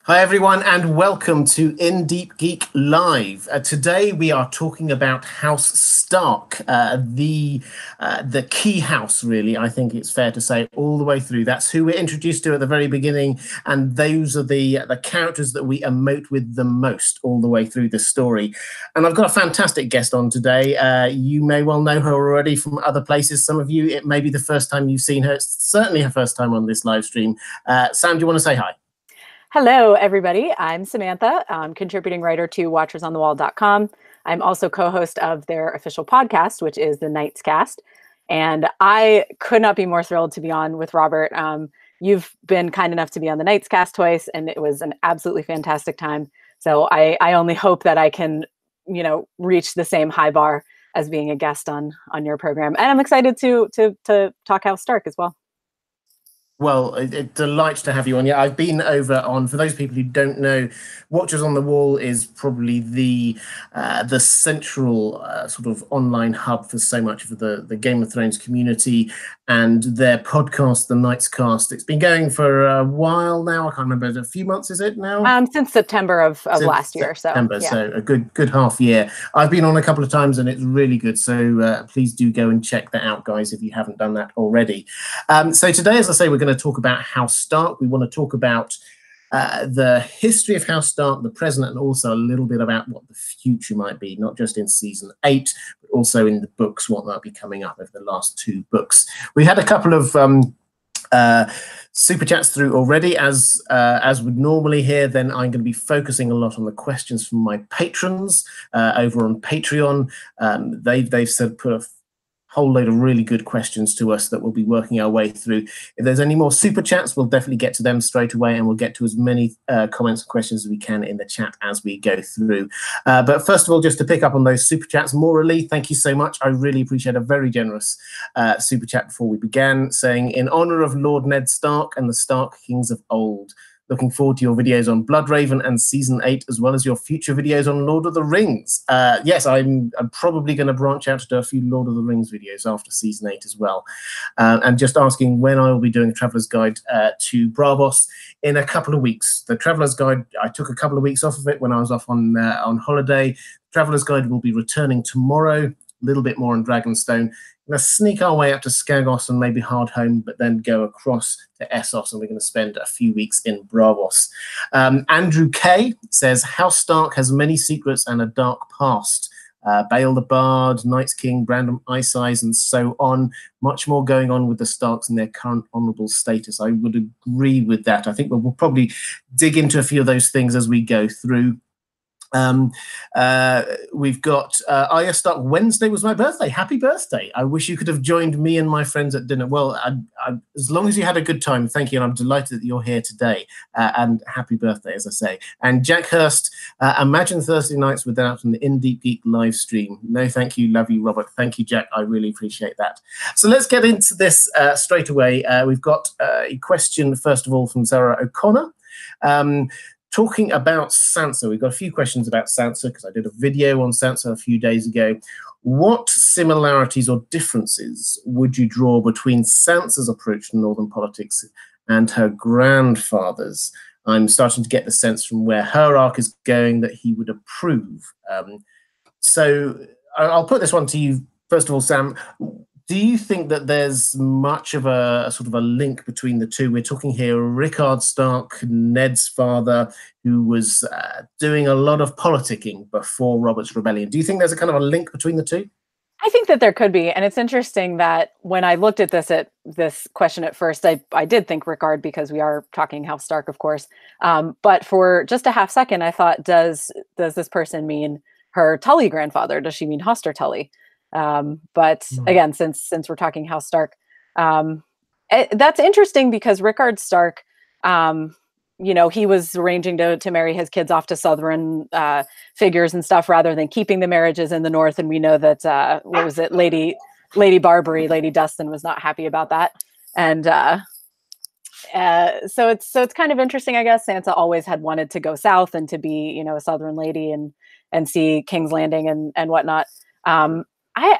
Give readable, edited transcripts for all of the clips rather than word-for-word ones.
Hi everyone, and welcome to In Deep Geek Live. Today we are talking about House Stark, the key house, really. I think it's fair to say all the way through. That's who we're introduced to at the very beginning, and those are the characters that we emote with the most all the way through the story. And I've got a fantastic guest on today. You may well know her already from other places. Some of you, it may be the first time you've seen her. It's certainly her first time on this live stream. Sam, do you want to say hi? Hello, everybody. I'm Samantha. I'm contributing writer to WatchersOnTheWall.com. I'm also co-host of their official podcast, which is the Night's Cast. And I could not be more thrilled to be on with Robert. You've been kind enough to be on the Night's Cast twice, and it was an absolutely fantastic time. So I only hope that I can, reach the same high bar as being a guest on your program. And I'm excited to talk House Stark as well. Well, it delights to have you on. Yeah, I've been over on, for those people who don't know, Watchers on the Wall is probably the central sort of online hub for so much of the Game of Thrones community, and their podcast, The Night's Cast. It's been going for a while now. I can't remember, a few months, is it now? Since September of last year. September, so, yeah. So a good half year. I've been on a couple of times and it's really good. So please do go and check that out, guys, if you haven't done that already. So today, as I say, we're going to talk about House Stark. We want to talk about the history of House Stark, the present, and also a little bit about what the future might be, not just in season 8, but also in the books, what might be coming up over the last 2 books. We had a couple of super chats through already, as would normally here. Then I'm going to be focusing a lot on the questions from my patrons over on Patreon. They've said put a whole load of really good questions to us that we'll be working our way through. If there's any more super chats, we'll definitely get to them straight away, and we'll get to as many comments and questions as we can in the chat as we go through. But first of all, just to pick up on those super chats, Maura Lee, thank you so much. I really appreciate a very generous super chat before we began, saying, in honor of Lord Ned Stark and the Stark Kings of old, looking forward to your videos on Bloodraven and Season 8, as well as your future videos on Lord of the Rings. Yes, I'm probably going to branch out to do a few Lord of the Rings videos after Season 8 as well. And just asking when I will be doing a Traveller's Guide to Braavos in a couple of weeks. The Traveller's Guide, I took a couple of weeks off of it when I was off on holiday. Traveller's Guide will be returning tomorrow, a little bit more on Dragonstone. We're going to sneak our way up to Skagos and maybe Hardhome, but then go across to Essos, and we're going to spend a few weeks in Braavos. Andrew K says, House Stark has many secrets and a dark past. Bale the Bard, Night's King, Brandon Ice Eyes, and so on. Much more going on with the Starks and their current honourable status. I would agree with that. I think we'll probably dig into a few of those things as we go through. We've got Arya Stark. Wednesday was my birthday. Happy birthday. I wish you could have joined me and my friends at dinner. Well, as long as you had a good time, thank you. And I'm delighted that you're here today. And happy birthday, as I say. And Jack Hurst, imagine Thursday nights without an In Deep Geek live stream. No, thank you. Love you, Robert. Thank you, Jack. I really appreciate that. So let's get into this straight away. We've got a question, first of all, from Sarah O'Connor. Talking about Sansa, we've got a few questions about Sansa because I did a video on Sansa a few days ago. What similarities or differences would you draw between Sansa's approach to northern politics and her grandfather's? I'm starting to get the sense from where her arc is going that he would approve. So I'll put this one to you, first of all, Sam. Do you think that there's much of a sort of a link between the two? We're talking here Rickard Stark, Ned's father, who was doing a lot of politicking before Robert's Rebellion. Do you think there's a kind of a link between the two? I think that there could be. And it's interesting that when I looked at this question at first, I did think Rickard, because we are talking House Stark, of course. But for just a half second, I thought, does this person mean her Tully grandfather? Does she mean Hoster Tully? But again, since we're talking House Stark, that's interesting because Rickard Stark, he was arranging to marry his kids off to Southern figures and stuff rather than keeping the marriages in the North. And we know that, what was it? Lady Barbary, Lady Dustin was not happy about that. And so it's kind of interesting, I guess. Sansa always had wanted to go south and to be, a Southern lady and see King's Landing and whatnot. I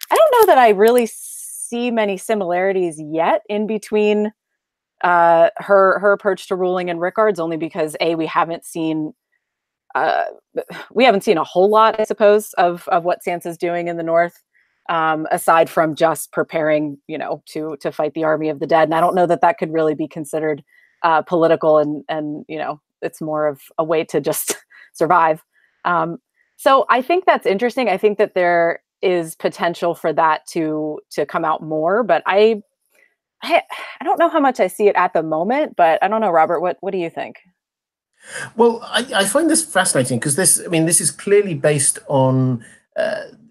don't know that I really see many similarities yet in between her approach to ruling in Rickard's, only because we haven't seen a whole lot, I suppose, of what Sansa's doing in the North, aside from just preparing, to fight the army of the dead. And I don't know that could really be considered political, and it's more of a way to just survive. So I think that's interesting. I think that there is potential for that to come out more, but I don't know how much I see it at the moment. But I don't know, Robert, what do you think? Well, I find this fascinating because this is clearly based on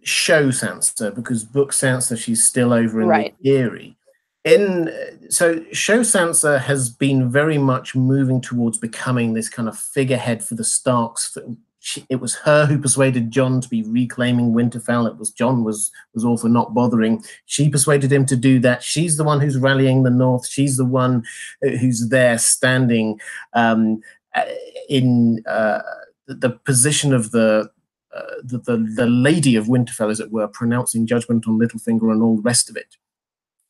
show Sansa, because book Sansa, she's still over in Right. the Eyrie. So show Sansa has been very much moving towards becoming this kind of figurehead for the Starks. It was her who persuaded Jon to be reclaiming Winterfell. It was Jon was all for not bothering. She persuaded him to do that. She's the one who's rallying the North. She's the one who's there standing in the position of the Lady of Winterfell, as it were, pronouncing judgment on Littlefinger and all the rest of it.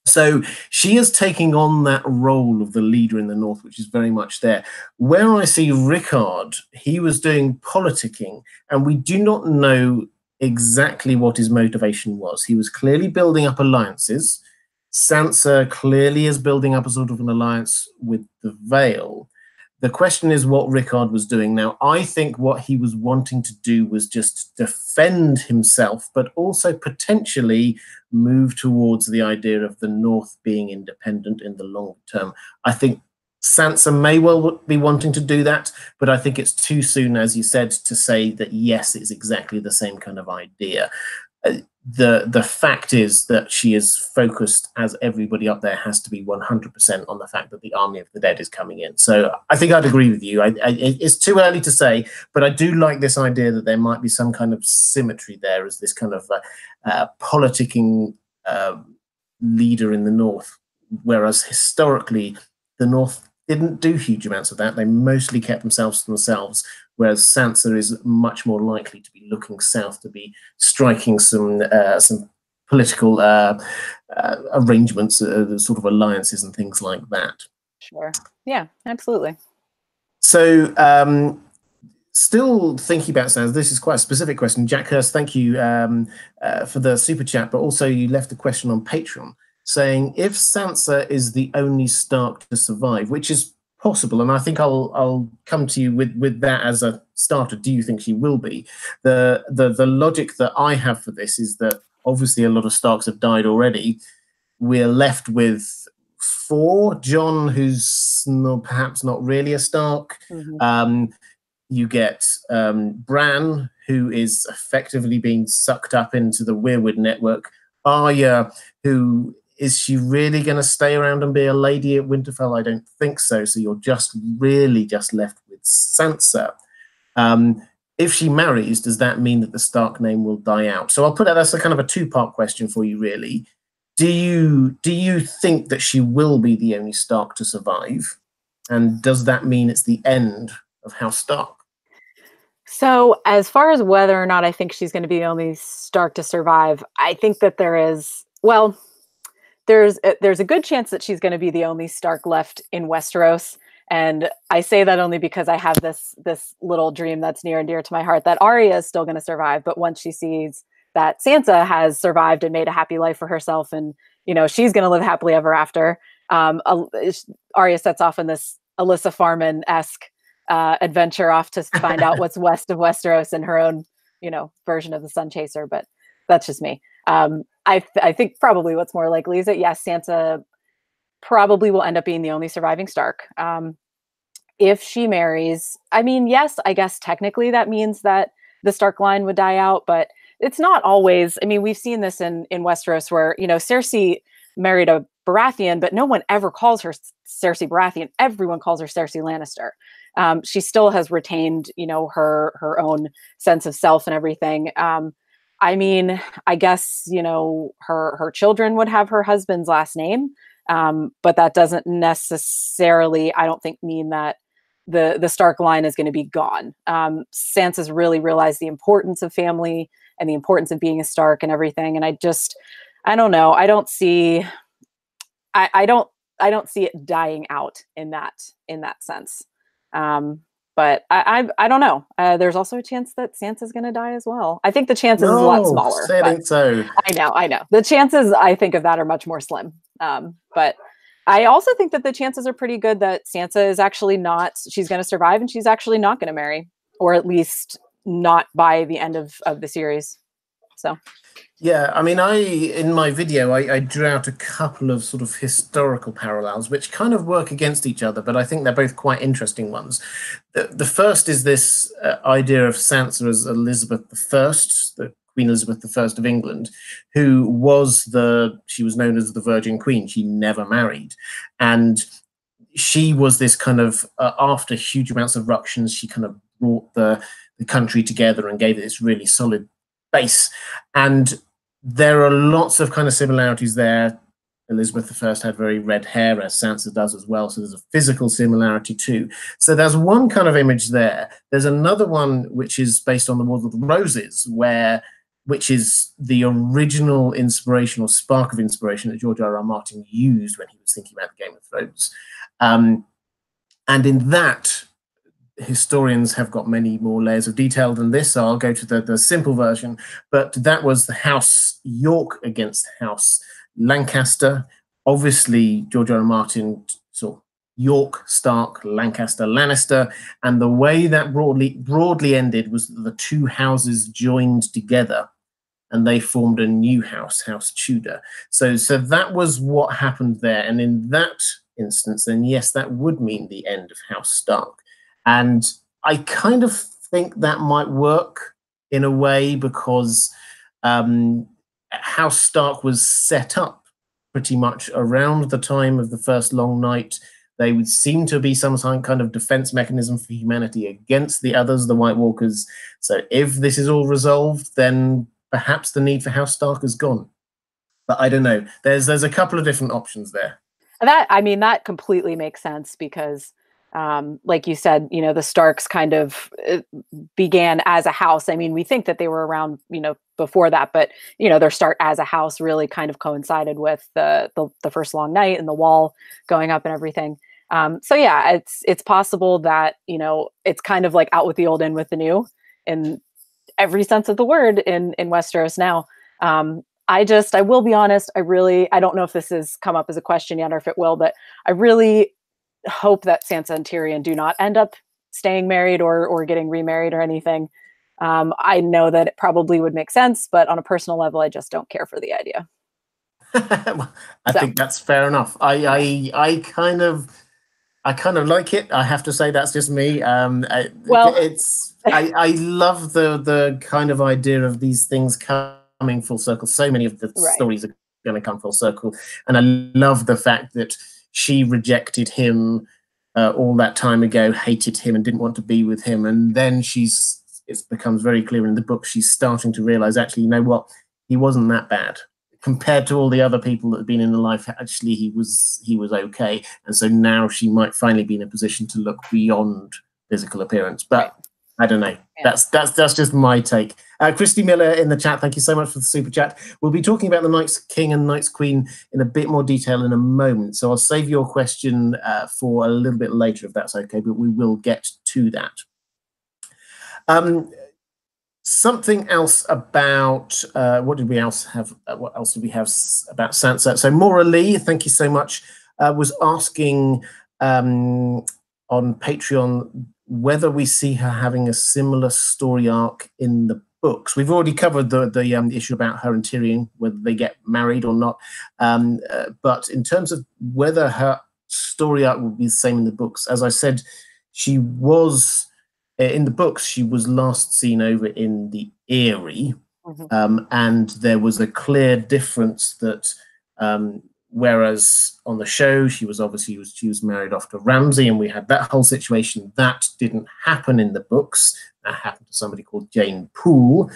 So she is taking on that role of the leader in the North, which is very much there. Where I see Rickard, he was doing politicking, and we do not know exactly what his motivation was. He was clearly building up alliances. Sansa clearly is building up a sort of an alliance with the Vale. The question is what Rickard was doing. Now, I think what he was wanting to do was just defend himself, but also potentially move towards the idea of the North being independent in the long term. I think Sansa may well be wanting to do that, but I think it's too soon, as you said, to say that yes, it's exactly the same kind of idea. The fact is that she is focused, as everybody up there has to be, 100% on the fact that the army of the dead is coming in. So I think I'd agree with you. It's too early to say, but I do like this idea that there might be some kind of symmetry there as this kind of politicking leader in the North, whereas historically the North didn't do huge amounts of that. They mostly kept themselves to themselves, whereas Sansa is much more likely to be looking south, to be striking some political arrangements, sort of alliances and things like that. Sure. Yeah, absolutely. So still thinking about Sansa, this is quite a specific question. Jack Hurst, thank you for the super chat, but also you left a question on Patreon saying, if Sansa is the only Stark to survive, which is possible, and I think I'll come to you with that as a starter. Do you think she will be? The logic that I have for this is that obviously a lot of Starks have died already. We're left with 4. Jon, who's perhaps not really a Stark. Mm-hmm. You get Bran, who is effectively being sucked up into the Weirwood network. Arya, who is she really going to stay around and be a lady at Winterfell? I don't think so. So you're really just left with Sansa. If she marries, does that mean that the Stark name will die out? So I'll put that's a kind of a 2-part question for you, really. Do you think that she will be the only Stark to survive? And does that mean it's the end of House Stark? So as far as whether or not I think she's going to be the only Stark to survive, I think that there's a good chance that she's going to be the only Stark left in Westeros. And I say that only because I have this little dream that's near and dear to my heart that Arya is still going to survive. But once she sees that Sansa has survived and made a happy life for herself, and she's going to live happily ever after, Arya sets off in this Alyssa Farman-esque adventure off to find out what's west of Westeros in her own, version of the Sun Chaser. But that's just me. I think probably what's more likely is that yes, Sansa probably will end up being the only surviving Stark. If she marries, yes, I guess technically that means that the Stark line would die out, but it's not always. We've seen this in Westeros where, Cersei married a Baratheon, but no one ever calls her Cersei Baratheon. Everyone calls her Cersei Lannister. She still has retained, her own sense of self and everything. I guess, her children would have her husband's last name. But that doesn't necessarily, I don't think, mean that the Stark line is going to be gone. Sansa's really realized the importance of family and the importance of being a Stark and everything. And I don't know. I don't don't see it dying out in that sense. But I don't know. There's also a chance that Sansa's going to die as well. I think the chances is a lot smaller. I think so. I know. The chances, I think, of that are much more slim. But I also think that the chances are pretty good that Sansa is actually not, she's going to survive and she's actually not going to marry, or at least not by the end of the series. So. Yeah, I mean, in my video, I drew out a couple of sort of historical parallels, which kind of work against each other, but I think they're both quite interesting ones. The first is this idea of Sansa as Elizabeth I, the Queen Elizabeth I of England, who she was known as the Virgin Queen. She never married. And she was this kind of, after huge amounts of ructions, she kind of brought the country together and gave it this really solid base. And there are lots of kind of similarities there. Elizabeth I had very red hair, as Sansa does as well, so there's a physical similarity too. So there's one kind of image there. There's another one which is based on the Wars of the Roses, which is the original inspiration or spark of inspiration that George R.R. Martin used when he was thinking about the Game of Thrones. And in that, historians have got many more layers of detail than this, so I'll go to the simple version. But that was the House York against House Lancaster. Obviously, George R. R. Martin saw York, Stark, Lancaster, Lannister, and the way that broadly ended was that the two houses joined together and they formed a new house, House Tudor. So that was what happened there. And in that instance, then yes, that would mean the end of House Stark. And I kind of think that might work in a way because House Stark was set up pretty much around the time of the First Long Night. They would seem to be some kind of defense mechanism for humanity against the others, the White Walkers. So if this is all resolved, then perhaps the need for House Stark is gone. But I don't know. There's a couple of different options there. That completely makes sense because like you said, the Starks kind of began as a house. I mean, we think that they were around, before that, but, their start as a house really kind of coincided with the First Long Night and the wall going up and everything. So yeah, it's possible that, it's kind of like out with the old, in with the new in every sense of the word in Westeros now. I will be honest, I don't know if this has come up as a question yet or if it will, but I really hope that Sansa and Tyrion do not end up staying married or getting remarried or anything. I know that it probably would make sense, but on a personal level, I just don't care for the idea. I think that's fair enough. I kind of like it. I have to say that's just me. I love the kind of idea of these things coming full circle. So many of the stories are going to come full circle, and I love the fact that she rejected him all that time ago, hated him and didn't want to be with him. And then it becomes very clear in the book, she's starting to realize, actually, you know what? He wasn't that bad. Compared to all the other people that have been in her life, actually, he was okay. And so now she might finally be in a position to look beyond physical appearance. But I don't know. Yeah. That's just my take. Christy Miller in the chat, thank you so much for the super chat. We'll be talking about the Night's King and Night's Queen in a bit more detail in a moment. So I'll save your question for a little bit later, if that's okay, but we will get to that. Something else about what else did we have about Sansa? So Maura Lee, thank you so much, was asking on Patreon whether we see her having a similar story arc in the books. We've already covered the issue about her and Tyrion, whether they get married or not. But in terms of whether her story arc will be the same in the books, as I said, she was in the books. She was last seen over in the Eyrie, and there was a clear difference that. Whereas on the show, she was married off to Ramsay, and we had that whole situation. That didn't happen in the books. That happened to somebody called Jane Poole,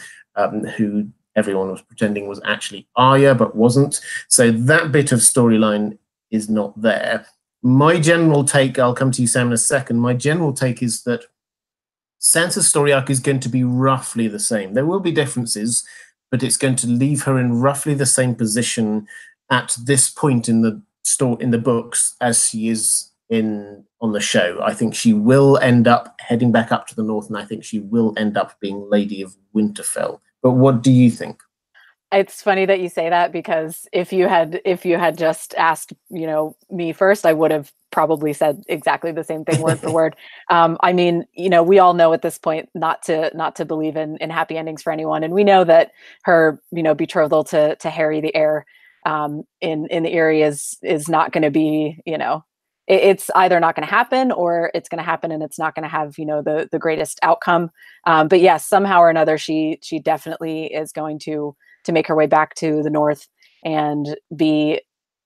who everyone was pretending was actually Arya, but wasn't. So that bit of storyline is not there. My general take, I'll come to you, Sam, in a second. My general take is that Sansa's story arc is going to be roughly the same. There will be differences, but it's going to leave her in roughly the same position at this point in the in the books as she is on the show. I think she will end up heading back up to the north, and I think she will end up being Lady of Winterfell. But what do you think? It's funny that you say that, because if you had just asked, me first, I would have probably said exactly the same thing word for word. I mean, we all know at this point not to believe in happy endings for anyone, and we know that her betrothal to Harry the heir in the area is not going to be, it's either not going to happen, or it's going to happen and it's not going to have the greatest outcome. But yes, somehow or another, she definitely is going to make her way back to the north and be,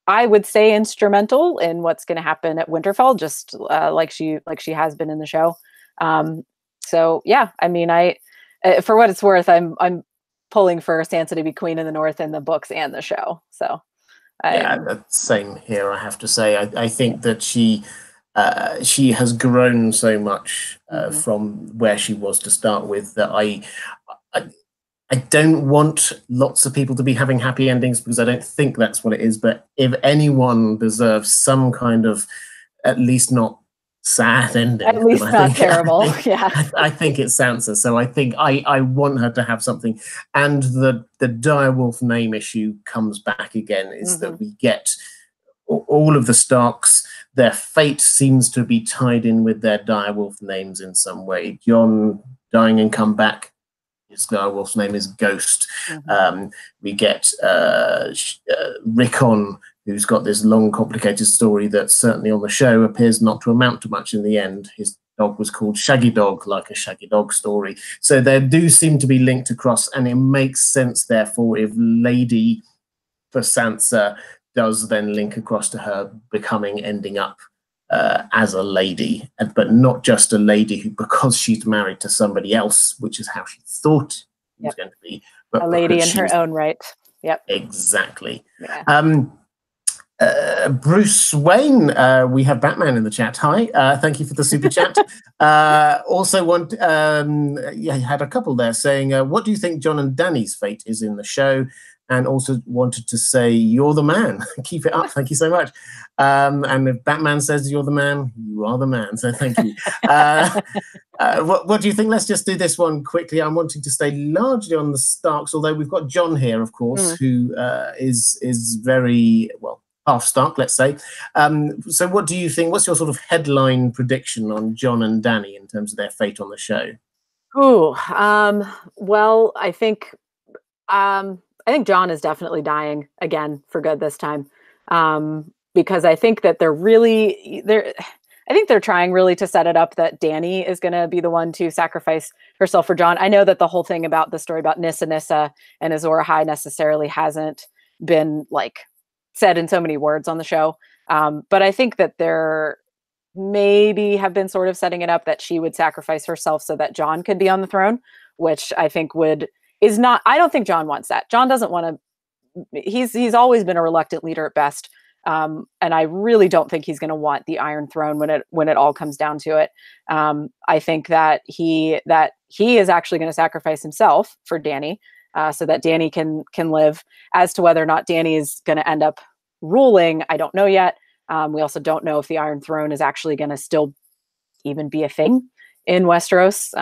I would say, instrumental in what's going to happen at Winterfell, just like she has been in the show. So yeah, I mean, for what it's worth, I'm pulling for Sansa to be queen in the north in the books and the show. So yeah, same here. I have to say, I think that she has grown so much from where she was to start with, that I don't want lots of people to be having happy endings, because I don't think that's what it is. But if anyone deserves some kind of, at least not sad ending, at least not terrible, I think it's Sansa. So I think I want her to have something. And the direwolf name issue comes back again, is that we get all of the Starks, their fate seems to be tied in with their direwolf names in some way. Jon dying and come back, his direwolf's name is Ghost. We get Rickon, who's got this long, complicated story that certainly on the show appears not to amount to much in the end. His dog was called Shaggy Dog, like a Shaggy Dog story. So there do seem to be linked across, and it makes sense, therefore, if Lady for Sansa does then link across to her ending up as a lady, but not just a lady who, because she's married to somebody else, which is how she thought it was going to be, but a lady in her own right. Yep, exactly. Yeah. Bruce Wayne, we have Batman in the chat. Hi, thank you for the super chat. Also had a couple there saying, what do you think Jon and Dany's fate is in the show? And also wanted to say, you're the man. Keep it up. Thank you so much. And if Batman says you're the man, you are the man. So thank you. What do you think? Let's just do this one quickly. I'm wanting to stay largely on the Starks, although we've got Jon here, of course, who is very, well, half Stark, let's say. So what do you think? What's your sort of headline prediction on Jon and Dany in terms of their fate on the show? Well, I think Jon is definitely dying again for good this time, because I think that I think they're trying really to set it up that Dany is going to be the one to sacrifice herself for Jon. I know that the whole thing about the story about Nissa and Azor Ahai necessarily hasn't been like said in so many words on the show, but I think that they're maybe have been sort of setting it up that she would sacrifice herself so that Jon could be on the throne, which I think is not, I don't think Jon wants that. Jon doesn't want to, he's always been a reluctant leader at best. And I really don't think he's going to want the Iron Throne when it all comes down to it. I think that he is actually going to sacrifice himself for Dany, so that Dany can live. As to whether or not Dany is going to end up ruling, I don't know yet. We also don't know if the Iron Throne is actually going to still even be a thing in Westeros.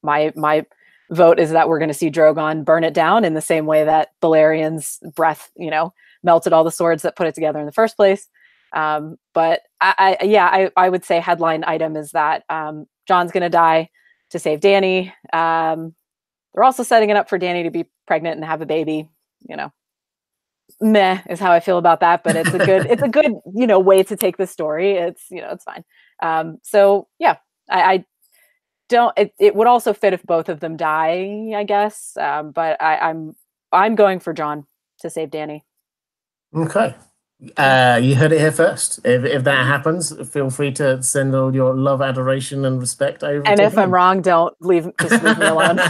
My vote is that we're going to see Drogon burn it down in the same way that Balerian's breath, melted all the swords that put it together in the first place. But I would say headline item is that Jon's going to die to save Dany. They're also setting it up for Dany to be pregnant and have a baby. Meh is how I feel about that, but it's a good way to take the story. It's it's fine. So yeah, I don't. It would also fit if both of them die, I guess. But I'm going for Jon to save Dany. Okay. You heard it here first. If that happens, feel free to send all your love, adoration, and respect over. And to if him. I'm wrong, just leave me alone.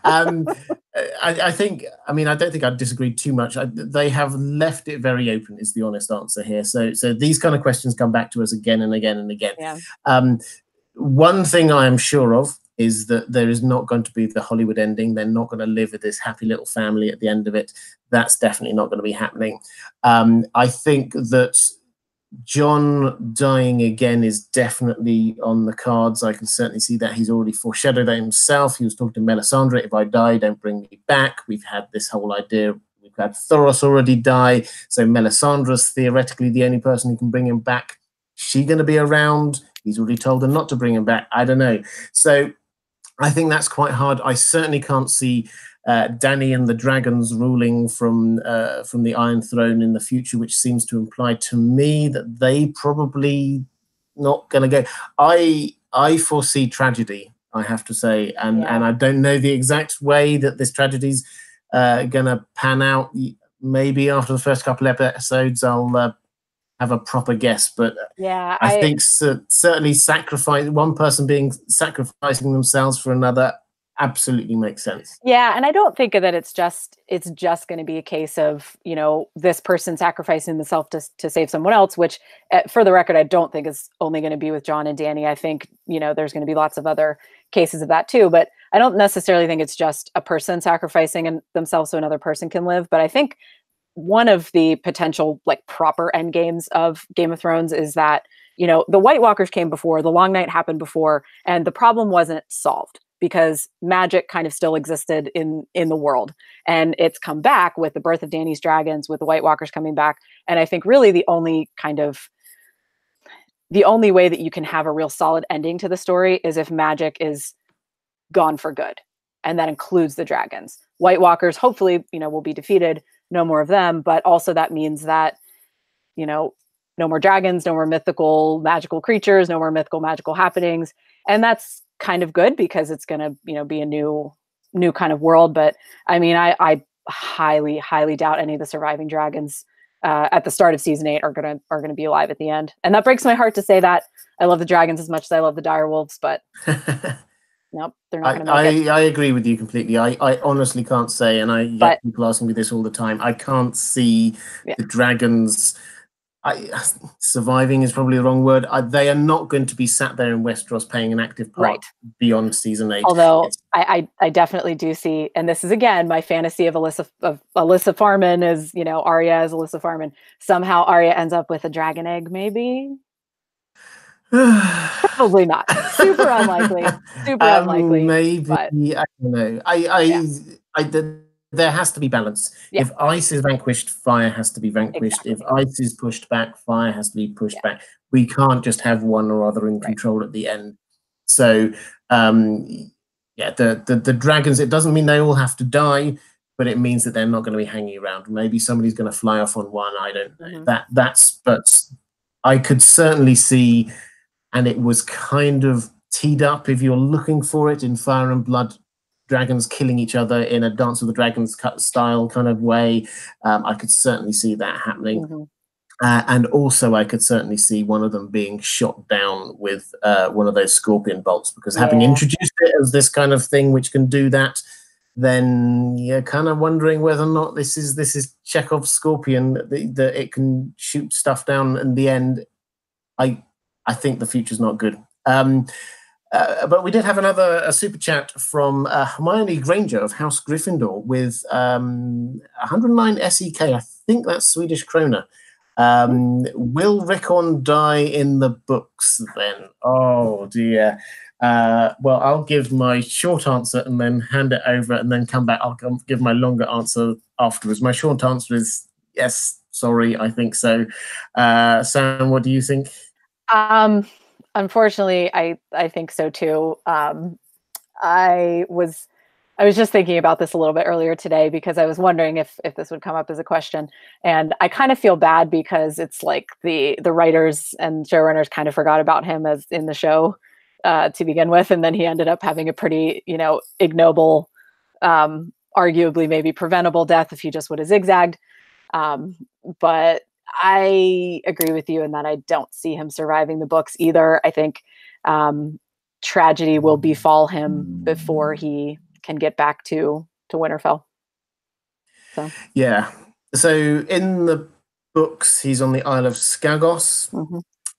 I think. I mean, I don't think I'd disagree too much. They have left it very open. Is the honest answer here. So these kind of questions come back to us again and again and again. Yeah. One thing I am sure of is that there is not going to be the Hollywood ending. They're not going to live with this happy little family at the end of it. That's definitely not going to be happening. I think that Jon dying again is definitely on the cards. I can certainly see that. He's already foreshadowed that himself. He was talking to Melisandre, if I die, don't bring me back. We've had this whole idea. We've had Thoros already die. So Melisandre's theoretically the only person who can bring him back. Is she going to be around? He's already told her not to bring him back. I don't know. So I think that's quite hard. I certainly can't see Dany and the dragons ruling from the Iron Throne in the future, which seems to imply to me that they probably not going to go. I foresee tragedy, I have to say, and I don't know the exact way that this tragedy's going to pan out. Maybe after the first couple of episodes, I'll have a proper guess, but I think certainly one person sacrificing themselves for another absolutely makes sense. Yeah, and I don't think that it's just going to be a case of, you know, this person sacrificing themselves to save someone else, which for the record I don't think is only going to be with Jon and Dany. I think, you know, there's going to be lots of other cases of that too, but I don't necessarily think it's just a person sacrificing themselves so another person can live. But I think one of the potential like proper end games of Game of Thrones is that, you know, the White Walkers came before, the Long Night happened before, and the problem wasn't solved because magic kind of still existed in the world. And it's come back with the birth of Dany's dragons, with the White Walkers coming back. And I think really the only way that you can have a real solid ending to the story is if magic is gone for good. And that includes the dragons. White Walkers, hopefully, you know, will be defeated, no more of them, but also that means that, you know, no more dragons, no more mythical magical creatures, no more mythical magical happenings. And that's kind of good because it's going to, you know, be a new kind of world. But I mean, I highly, highly doubt any of the surviving dragons at the start of season 8 are gonna be alive at the end. And that breaks my heart to say that. I love the dragons as much as I love the direwolves, but nope, they're not going to make it. I agree with you completely. I honestly can't say, and I get people asking me this all the time. I can't see the dragons. Surviving is probably the wrong word. They are not going to be sat there in Westeros playing an active part beyond season 8. Although I definitely do see, and this is again my fantasy of Alyssa Farman as, you know, Arya as Alyssa Farman. Somehow Arya ends up with a dragon egg, maybe. Probably not. Super unlikely. Super unlikely. Maybe, but I don't know. There has to be balance. Yeah. If ice is vanquished, fire has to be vanquished. Exactly. If ice is pushed back, fire has to be pushed back. We can't just have one or other in control at the end. So, the dragons, it doesn't mean they all have to die, but it means that they're not going to be hanging around. Maybe somebody's going to fly off on one. I don't know. But I could certainly see, and it was kind of teed up, if you're looking for it, in Fire and Blood, dragons killing each other in a Dance of the Dragons style kind of way. I could certainly see that happening. And also I could certainly see one of them being shot down with one of those scorpion bolts, because having introduced it as this kind of thing which can do that, then you're kind of wondering whether or not this is Chekhov's scorpion, that it can shoot stuff down in the end. I think the future's not good. But we did have a super chat from Hermione Granger of House Gryffindor with 109 SEK. I think that's Swedish krona. Will Rickon die in the books then? Oh dear. Well, I'll give my short answer and then hand it over and then come back. I'll give my longer answer afterwards. My short answer is yes, sorry, I think so. Sam, what do you think? Unfortunately, I think so too. I was just thinking about this a little bit earlier today because I was wondering if this would come up as a question, and I kind of feel bad because it's like the writers and showrunners kind of forgot about him as in the show to begin with, and then he ended up having a pretty, you know, ignoble, arguably maybe preventable death if he just would have zigzagged. But I agree with you in that I don't see him surviving the books either. I think tragedy will befall him before he can get back to Winterfell. So yeah. So in the books, he's on the Isle of Skagos.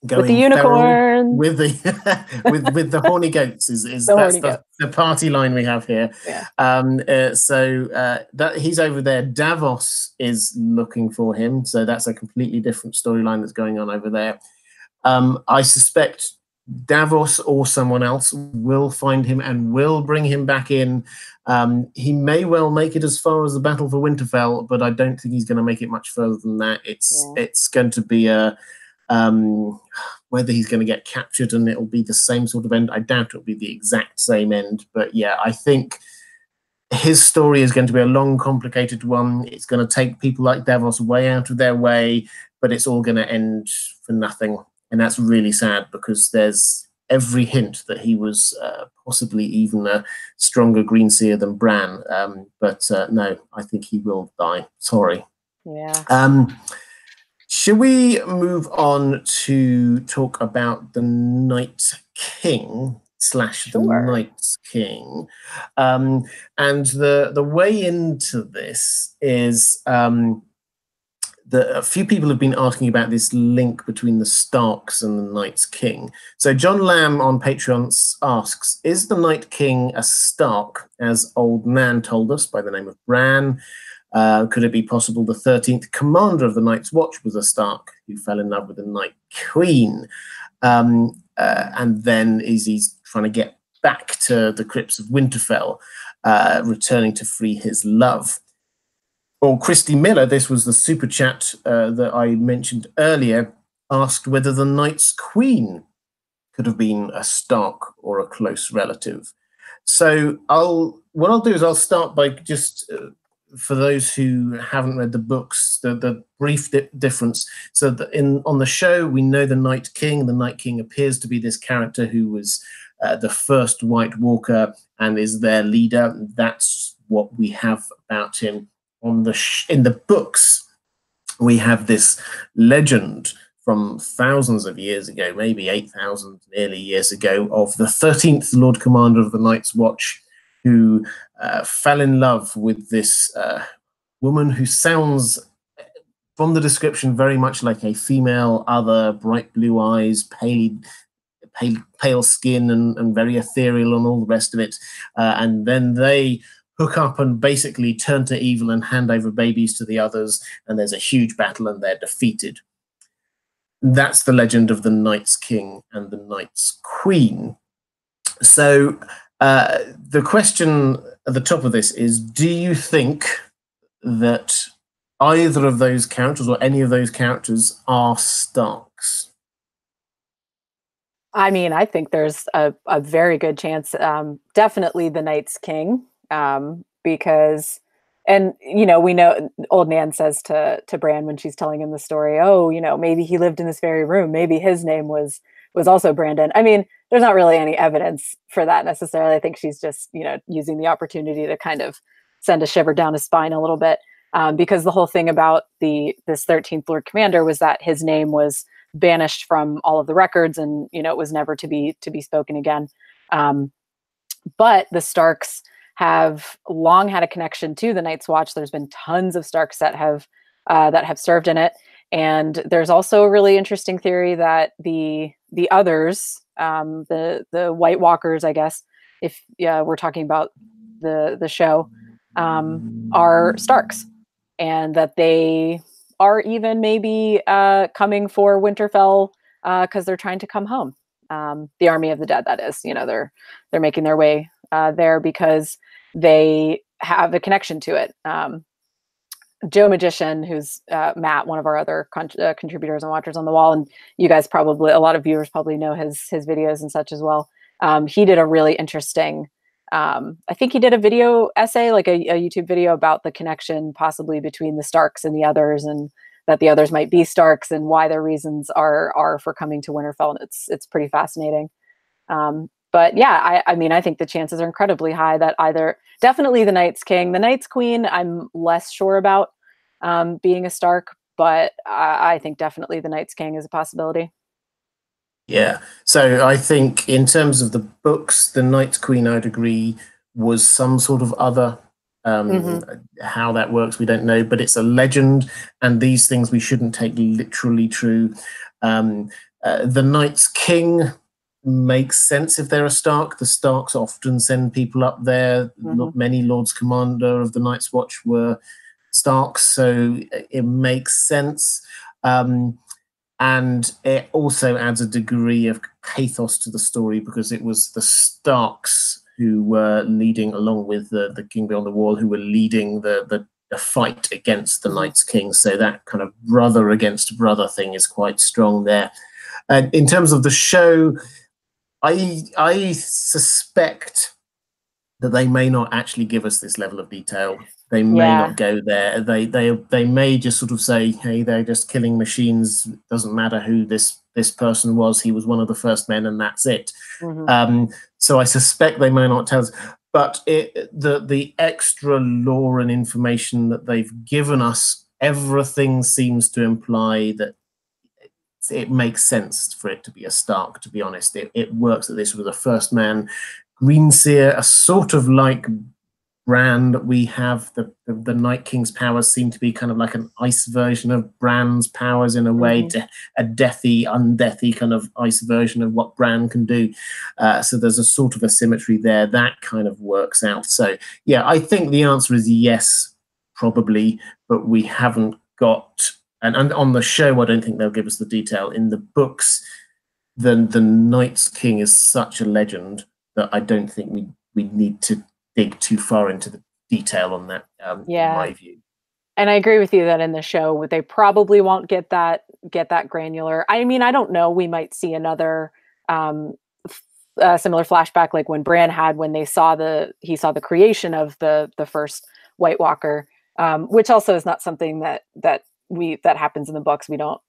with the going feral unicorn, with the with the horny goats is the that's horny goats. the party line we have here. Yeah. That he's over there. Davos is looking for him, so that's a completely different storyline that's going on over there. I suspect Davos or someone else will find him and will bring him back in. He may well make it as far as the battle for Winterfell, but I don't think he's going to make it much further than that. It's going to be a whether he's going to get captured and it'll be the same sort of end. I doubt it'll be the exact same end, but yeah, I think his story is going to be a long, complicated one. It's going to take people like Davos way out of their way, but it's all going to end for nothing. And that's really sad because there's every hint that he was possibly even a stronger greenseer than Bran. But no, I think he will die. Sorry. Yeah. Should we move on to talk about the Night King / the Night's King? And the way into this is a few people have been asking about this link between the Starks and the Night's King. So John Lamb on Patreon asks, is the Night King a Stark, as Old Man told us, by the name of Bran? Could it be possible the 13th commander of the Night's Watch was a Stark who fell in love with the Night Queen? And then he's trying to get back to the crypts of Winterfell, returning to free his love. Or Christy Miller, this was the super chat that I mentioned earlier, asked whether the Night's Queen could have been a Stark or a close relative. So what I'll do is I'll start by just, for those who haven't read the books, the brief difference. So on the show, we know the Night King. The Night King appears to be this character who was the first White Walker and is their leader. That's what we have about him. In the books, we have this legend from thousands of years ago, maybe 8,000 nearly years ago, of the 13th Lord Commander of the Night's Watch, who fell in love with this woman who sounds, from the description, very much like a female other, bright blue eyes, pale skin, and very ethereal and all the rest of it. And then they hook up and basically turn to evil and hand over babies to the others, and there's a huge battle and they're defeated. That's the legend of the Night's King and the Night's Queen. So the question at the top of this is, do you think that either of those characters or any of those characters are Starks? I mean, I think there's a very good chance, definitely the Night's King. Because, and we know Old Nan says to Bran when she's telling him the story, oh, maybe he lived in this very room, maybe his name was also Brandon. I mean, there's not really any evidence for that necessarily. I think she's just using the opportunity to kind of send a shiver down his spine a little bit, because the whole thing about this 13th Lord Commander was that his name was banished from all of the records, and it was never to be spoken again. But the Starks have long had a connection to the Night's Watch. There's been tons of Starks that have served in it, and there's also a really interesting theory that the others, the White Walkers, I guess, if we're talking about the show, are Starks, and that they are even maybe coming for Winterfell because they're trying to come home. The Army of the Dead, that is, they're making their way there because they have a connection to it. Joe Magician, who's Matt, one of our other contributors and watchers on the wall, and you guys probably, a lot of viewers probably know his videos and such as well. He did a really interesting, I think he did a video essay, like a YouTube video about the connection possibly between the Starks and the others, and that the others might be Starks and why their reasons are for coming to Winterfell. And it's pretty fascinating. But yeah, I mean, I think the chances are incredibly high that either definitely the Night's King, the Night's Queen, I'm less sure about being a Stark, but I think definitely the Night's King is a possibility. Yeah. So I think in terms of the books, the Night's Queen, I'd agree, was some sort of other. How that works, we don't know, but it's a legend, and these things we shouldn't take literally true. The Night's King makes sense if they're a Stark. The Starks often send people up there. Many Lords Commander of the Night's Watch were Starks, so it makes sense. And it also adds a degree of pathos to the story because it was the Starks who were leading, along with the King Beyond the Wall, who were leading the fight against the Night's King. So that kind of brother against brother thing is quite strong there. And in terms of the show, I suspect that they may not actually give us this level of detail. They may not go there. They may just sort of say, hey, they're just killing machines. Doesn't matter who this person was. He was one of the first men, and that's it. So I suspect they may not tell us. But the extra lore and information that they've given us, everything seems to imply that it makes sense for it to be a Stark, to be honest. It works that this was a first man Greenseer, a sort of like Bran that we have. The Night King's powers seem to be kind of like an ice version of Bran's powers in a way, a deathy, undeathy kind of ice version of what Bran can do. So there's a sort of a symmetry there. That kind of works out. So yeah, I think the answer is yes, probably, but we haven't got, and on the show, I don't think they'll give us the detail. In the books, the Night's King is such a legend that I don't think we need to dig too far into the detail on that, in my view. And I agree with you that in the show, they probably won't get that granular. I mean, I don't know. We might see another similar flashback like when Bran had when he saw the creation of the first White Walker, which also is not something that happens in the books. We don't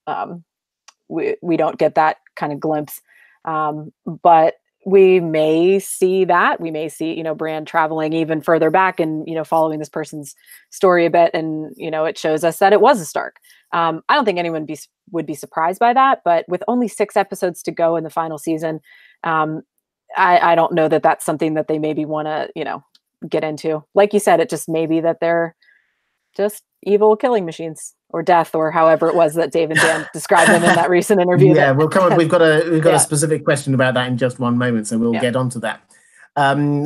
we don't get that kind of glimpse, but we may see that. We may see, Bran traveling even further back and, following this person's story a bit. And, it shows us that it was a Stark. I don't think anyone would be surprised by that. But with only 6 episodes to go in the final season, I don't know that that's something that they maybe want to, get into. Like you said, it just may be that they're just evil killing machines or death, or however it was that Dave and Dan described them in that recent interview. Yeah, we'll come up. We've got a specific question about that in just one moment, so we'll get onto that.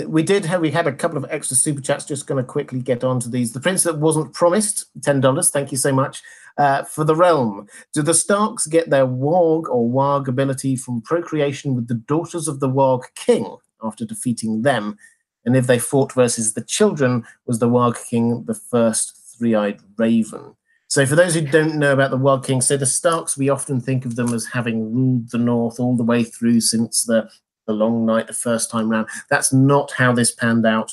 We had a couple of extra super chats. Just going to quickly get onto these. The Prince That Wasn't Promised, $10. Thank you so much. For the realm, do the Starks get their warg or warg ability from procreation with the daughters of the warg king after defeating them? And if they fought versus the children, was the warg king the first three-eyed raven? So for those who don't know about the Warg King, so the Starks, we often think of them as having ruled the North all the way through since the Long Night, the first time round. That's not how this panned out.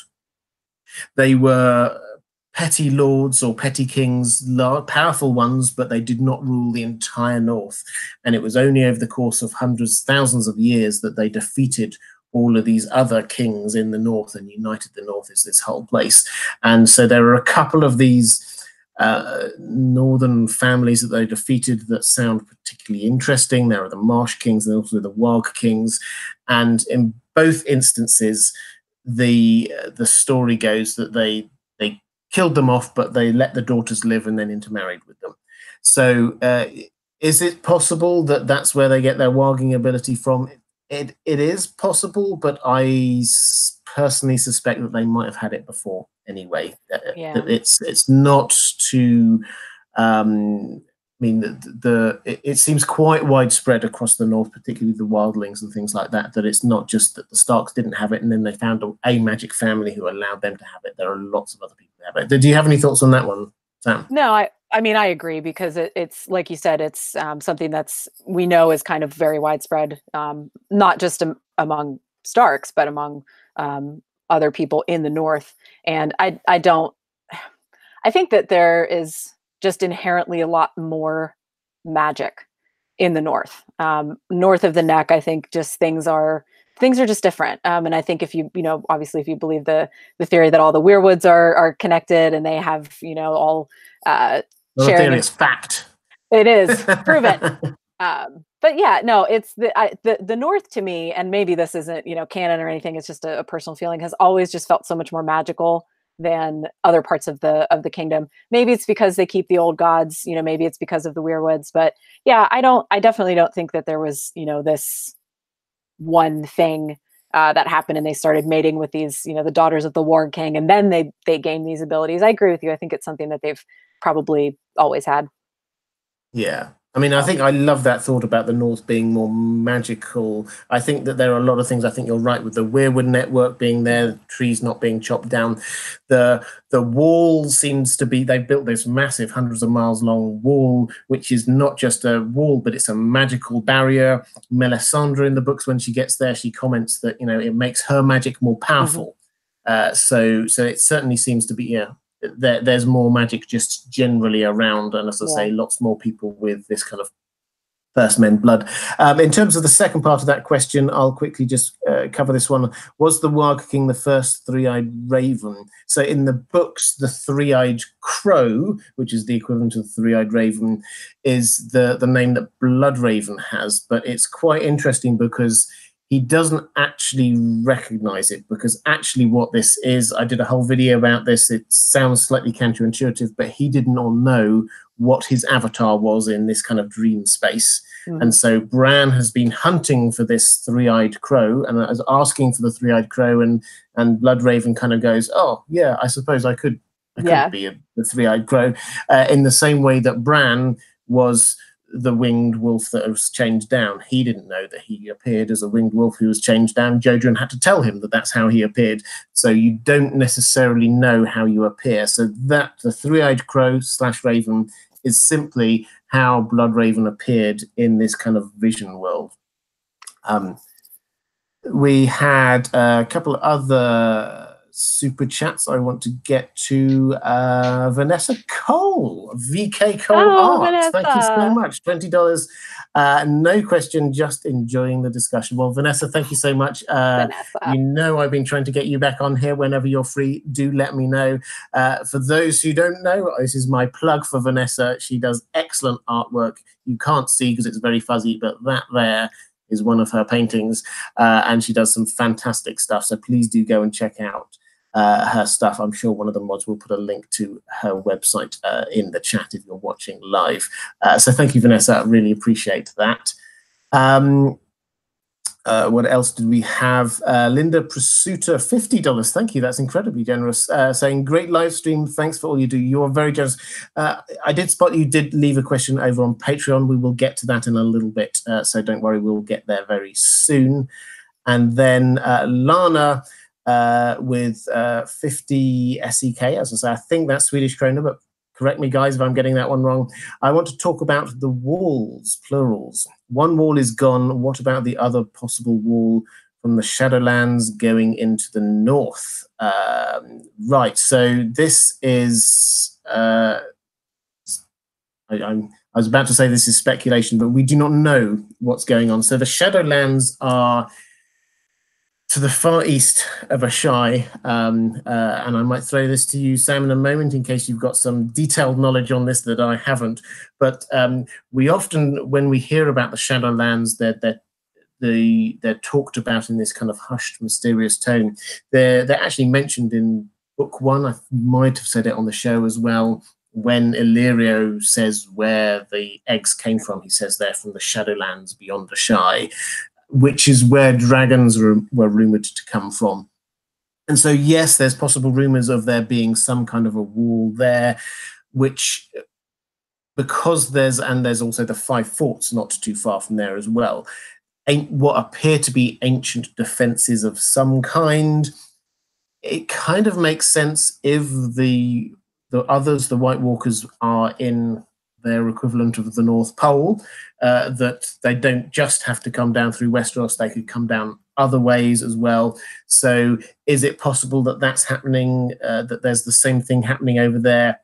They were petty lords or petty kings, powerful ones, but they did not rule the entire North. And it was only over the course of hundreds, thousands of years that they defeated all of these other kings in the North and united the North as this whole place. And so there are a couple of these northern families that they defeated that sound particularly interesting. There are the Marsh Kings and also the Warg Kings, and in both instances, the story goes that they killed them off, but they let the daughters live and then intermarried with them. So, is it possible that that's where they get their warging ability from? It is possible, but I personally suspect that they might have had it before anyway. It's not too. It seems quite widespread across the North, particularly the wildlings and things like that. That it's not just that the Starks didn't have it, and then they found a magic family who allowed them to have it. There are lots of other people who have it. Do you have any thoughts on that one, Sam? No, I mean, I agree, because it's like you said, it's something we know is kind of very widespread, not just among Starks, but among other people in the North. And I think that there is just inherently a lot more magic in the North. North of the Neck, I think just things are just different. And I think if obviously if you believe the theory that all the weirwoods are connected and they have, all sharing. It's fact. It is proven. But yeah, no, it's the North to me, and maybe this isn't, canon or anything. It's just a personal feeling, has always just felt so much more magical than other parts of the kingdom. Maybe it's because they keep the old gods, you know, maybe it's because of the weirwoods, but yeah, I definitely don't think that there was, you know, this one thing that happened and they started mating with these, you know, the daughters of the Warg King, and then they gained these abilities. I agree with you. I think it's something that they've probably always had. Yeah. I mean, I think I love that thought about the North being more magical. I think that there are a lot of things. I think you're right with the weirwood network being there, trees not being chopped down. The wall seems to be, they've built this massive hundreds of miles long wall, which is not just a wall, but it's a magical barrier. Melisandre in the books, when she gets there, she comments that, you know, it makes her magic more powerful. So it certainly seems to be, yeah. There's more magic just generally around, and as I say, lots more people with this kind of First Men blood. In terms of the second part of that question, I'll quickly just cover this one. Was the Warg King the first three-eyed raven? So in the books, the three-eyed crow, which is the equivalent of the three-eyed raven, is the name that Bloodraven has. But it's quite interesting because he doesn't actually recognize it, because actually what this is, I did a whole video about this, it sounds slightly counterintuitive, but he did not know what his avatar was in this kind of dream space. And so Bran has been hunting for this three-eyed crow and is asking for the three-eyed crow, and Bloodraven kind of goes, oh, yeah, I suppose I could be a three-eyed crow, in the same way that Bran was the winged wolf that was changed down. He didn't know that he appeared as a winged wolf who was changed down. Jojen had to tell him that that's how he appeared. So you don't necessarily know how you appear. So that the three-eyed crow / raven is simply how Bloodraven appeared in this kind of vision world. We had a couple of other super chats I want to get to. Vanessa Cole, VK Cole Art. Vanessa. Thank you so much. $20. No question, just enjoying the discussion. Well, Vanessa, thank you so much. You know I've been trying to get you back on here whenever you're free. Do let me know. For those who don't know, this is my plug for Vanessa. She does excellent artwork. You can't see because it's very fuzzy, but that there is one of her paintings, and she does some fantastic stuff. So please do go and check out her stuff. I'm sure one of the mods will put a link to her website in the chat if you're watching live. So thank you, Vanessa. I really appreciate that. What else did we have? Linda Prosuta, $50. Thank you. That's incredibly generous. Saying, great live stream. Thanks for all you do. You are very generous. I did spot you did leave a question over on Patreon. We will get to that in a little bit. So don't worry, we'll get there very soon. And then Lana with 50 SEK. As I say, I think that's Swedish krona, but correct me, guys, if I'm getting that one wrong. I want to talk about the walls, plurals. One wall is gone. What about the other possible wall from the Shadowlands going into the north? Right, so this is... I was about to say this is speculation, but we do not know what's going on. So the Shadowlands are to the far east of Ashai, and I might throw this to you, Sam, in a moment, in case you've got some detailed knowledge on this that I haven't. But we often, when we hear about the Shadowlands, they're talked about in this kind of hushed, mysterious tone. They're actually mentioned in book 1. I might have said it on the show as well. When Illyrio says where the eggs came from, he says they're from the Shadowlands beyond Ashai, which is where dragons were rumored to come from. And so, yes, there's possible rumors of there being some kind of a wall there, which, because there's also the 5 forts not too far from there as well, what appear to be ancient defenses of some kind. It kind of makes sense if the others, the White Walkers, are in their equivalent of the North Pole, that they don't just have to come down through Westeros, they could come down other ways as well. So is it possible that that's happening, that there's the same thing happening over there?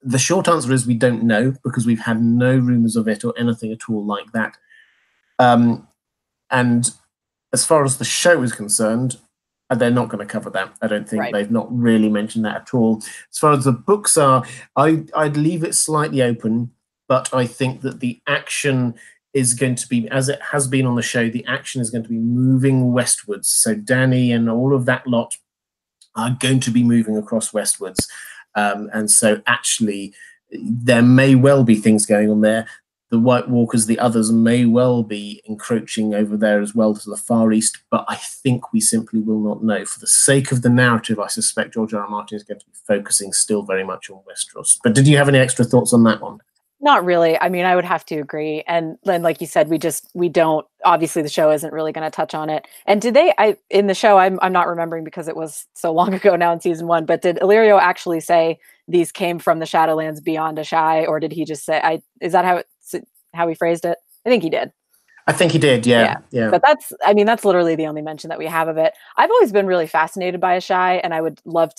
The short answer is we don't know, because we've had no rumors of it or anything at all like that. And as far as the show is concerned, they're not going to cover that. I don't think. They've not really mentioned that at all. As far as the books are, I'd leave it slightly open, but I think that the action is going to be, as it has been on the show, the action is going to be moving westwards. So Dany and all of that lot are going to be moving across westwards. And so actually, there may well be things going on there. The White Walkers, the others, may well be encroaching over there as well to the far east, but I think we simply will not know. For the sake of the narrative, I suspect George R. R. Martin is going to be focusing still very much on Westeros. But did you have any extra thoughts on that one? Not really. I mean, I would have to agree. And then, like you said, we don't, obviously the show isn't really going to touch on it. And did they, in the show, I'm not remembering because it was so long ago now in season 1, but did Illyrio actually say these came from the Shadowlands beyond Asshai, or did he just say, is that how he phrased it? I think he did. I think he did, yeah. But that's literally the only mention that we have of it. I've always been really fascinated by Asshai, and I would love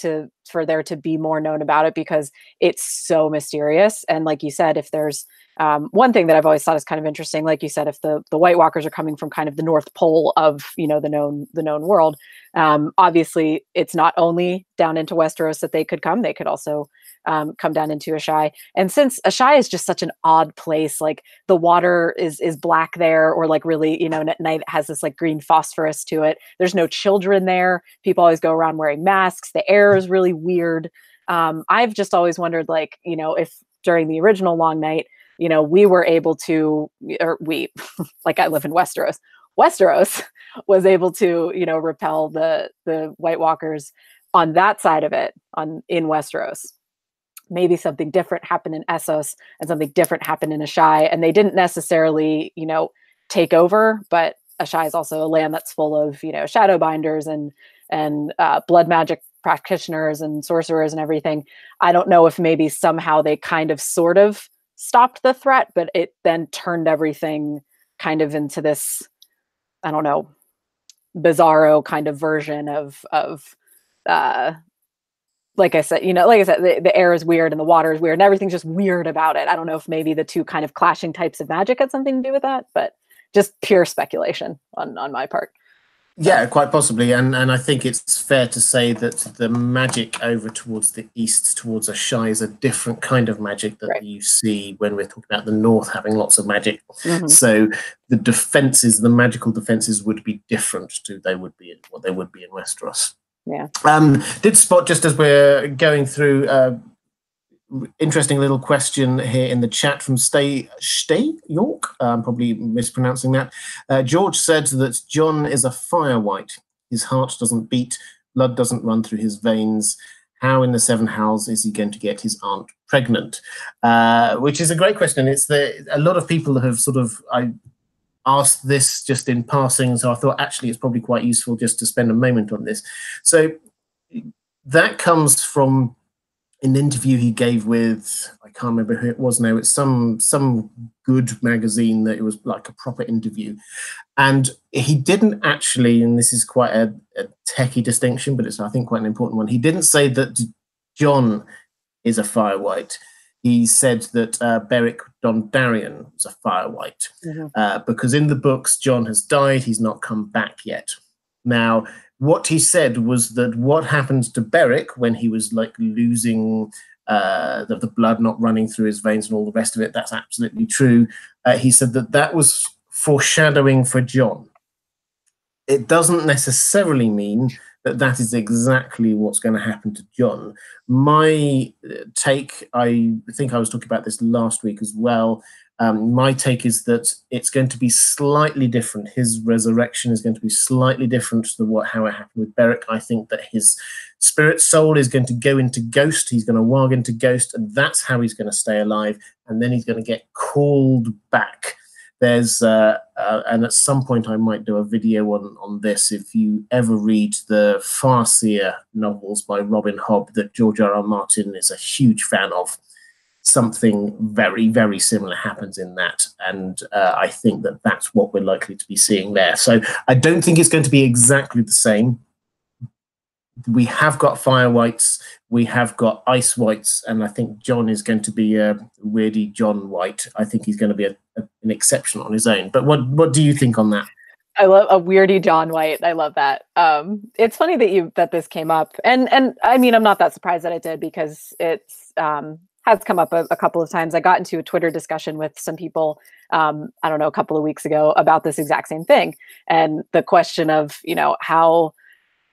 for there to be more known about it because it's so mysterious. And like you said, if there's one thing that I've always thought is kind of interesting, like you said, if the White Walkers are coming from kind of the North Pole of, the known world, obviously it's not only down into Westeros that they could come, they could also come down into Asshai. And since Asshai is just such an odd place, like the water is black there, or like really, at night it has this like green phosphorus to it. There's no children there. People always go around wearing masks. The air is really weird. I've just always wondered, like, if during the original Long Night, we were able to, or we, like I live in Westeros was able to, repel the White Walkers on that side of it, in Westeros. Maybe something different happened in Essos and something different happened in Asshai, and they didn't necessarily, take over. But Asshai is also a land that's full of, shadowbinders and blood magic practitioners and sorcerers and everything. I don't know if maybe somehow they kind of sort of stopped the threat, but it then turned everything kind of into this, I don't know, bizarro kind of version of like I said, the air is weird and the water is weird and everything's just weird about it. I don't know if maybe the two kind of clashing types of magic had something to do with that, but just pure speculation on my part. Yeah, quite possibly. And I think it's fair to say that the magic over towards the east, towards Asshai, is a different kind of magic that you see when we're talking about the north having lots of magic. Mm-hmm. So the defenses, the magical defenses, would be different to what they would be in Westeros. Yeah. Did spot, just as we're going through, interesting little question here in the chat from Stay York. I'm probably mispronouncing that. George said that Jon is a fire white. His heart doesn't beat, blood doesn't run through his veins. How in the Seven Hells is he going to get his aunt pregnant? Which is a great question. It's a lot of people have sort of asked this just in passing, so I thought actually it's probably quite useful just to spend a moment on this. So that comes from an interview he gave with, I can't remember who it was now, it's some good magazine that it was like a proper interview. And he didn't actually, and this is quite a techie distinction, but it's, I think, quite an important one. He didn't say that Jon is a fire white. He said that Beric Dondarrion was a fire white, because in the books, Jon has died. He's not come back yet. Now, what he said was that what happened to Beric when he was like losing the blood not running through his veins and all the rest of it, that's absolutely true. He said that was foreshadowing for Jon. It doesn't necessarily mean that is exactly what's going to happen to Jon. My take, I think I was talking about this last week as well, my take is that it's going to be slightly different. His resurrection is going to be slightly different to how it happened with Beric. I think that his spirit soul is going to go into Ghost. He's going to warg into Ghost, and that's how he's going to stay alive. And then he's going to get called back. There's and at some point I might do a video on this. If you ever read the Farseer novels by Robin Hobb that George R. R. Martin is a huge fan of, something very, very similar happens in that. And I think that's what we're likely to be seeing there. So I don't think it's going to be exactly the same. We have got fire whites, we have got ice whites, and I think Jon is going to be a weirdy Jon White. I think he's going to be an exception on his own. But what do you think on that? I love a weirdy Jon White. I love that. It's funny that this came up, and I mean, I'm not that surprised that it did, because it's has come up a couple of times. I got into a Twitter discussion with some people, I don't know, a couple of weeks ago about this exact same thing, and the question of, how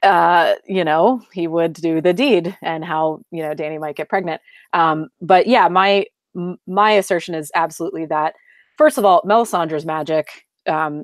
you know, he would do the deed, and how, you know, Dany might get pregnant. But yeah, my assertion is absolutely that, first of all, Melisandre's magic,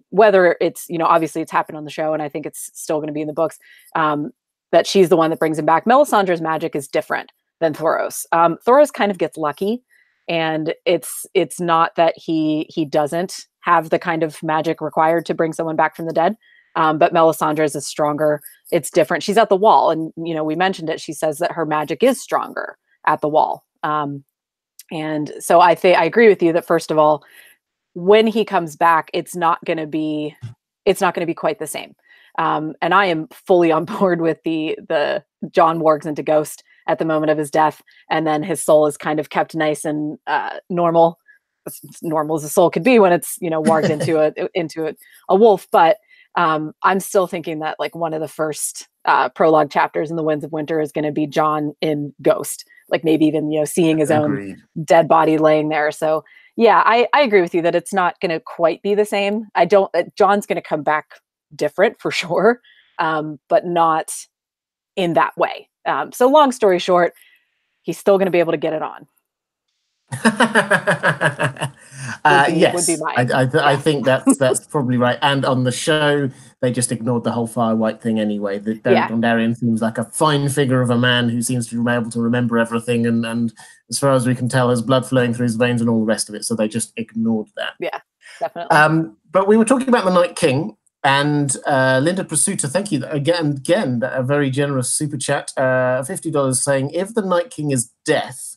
whether it's, you know, obviously it's happened on the show, and I think it's still going to be in the books, that she's the one that brings him back. Melisandre's magic is different than Thoros. Thoros kind of gets lucky, and it's not that he doesn't have the kind of magic required to bring someone back from the dead. But Melisandre's is stronger. It's different. She's at the wall, and you know, we mentioned it. She says that her magic is stronger at the wall. And so I agree with you that, first of all, when he comes back, it's not going to be quite the same. And I am fully on board with the Jon wargs into ghost at the moment of his death, and then his soul is kind of kept nice and normal, as normal as a soul could be when it's, you know, warged into a wolf. But I'm still thinking that, like, one of the first prologue chapters in the Winds of Winter is going to be Jon in ghost, like maybe even, you know, seeing his own dead body laying there. So yeah, I agree with you that it's not going to quite be the same. Jon's going to come back different for sure, but not in that way. So long story short, he's still going to be able to get it on. Yes, I think that's probably right. And on the show, they just ignored the whole fire white thing anyway. The Dondarrion seems like a fine figure of a man who seems to be able to remember everything, and as far as we can tell, has blood flowing through his veins and all the rest of it. So they just ignored that. Yeah, definitely. But we were talking about the Night King, and Linda Prasuta, thank you again, a very generous super chat, $50, saying, if the Night King is death.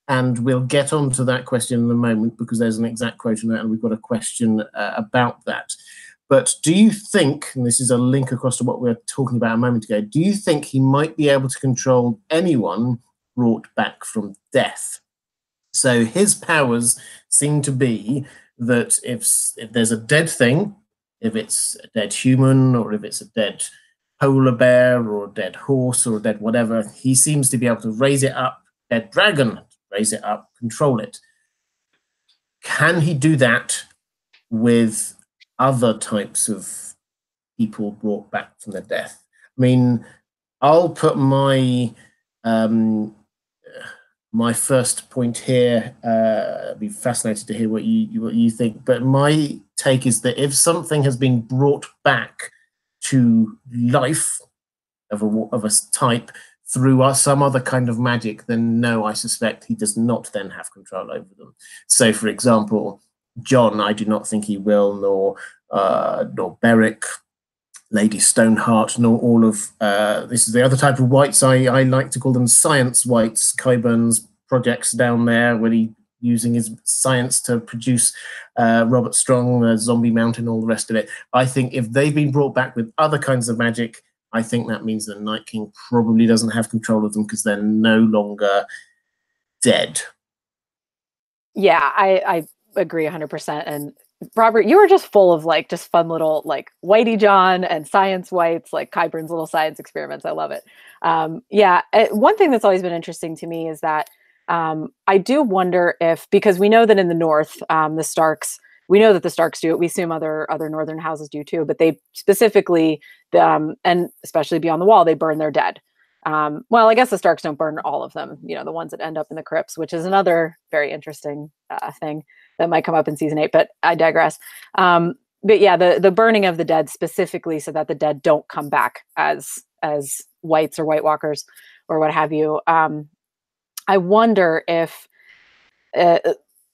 And we'll get on to that question in a moment, because there's an exact quote on that, and we've got a question about that. But do you think, and this is a link across to what we were talking about a moment ago, do you think he might be able to control anyone brought back from death? So his powers seem to be that if there's a dead thing, if it's a dead human, or if it's a dead polar bear, or a dead horse, or a dead whatever, he seems to be able to raise it up. Dead dragon, raise it up, control it. Can he do that with other types of people brought back from the death? I mean, I'll put my my first point here. I'd be fascinated to hear what you think. But my take is that if something has been brought back to life of a type through some other kind of magic, then no, I suspect he does not then have control over them. So, for example, Jon, I do not think he will, nor Beric, Lady Stoneheart, nor all of this is the other type of whites. I like to call them science whites. Qyburn's projects down there, where he using his science to produce Robert Strong, Zombie Mountain, all the rest of it. I think if they've been brought back with other kinds of magic, I think that means the Night King probably doesn't have control of them, because they're no longer dead. Yeah, I agree 100%. And Robert, you were just full of like just fun little like Whitey John and science whites, like Qyburn's little science experiments. I love it. Yeah, one thing that's always been interesting to me is that I do wonder if, because we know that in the North, the Starks, we know that the Starks do it. We assume other northern houses do too, but they specifically, and especially Beyond the Wall, they burn their dead. Well, I guess the Starks don't burn all of them, you know, the ones that end up in the crypts, which is another very interesting thing that might come up in season 8, but I digress. But yeah, the burning of the dead specifically so that the dead don't come back as whites or White Walkers or what have you. I wonder if,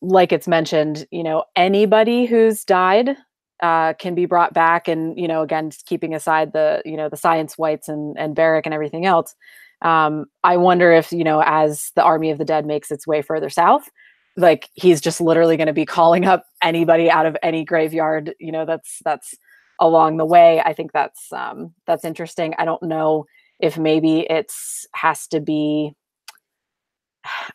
like it's mentioned, you know, anybody who's died can be brought back, and you know, again, just keeping aside the, you know, the science whites and Beric and everything else. I wonder if, you know, as the army of the dead makes its way further south, like he's just literally going to be calling up anybody out of any graveyard, you know, that's along the way. I think that's interesting. I don't know if maybe has to be,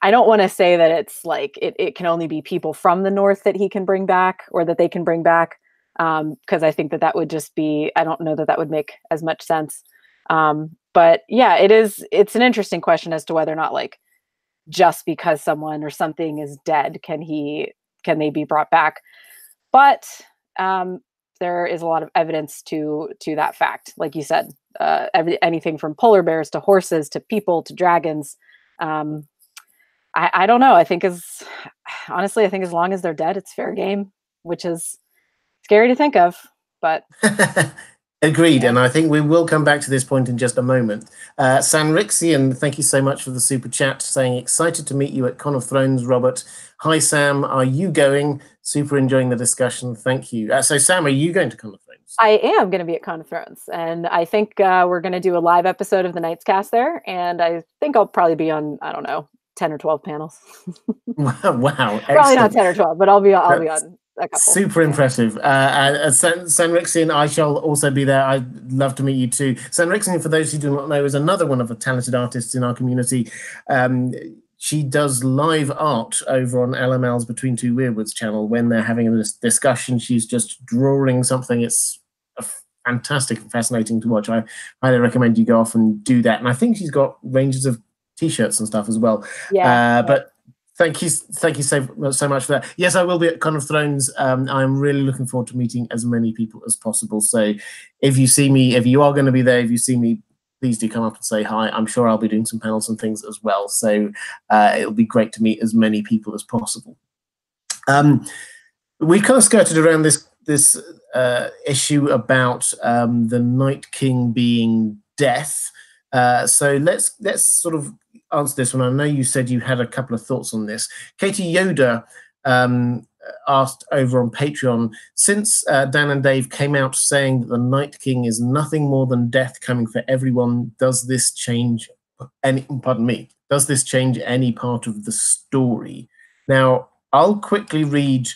I don't want to say that it's like it can only be people from the North that he can bring back, or that they can bring back, because I think that would just be, I don't know that would make as much sense. But yeah, it's an interesting question as to whether or not, like, just because someone or something is dead, can they be brought back? But there is a lot of evidence to that fact. Like you said, anything from polar bears to horses to people to dragons. I don't know. Honestly, I think as long as they're dead, it's fair game, which is scary to think of, but. Agreed, and I think we will come back to this point in just a moment. Sanrixian, thank you so much for the super chat, saying, excited to meet you at Con of Thrones, Robert. Hi, Sam, are you going? Super enjoying the discussion, thank you. So, Sam, are you going to Con of Thrones? I am going to be at Con of Thrones, and I think we're going to do a live episode of the Night's Cast there, and I think I'll probably be on, I don't know, 10 or 12 panels. Wow, excellent. Probably not 10 or 12, but I'll be on a couple. Super impressive. Sanrixian, I shall also be there. I'd love to meet you too. Sanrixian, for those who do not know, is another one of the talented artists in our community. She does live art over on LML's Between Two Weirwoods channel. When they're having a discussion, she's just drawing something. It's fantastic and fascinating to watch. I highly recommend you go off and do that. And I think she's got ranges of t-shirts and stuff as well. Yeah. But thank you so much for that. Yes, I will be at Con of Thrones. I'm really looking forward to meeting as many people as possible. So if you see me, if you are going to be there, if you see me, please do come up and say hi. I'm sure I'll be doing some panels and things as well. So it'll be great to meet as many people as possible. We kind of skirted around this issue about the Night King being death. So let's sort of answer this one. I know you said you had a couple of thoughts on this. Katie Yoda asked over on Patreon, since Dan and Dave came out saying that the Night King is nothing more than death coming for everyone, does this change any part of the story? Now, I'll quickly read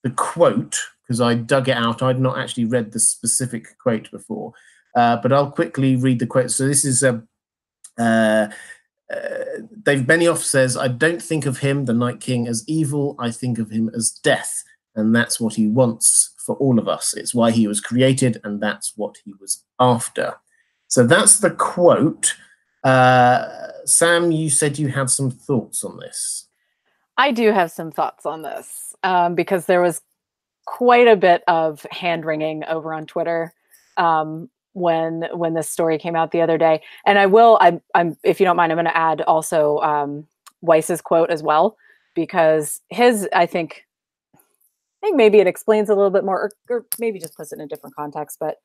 the quote, because I dug it out. I'd not actually read the specific quote before, but I'll quickly read the quote. So this is Dave Benioff says, I don't think of him, the Night King, as evil. I think of him as death, and that's what he wants for all of us. It's why he was created, and that's what he was after. So that's the quote. Sam, you said you had some thoughts on this. I do have some thoughts on this because there was quite a bit of hand-wringing over on Twitter when this story came out the other day. And I'm if you don't mind, I'm going to add also Weiss's quote as well, because his, I think maybe it explains a little bit more, or maybe just puts it in a different context. But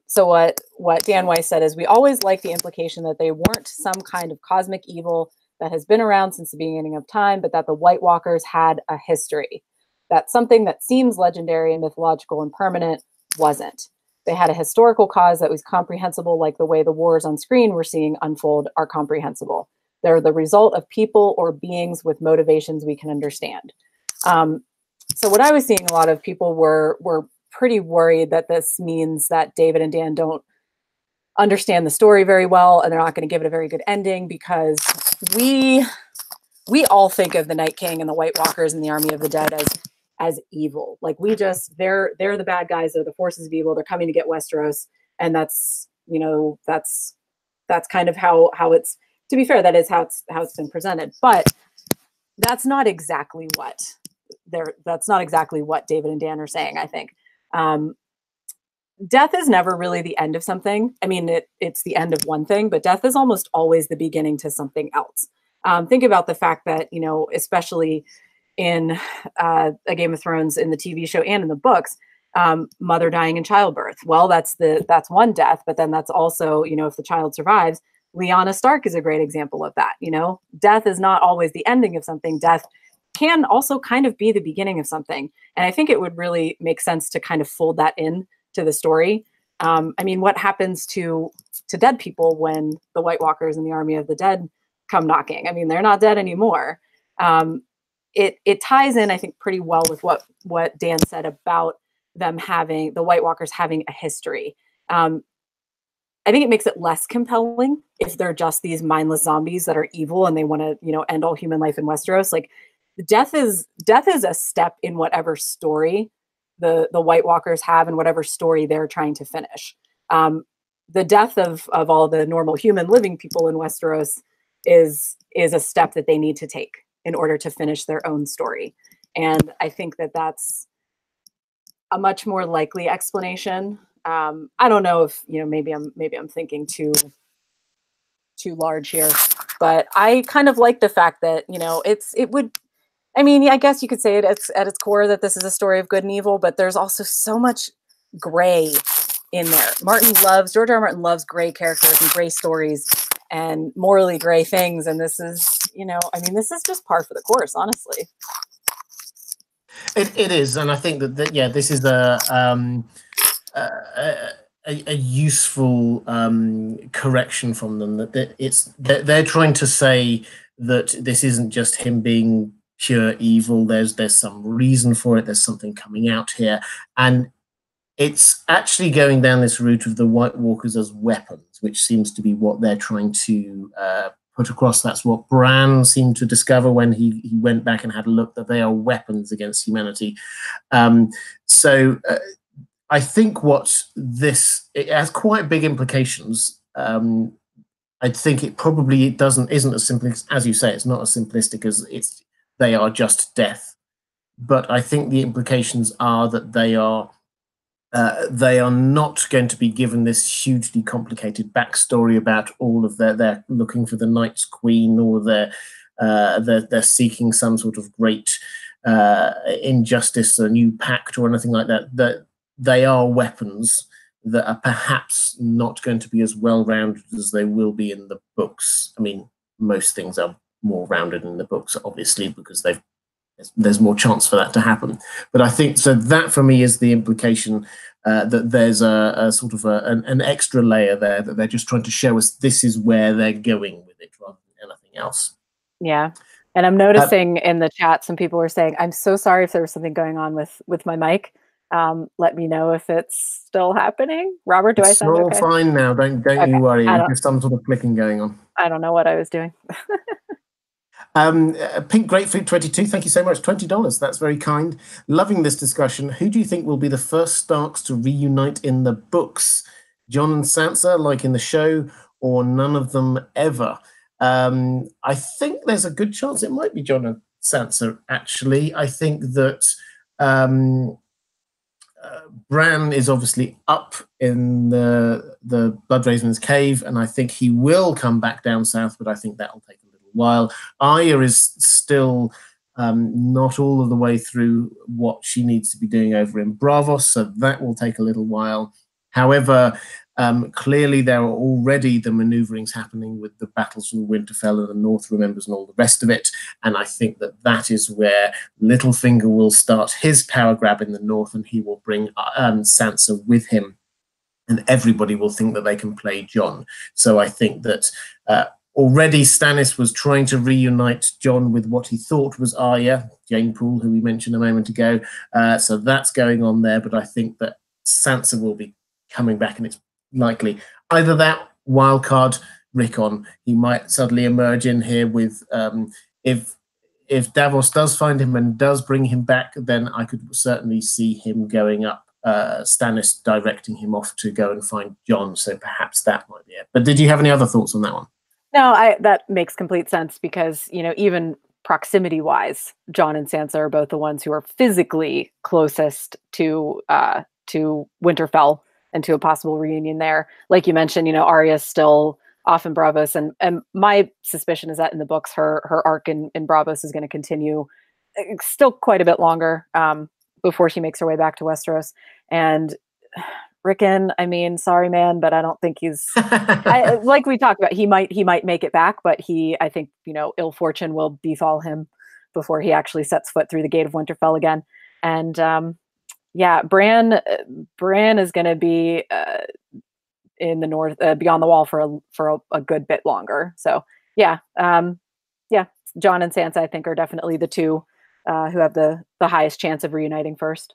so what Dan Weiss said is, we always like the implication that they weren't some kind of cosmic evil that has been around since the beginning of time, but that the White Walkers had a history. That something that seems legendary and mythological and permanent wasn't. They had a historical cause that was comprehensible, like the way the wars on screen we're seeing unfold are comprehensible. They're the result of people or beings with motivations we can understand. So what I was seeing, a lot of people were pretty worried that this means that David and Dan don't understand the story very well, and they're not going to give it a very good ending, because we all think of the Night King and the White Walkers and the Army of the Dead as evil. Like, they're the bad guys, they're the forces of evil, they're coming to get Westeros, and that's kind of how it's, to be fair, that is how it's been presented. But that's not exactly what David and Dan are saying, I think. Death is never really the end of something. I mean, it's the end of one thing, but death is almost always the beginning to something else. Think about the fact that, especially in A Game of Thrones, in the TV show and in the books, mother dying in childbirth. Well, that's one death, but then that's also, if the child survives, Lyanna Stark is a great example of that. Death is not always the ending of something. Death can also kind of be the beginning of something. And I think it would really make sense to kind of fold that in to the story. I mean, what happens to dead people when the White Walkers and the Army of the Dead come knocking? I mean, they're not dead anymore. It ties in, I think, pretty well with what Dan said about them having, the White Walkers having a history. I think it makes it less compelling if they're just these mindless zombies that are evil and they want to, end all human life in Westeros. Like, death is a step in whatever story the White Walkers have and whatever story they're trying to finish. The death of all the normal human living people in Westeros is a step that they need to take in order to finish their own story. And I think that that's a much more likely explanation I don't know if maybe I'm thinking too large here, but I kind of like the fact that it would. I mean, I guess you could say it at its core that this is a story of good and evil, but there's also so much gray in there. George R. R. Martin loves gray characters and gray stories and morally gray things, and this is, this is just par for the course, honestly. It is, and I think that yeah, this is a useful correction from them. That they're trying to say that this isn't just him being pure evil. There's some reason for it. There's something coming out here, and it's actually going down this route of the White Walkers as weapons, which seems to be what they're trying to put across. That's what Bran seemed to discover when he went back and had a look, that they are weapons against humanity. So I think it has quite big implications. I think isn't as simple as you say. It's not as simplistic as they are just death, but I think the implications are that they are not going to be given this hugely complicated backstory about all of they're looking for the Night's Queen, or they're seeking some sort of great injustice, a new pact, or anything like that. That they are weapons that are perhaps not going to be as well rounded as they will be in the books. I mean, most things are more rounded in the books, obviously, because there's more chance for that to happen. But I think so that for me is the implication, that there's a sort of an extra layer there, that they're just trying to show us this is where they're going with it rather than anything else. Yeah. And I'm noticing in the chat, some people were saying, I'm so sorry if there was something going on with my mic. Let me know if it's still happening. Robert, do I sound okay? It's all fine now. Don't okay. You worry. There's some sort of clicking going on. I don't know what I was doing. Pink Grapefruit 22, thank you so much. $20. That's very kind. Loving this discussion. Who do you think will be the first Starks to reunite in the books? Jon and Sansa, like in the show, or none of them ever? I think there's a good chance it might be Jon and Sansa, actually. I think that Bran is obviously up in the Bloodraven's cave, and I think he will come back down south, but I think that'll take a little while. Arya is still not all of the way through what she needs to be doing over in Braavos, so that will take a little while. However, clearly there are already the maneuverings happening with the battles from Winterfell and the North Remembers and all the rest of it, and I think that is where Littlefinger will start his power grab in the North, and he will bring Sansa with him, and everybody will think that they can play Jon. So I think that already Stannis was trying to reunite Jon with what he thought was Arya, Jane Poole, who we mentioned a moment ago, so that's going on there, but I think that Sansa will be coming back, and it's likely either that wildcard Rickon. He might suddenly emerge in here with if Davos does find him and does bring him back, then I could certainly see him going up, Stannis directing him off to go and find Jon, so perhaps that might be it. But did you have any other thoughts on that one? No, that makes complete sense, because even proximity wise, Jon and Sansa are both the ones who are physically closest to Winterfell and to a possible reunion there. Like you mentioned, Arya's still off in Braavos, and my suspicion is that in the books, her arc in Braavos is going to continue still quite a bit longer before she makes her way back to Westeros. And Rickon, I mean, sorry, man, but I don't think he's like we talked about. He might make it back, but I think ill fortune will befall him before he actually sets foot through the gate of Winterfell again. And yeah, Bran is going to be in the North, beyond the Wall for a good bit longer. So yeah, Jon and Sansa, I think, are definitely the two who have the highest chance of reuniting first.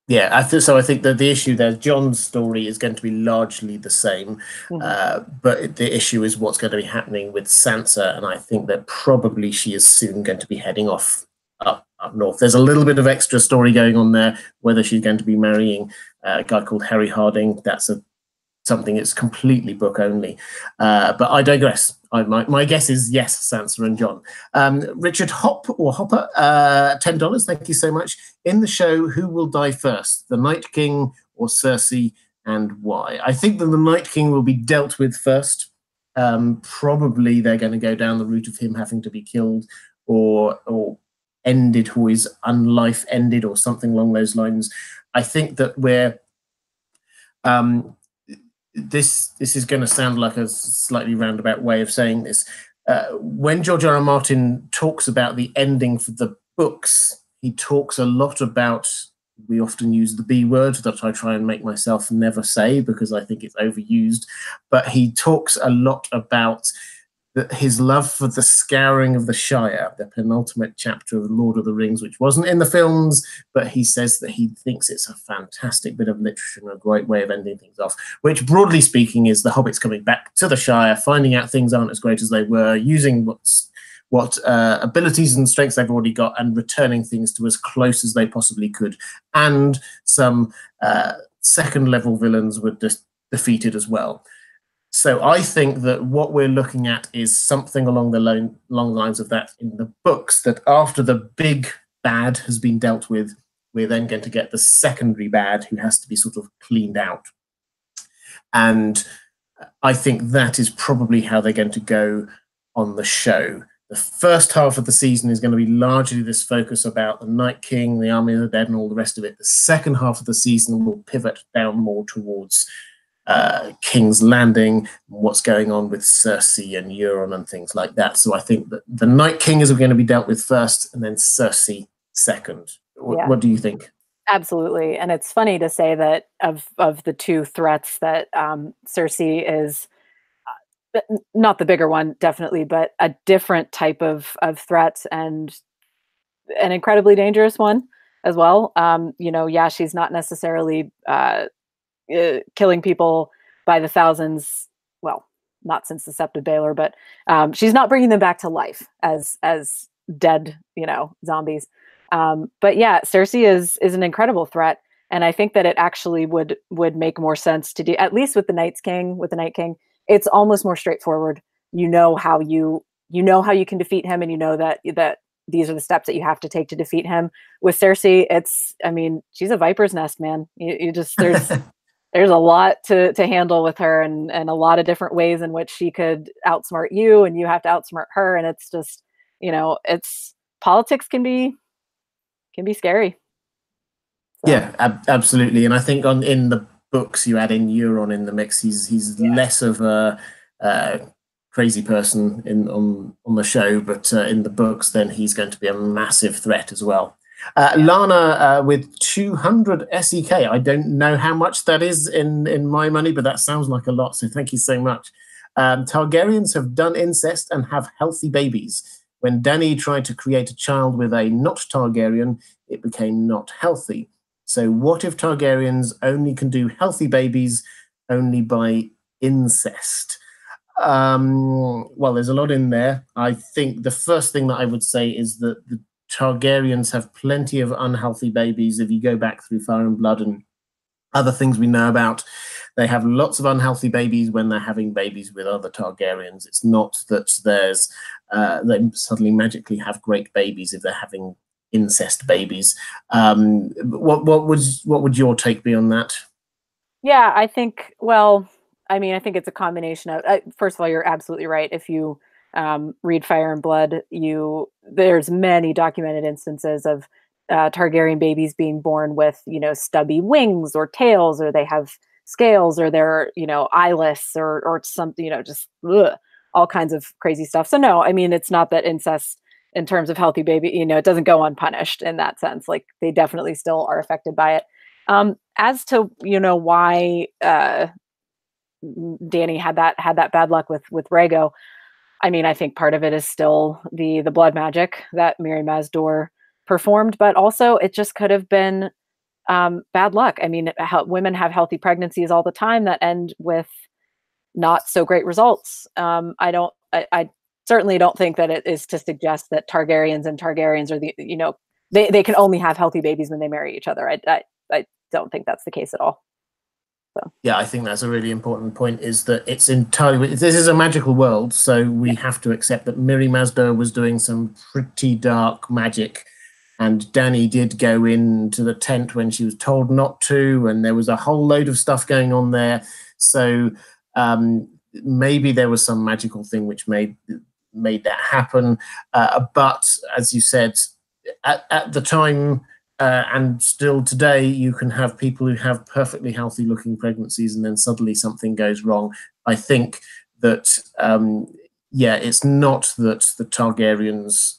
Yeah, so I think that the issue there, Jon's story is going to be largely the same, but the issue is what's going to be happening with Sansa, and I think that probably she is soon going to be heading off up north. There's a little bit of extra story going on there, whether she's going to be marrying a guy called Harry Harding. That's something that's completely book only. But I digress. My guess is yes, Sansa and Jon. Richard Hopper, $10. Thank you so much. In the show, who will die first, the Night King or Cersei, and why? I think that the Night King will be dealt with first. Probably they're going to go down the route of him having to be killed or ended, or his unlife ended, or something along those lines. I think that we're this is going to sound like a slightly roundabout way of saying this. When George R. R. Martin talks about the ending for the books, he talks a lot about, we often use the B word that I try and make myself never say because I think it's overused, but he talks a lot about his love for the scouring of the Shire, the penultimate chapter of The Lord of the Rings, which wasn't in the films, but he says that he thinks it's a fantastic bit of literature and a great way of ending things off, which broadly speaking is the hobbits coming back to the Shire, finding out things aren't as great as they were, using what abilities and strengths they've already got, and returning things to as close as they possibly could. And some second level villains were just defeated as well. So I think that what we're looking at is something along the long lines of that in the books, that after the big bad has been dealt with, we're then going to get the secondary bad who has to be sort of cleaned out. And I think that is probably how they're going to go on the show. The first half of the season is going to be largely this focus about the Night King, the Army of the Dead, and all the rest of it. The second half of the season will pivot down more towards King's Landing, what's going on with Cersei and Euron and things like that. So I think that the Night King is going to be dealt with first, and then Cersei second. Yeah. What do you think? Absolutely. And it's funny to say that of the two threats that Cersei is not the bigger one, definitely, but a different type of threat, and an incredibly dangerous one as well. Yeah, she's not necessarily killing people by the thousands. Well, not since the Sept of Baelor, but she's not bringing them back to life as dead, zombies. But yeah, Cersei is an incredible threat, and I think that it actually would make more sense to do, at least with the Night King. It's almost more straightforward. You know how you can defeat him, and you know that these are the steps that you have to take to defeat him. With Cersei, she's a viper's nest, man. You just there's a lot to handle with her, and a lot of different ways in which she could outsmart you, and you have to outsmart her, and it's just, it's politics can be scary. So. Yeah, absolutely. And I think in the books, you add in Euron in the mix. He's less of a crazy person on the show, but in the books, then he's going to be a massive threat as well. Lana with 200 SEK. I don't know how much that is in my money, but that sounds like a lot. So thank you so much. Targaryens have done incest and have healthy babies. When Dany tried to create a child with a not Targaryen, it became not healthy. So what if Targaryens only can do healthy babies only by incest? Well, there's a lot in there. I think the first thing that I would say is that the Targaryens have plenty of unhealthy babies. If you go back through Fire and Blood and other things we know about, they have lots of unhealthy babies when they're having babies with other Targaryens. It's not that they suddenly magically have great babies if they're having incest babies. What would your take be on that? Yeah, I think it's a combination of, first of all, you're absolutely right. If you read Fire and Blood, there's many documented instances of Targaryen babies being born with, stubby wings or tails, or they have scales, or they're, eyeless, or something, just all kinds of crazy stuff. So no, it's not that incest in terms of healthy baby, it doesn't go unpunished in that sense. Like, they definitely still are affected by it. As to, why Dany had that bad luck with Rhaego, I think part of it is still the blood magic that Mirri Maz Duur performed, but also it just could have been bad luck. Women have healthy pregnancies all the time that end with not so great results. I certainly don't think that it is to suggest that Targaryens are they can only have healthy babies when they marry each other. I don't think that's the case at all. So. Yeah, I think that's a really important point, is that it's entirely, this is a magical world, so we have to accept that Mirri Maz Duur was doing some pretty dark magic and Dany did go into the tent when she was told not to, and there was a whole load of stuff going on there. So maybe there was some magical thing which made that happen. But as you said, at the time and still today, you can have people who have perfectly healthy looking pregnancies and then suddenly something goes wrong. I think that, it's not that the Targaryens,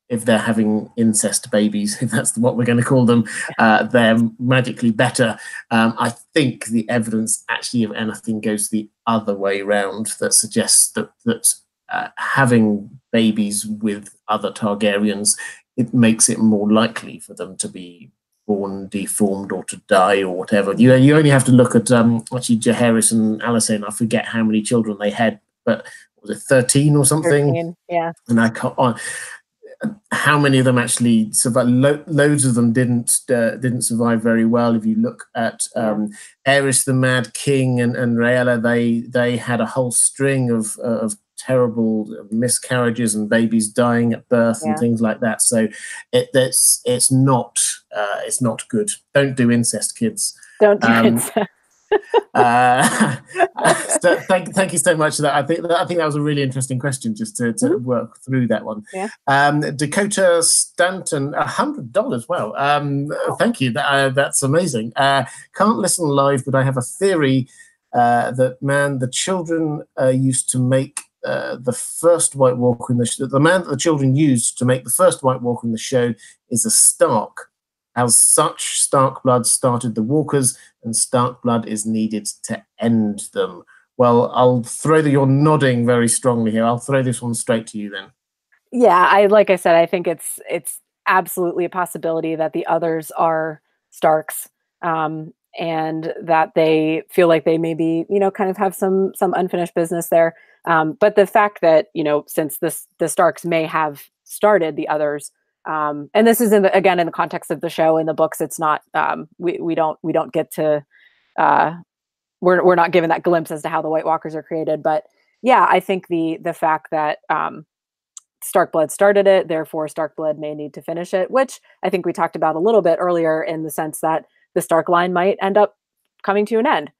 if they're having incest babies, if that's what we're going to call them, they're magically better. I think the evidence actually, if anything, goes the other way around, that suggests that having babies with other Targaryens, it makes it more likely for them to be born deformed or to die or whatever. You only have to look at actually Jaehaerys and Alysanne. I forget how many children they had, but was it 13 or something? 13, yeah. And I can't. How many of them actually survived? Loads of them didn't survive very well. If you look at Aerys the Mad King and Rhaella, they had a whole string of terrible miscarriages and babies dying at birth and things like that. So it's not good. Don't do incest, kids. Don't do incest. Thank you so much for that. I think that was a really interesting question, just to work through that one. Dakota Stanton, $100. Wow. Thank you. That's amazing. Can't listen live, but I have a theory that the children used to make the first White Walker in the show. The man that the children used to make the first White Walker in the show is a Stark. As such, Stark blood started the Walkers, and Stark blood is needed to end them. Well, I'll throw you're nodding very strongly here. I'll throw this one straight to you then. Yeah, like I said, I think it's absolutely a possibility that the others are Starks, and that they feel like they maybe, kind of have some unfinished business there. But the fact that, since the Starks may have started the others, and this is again in the context of the show. In the books, it's not we don't get to we're not given that glimpse as to how the White Walkers are created. But yeah, I think the fact that Stark blood started it, therefore Stark blood may need to finish it, which I think we talked about a little bit earlier, in the sense that the Stark line might end up coming to an end.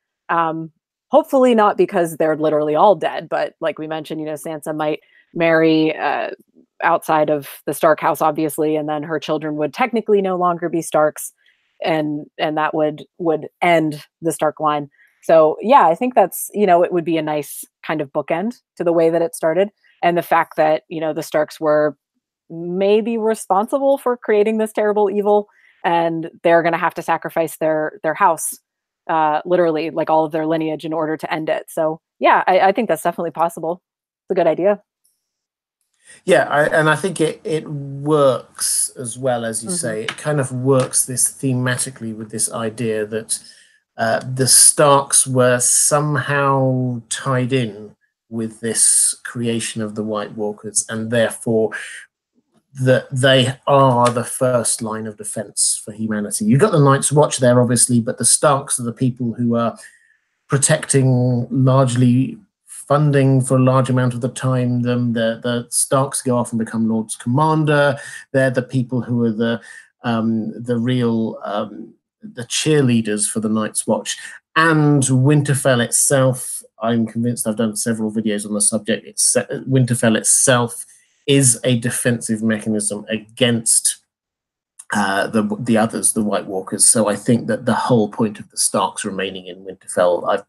Hopefully not because they're literally all dead, but like we mentioned, Sansa might marry outside of the Stark house, obviously, and then her children would technically no longer be Starks, and that would end the Stark line. So yeah, I think that's, it would be a nice kind of bookend to the way that it started. And the fact that, the Starks were maybe responsible for creating this terrible evil, and they're going to have to sacrifice their house, literally, like all of their lineage, in order to end it. So yeah, I think that's definitely possible. It's a good idea. Yeah, and I think it works as well, as you say. It kind of works this thematically with this idea that the Starks were somehow tied in with this creation of the White Walkers, and therefore that they are the first line of defense for humanity. You've got the Night's Watch there, obviously, but the Starks are the people who are protecting, largely funding for a large amount of the time. The Starks go off and become Lord's Commander. They're the people who are the real the cheerleaders for the Night's Watch. And Winterfell itself, I'm convinced, I've done several videos on the subject, Winterfell itself is a defensive mechanism against the others, the White Walkers. So I think that the whole point of the Starks remaining in Winterfell,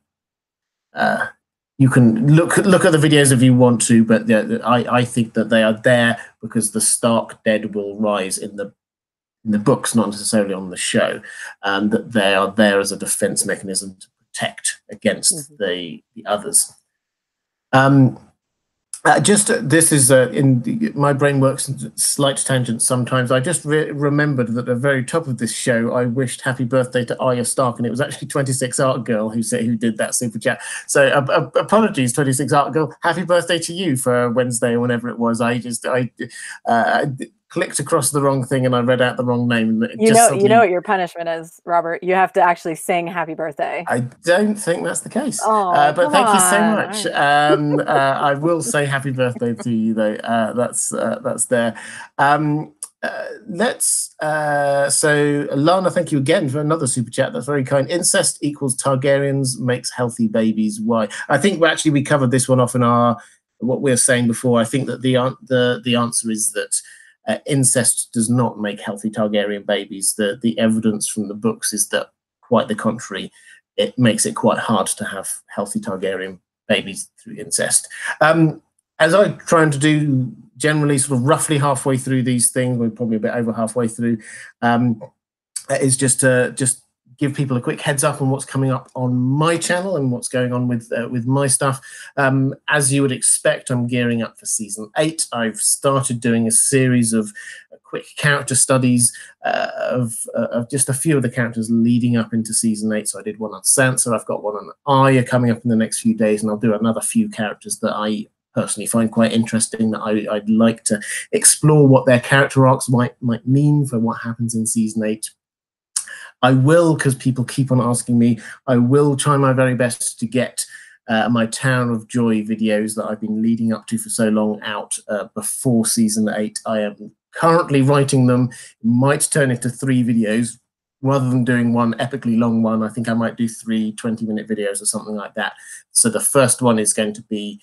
you can look at the videos if you want to, but I think that they are there because the Stark dead will rise in the books, not necessarily on the show, and that they are there as a defense mechanism to protect against the others. This is in my brain works in slight tangents sometimes. I just remembered that at the very top of this show, I wished happy birthday to Arya Stark, and it was actually 26 Art Girl who did that super chat. So apologies, 26 Art Girl. Happy birthday to you for Wednesday or whenever it was. I clicked across the wrong thing and I read out the wrong name. And you know what your punishment is, Robert. You have to actually sing happy birthday. I don't think that's the case. Oh, but thank you so much. I will say happy birthday to you, though. That's there. So Lana, thank you again for another super chat. That's very kind. Incest equals Targaryens makes healthy babies. Why? I think we covered this one off in our what we were saying before. I think that the answer is that incest does not make healthy Targaryen babies. The evidence from the books is that quite the contrary. It makes it quite hard to have healthy Targaryen babies through incest. As I'm trying to do generally sort of roughly halfway through these things, we're probably a bit over halfway through, is just to give people a quick heads up on what's coming up on my channel and what's going on with my stuff. As you would expect, I'm gearing up for season 8. I've started doing a series of quick character studies of just a few of the characters leading up into season 8. So I did one on Sansa, I've got one on Arya coming up in the next few days, and I'll do another few characters that I personally find quite interesting, that I'd like to explore what their character arcs might mean for what happens in season 8. I will, because people keep on asking me, I will try my very best to get my Tower of Joy videos that I've been leading up to for so long out before season 8. I am currently writing them. It might turn into 3 videos. Rather than doing one epically long one, I think I might do 3 20-minute videos or something like that. So the first one is going to be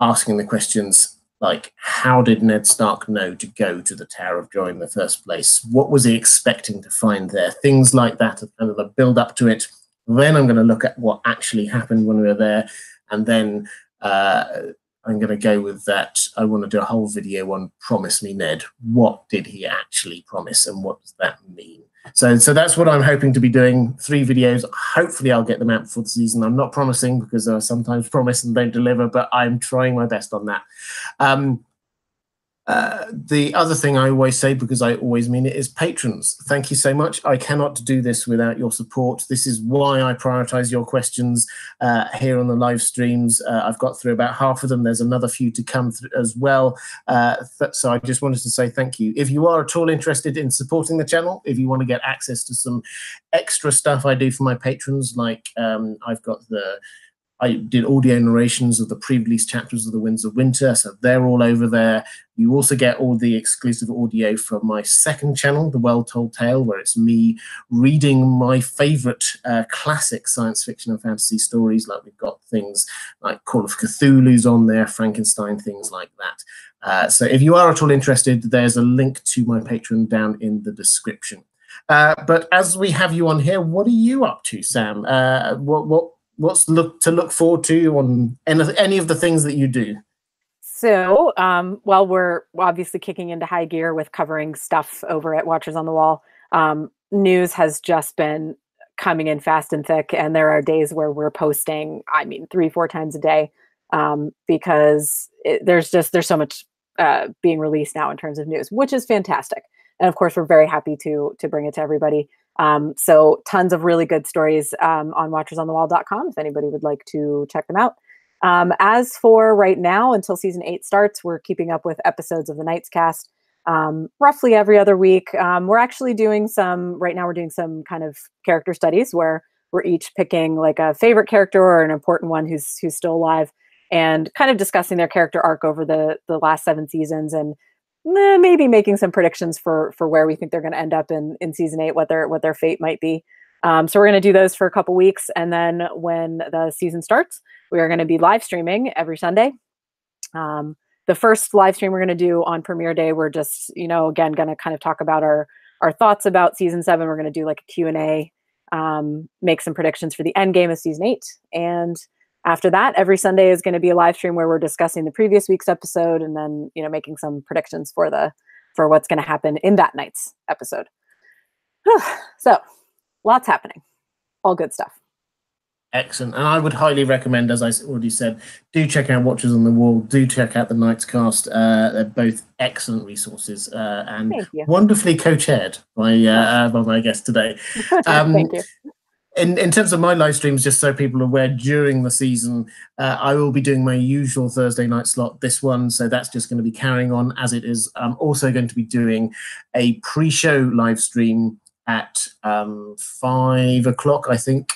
asking the questions like, how did Ned Stark know to go to the Tower of Joy in the first place? What was he expecting to find there? Things like that, kind of a build up to it. Then I'm going to look at what actually happened when we were there. And then I'm going to go with that. I want to do a whole video on Promise Me Ned. What did he actually promise and what does that mean? So that's what I'm hoping to be doing. 3 videos. Hopefully I'll get them out before the season. I'm not promising, because I sometimes promise and don't deliver, but I'm trying my best on that. The other thing I always say, because I always mean it, is patrons. Thank you so much. I cannot do this without your support. This is why I prioritize your questions here on the live streams. I've got through about half of them. There's another few to come through as well. So I just wanted to say thank you. If you are at all interested in supporting the channel, if you want to get access to some extra stuff I do for my patrons, like I did audio narrations of the pre-release chapters of The Winds of Winter, so they're all over there. You also get all the exclusive audio from my second channel, The Well Told Tale, where it's me reading my favorite classic science fiction and fantasy stories. Like, we've got things like Call of Cthulhu's on there, Frankenstein, things like that. So if you are at all interested, there's a link to my Patreon down in the description. But as we have you on here, what are you up to, Sam? What's to look forward to on any of the things that you do? So, well, we're obviously kicking into high gear with covering stuff over at Watchers on the Wall. News has just been coming in fast and thick, and there are days where we're posting, 3-4 times a day, because there's so much being released now in terms of news, which is fantastic. And of course, we're very happy to bring it to everybody. So tons of really good stories on watchersonthewall.com if anybody would like to check them out. As for right now, until season 8 starts, we're keeping up with episodes of the Night's Cast roughly every other week. We're actually doing right now we're doing some kind of character studies where we're each picking like a favorite character or an important one who's still alive, and kind of discussing their character arc over the last 7 seasons, and maybe making some predictions for where we think they're going to end up in season 8, what their fate might be. So we're going to do those for a couple weeks, and then when the season starts, we are going to be live streaming every Sunday. The first live stream we're going to do on premiere day, we're just, again, going to kind of talk about our thoughts about season 7. We're going to do like a Q&A, make some predictions for the end game of season 8. And after that, every Sunday is going to be a live stream where we're discussing the previous week's episode, and then, making some predictions for what's going to happen in that night's episode. So lots happening, all good stuff. Excellent. And I would highly recommend, as I already said, do check out Watchers on the Wall, do check out the Night's Cast. They're both excellent resources and wonderfully co-chaired by my guest today. Thank you. In terms of my live streams, just so people are aware, during the season, I will be doing my usual Thursday night slot, this one, so that's just going to be carrying on as it is. I'm also going to be doing a pre-show live stream at 5 o'clock, I think,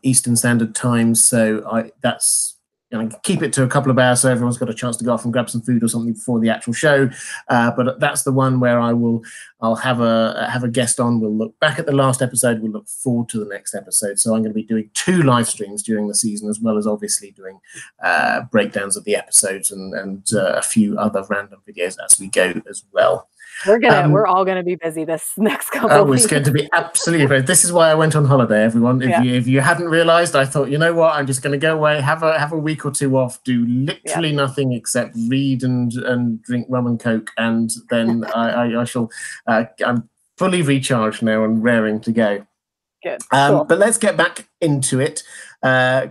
Eastern Standard Time. So that's keep it to a couple of hours so everyone's got a chance to go off and grab some food or something before the actual show. But that's the one where I'll have a guest on. We'll look back at the last episode. We'll look forward to the next episode. So I'm going to be doing 2 live streams during the season, as well as obviously doing breakdowns of the episodes and a few other random videos as we go as well. We're all gonna be busy this next couple weeks. It's going to be absolutely great. This is why I went on holiday, everyone. If you hadn't realised, I thought, you know what, I'm just going to go away, have a week or 2 off, do literally nothing except read and drink rum and coke, and then I shall. I'm fully recharged now and raring to go. Good. Cool. But let's get back into it.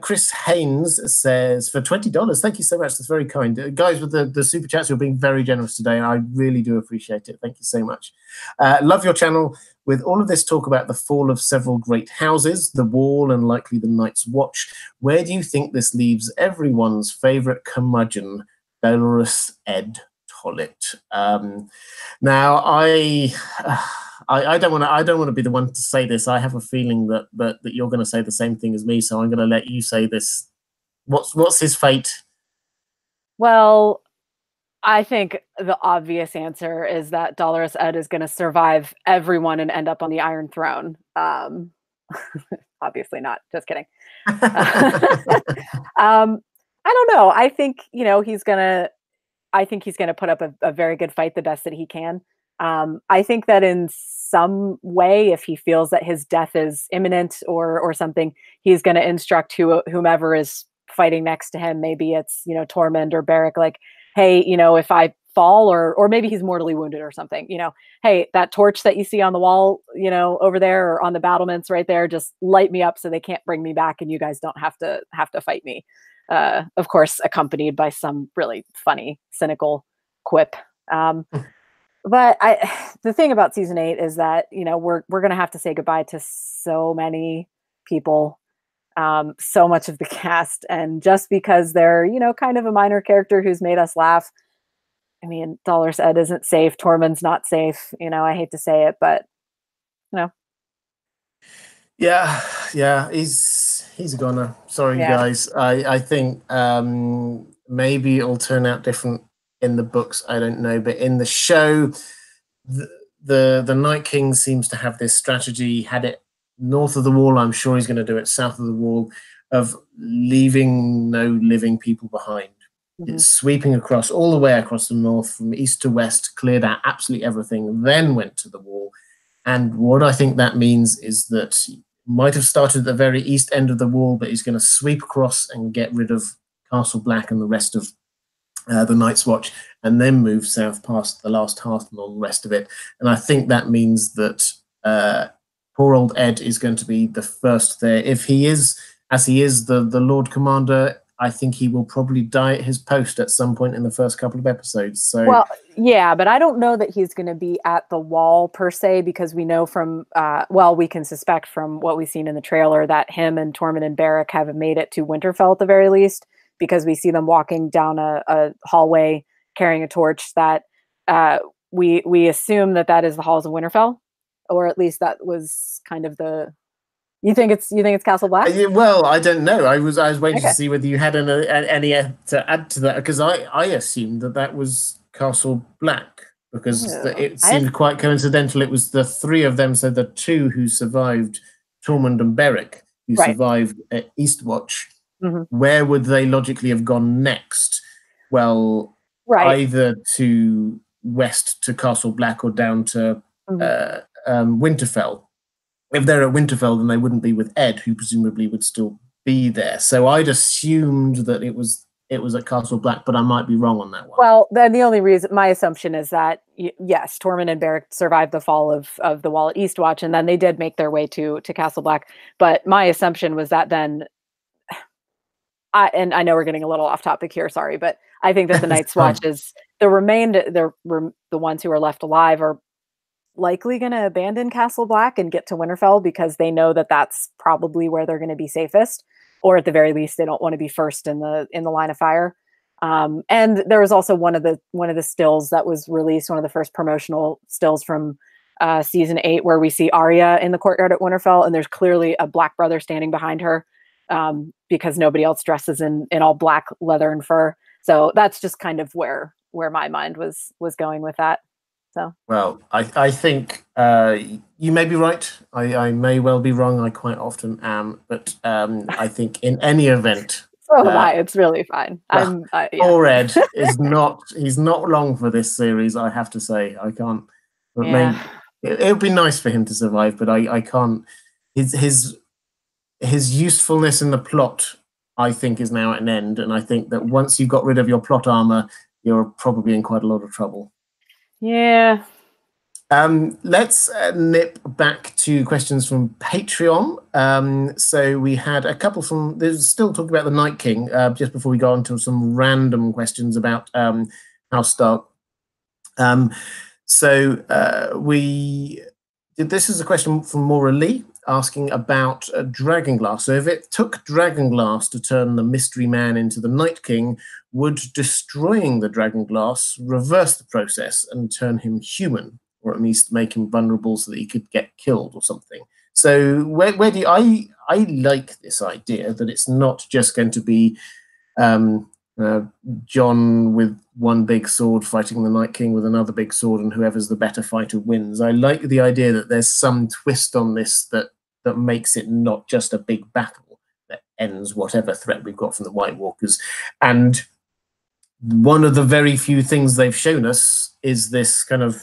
Chris Haynes says, for $20, thank you so much. That's very kind. Guys, with the super chats, you're being very generous today. I really do appreciate it. Thank you so much. Love your channel. With all of this talk about the fall of several great houses, the Wall, and likely the Night's Watch, where do you think this leaves everyone's favourite curmudgeon, Dolorous Ed Tollett? Now, I don't want to be the one to say this. I have a feeling that you're going to say the same thing as me, so I'm going to let you say this. What's his fate? Well, I think the obvious answer is that Dolorous Ed is going to survive everyone and end up on the Iron Throne. Obviously not. Just kidding. I don't know. I think he's gonna put up a very good fight, the best that he can. I think that in some way, if he feels that his death is imminent or something, he's going to instruct whomever is fighting next to him. Maybe it's, Tormund or Beric, like, hey, if I fall or maybe he's mortally wounded or something, hey, that torch that you see on the wall, over there or on the battlements right there, just light me up so they can't bring me back and you guys don't have to fight me. Of course, accompanied by some really funny, cynical quip. But the thing about season 8 is that, we're going to have to say goodbye to so many people, so much of the cast. And just because they're, kind of a minor character who's made us laugh. I mean, Dolorous Ed isn't safe. Tormund's not safe. I hate to say it, but, Yeah, he's a goner. Sorry, guys. I think maybe it'll turn out different in the books, I don't know, but in the show, the Night King seems to have this strategy. Had it north of the Wall, I'm sure he's going to do it south of the Wall, of leaving no living people behind. Mm-hmm. It's sweeping all the way across the north, from east to west, cleared out absolutely everything, then went to the Wall. And what I think that means is that he might have started at the very east end of the Wall, but he's going to sweep across and get rid of Castle Black and the rest of the Night's Watch, and then move south past the last hearth and all the rest of it. And I think that means that poor old Ed is going to be the first there. If he is, as he is, the Lord Commander, I think he will probably die at his post at some point in the first couple of episodes. So, well, yeah, but I don't know that he's going to be at the Wall per se, because we know from, we can suspect from what we've seen in the trailer that him and Tormund and Beric have made it to Winterfell at the very least, because we see them walking down a hallway carrying a torch that we assume that is the halls of Winterfell, or at least that was kind of the. You think it's Castle Black? Well, I don't know. I was waiting to see whether you had any to add to that, because I assumed that was Castle Black, because it seemed quite coincidental. It was the 3 of them, so the 2 who survived, Tormund and Beric, who survived at Eastwatch. Mm-hmm. Where would they logically have gone next? Well, either to west to Castle Black or down to Winterfell. If they're at Winterfell, then they wouldn't be with Ed, who presumably would still be there. So I'd assumed that it was at Castle Black, but I might be wrong on that one. Well, then the only reason, my assumption is that, yes, Tormund and Beric survived the fall of the Wall at Eastwatch, and then they did make their way to Castle Black. But my assumption was that then, and I know we're getting a little off topic here, sorry, but I think that the Night's Watch is the ones who are left alive are likely going to abandon Castle Black and get to Winterfell, because they know that that's probably where they're going to be safest, or at the very least, they don't want to be first in the line of fire. And there was also one of the stills that was released, one of the first promotional stills from season 8, where we see Arya in the courtyard at Winterfell, and there's clearly a Black brother standing behind her, because nobody else dresses in all black leather and fur. So that's just kind of where my mind was going with that. So, well, I think you may be right. I may well be wrong. I quite often am, but I think in any event, so am I. It's really fine. well, Yeah. poor Ed is not. He's not long for this series. I have to say, I can't. But Yeah. it would be nice for him to survive, but I can't. His usefulness in the plot, I think, is now at an end, and I think that once you got rid of your plot armor, you're probably in quite a lot of trouble. Yeah. Let's nip back to questions from Patreon. So we had a couple from. There's still talking about the Night King. Just before we go on to some random questions about House Stark. We did. This is a question from Maura Lee asking about Dragonglass. So if it took Dragonglass to turn the mystery man into the Night King, would destroying the Dragonglass reverse the process and turn him human, or at least make him vulnerable so that he could get killed or something? So where do you, I like this idea that it's not just going to be Jon with one big sword fighting the Night King with another big sword, and whoever's the better fighter wins. I like the idea that there's some twist on this that makes it not just a big battle that ends whatever threat we've got from the White Walkers. And one of the very few things they've shown us is this kind of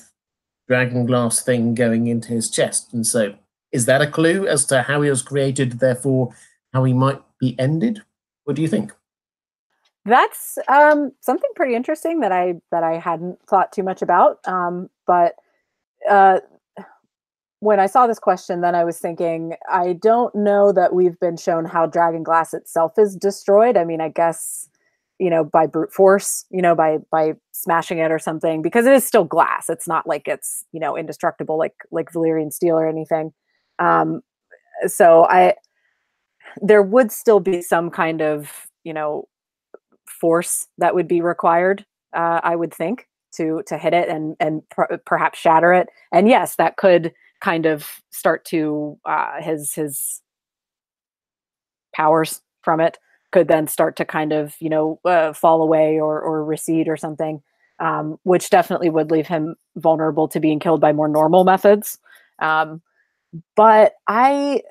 dragonglass thing going into his chest. And so is that a clue as to how he was created, therefore how he might be ended? What do you think? That's something pretty interesting that I hadn't thought too much about. But when I saw this question, then I was thinking, I don't know that we've been shown how Dragonglass itself is destroyed. I mean, I guess, by brute force, by smashing it or something, because it is still glass. It's not like it's, indestructible like Valyrian steel or anything. So there would still be some kind of, force that would be required, I would think, to hit it and perhaps shatter it. And yes, that could kind of start to his powers from it could then start to kind of fall away or recede or something, which definitely would leave him vulnerable to being killed by more normal methods. But I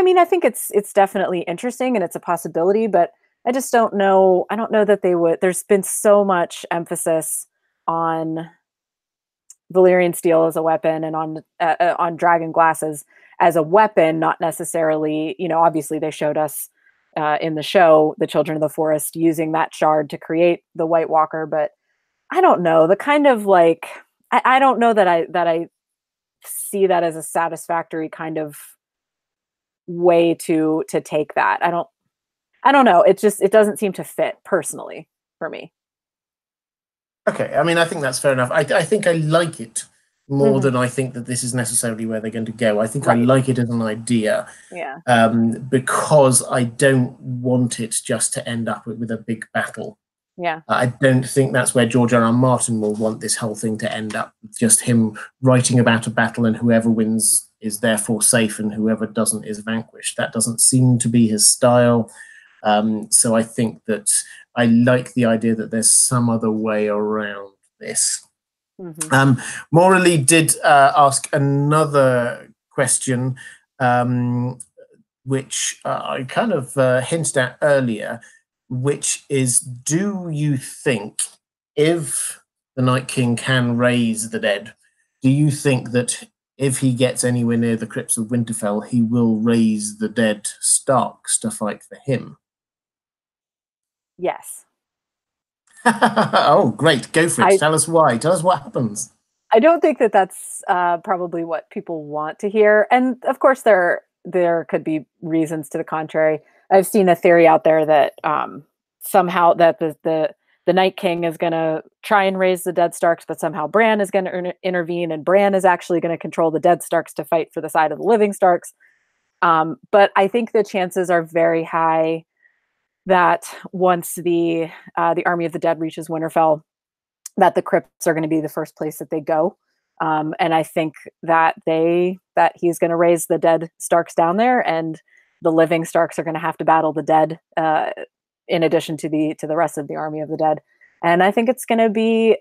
mean, I think it's definitely interesting and it's a possibility, but I just don't know. I don't know that they would. There's been so much emphasis on Valyrian steel as a weapon and on dragon glasses as a weapon, not necessarily. Obviously they showed us in the show the Children of the Forest using that shard to create the White Walker, but I don't know. The kind of like I don't know that I see that as a satisfactory kind of way to take that. I don't know. It doesn't seem to fit personally for me. Okay, I mean, I think that's fair enough. I think I like it more than I think that this is necessarily where they're going to go. I think I like it as an idea, because I don't want it just to end up with a big battle. Yeah, I don't think that's where George R.R. Martin will want this whole thing to end up. Just him writing about a battle and whoever wins is therefore safe and whoever doesn't is vanquished. That doesn't seem to be his style. So I think that I like the idea that there's some other way around this. Morally did ask another question, which I kind of hinted at earlier, which is, do you think if the Night King can raise the dead, do you think that if he gets anywhere near the crypts of Winterfell, he will raise the dead Starks to fight for him? Yes. Oh, great. Go for it. Tell us why. Tell us what happens. I don't think that that's probably what people want to hear. And of course, there could be reasons to the contrary. I've seen a theory out there that somehow that the Night King is going to try and raise the dead Starks, but somehow Bran is going to intervene, and Bran is actually going to control the dead Starks to fight for the side of the living Starks. But I think the chances are very high that once the army of the dead reaches Winterfell, that the crypts are going to be the first place that they go. And I think that he's going to raise the dead Starks down there, and the living Starks are going to have to battle the dead, in addition to the rest of the army of the dead. And I think it's going to be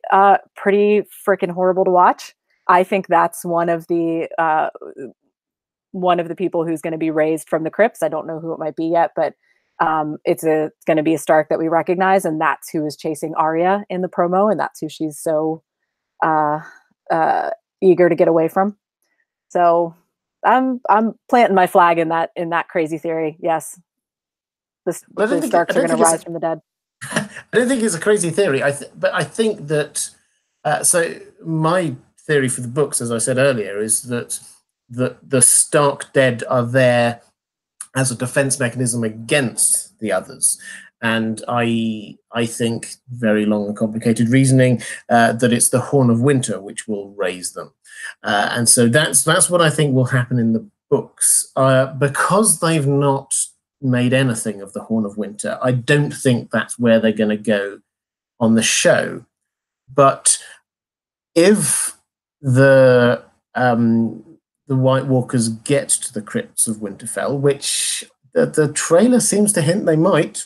pretty freaking horrible to watch. I think that's one of the people who's going to be raised from the crypts. I don't know who it might be yet, but it's going to be a Stark that we recognize, and that's who is chasing Arya in the promo, and that's who she's so eager to get away from. So I'm planting my flag in that crazy theory. Yes, the Starks are going to rise from the dead. I don't think it's a crazy theory. But I think that so my theory for the books, as I said earlier, is that the Stark dead are there as a defense mechanism against the others. And I think, very long and complicated reasoning, that it's the Horn of Winter which will raise them. And so that's what I think will happen in the books. Because they've not made anything of the Horn of Winter, I don't think that's where they're going to go on the show. But if the White Walkers get to the crypts of Winterfell, which the trailer seems to hint they might,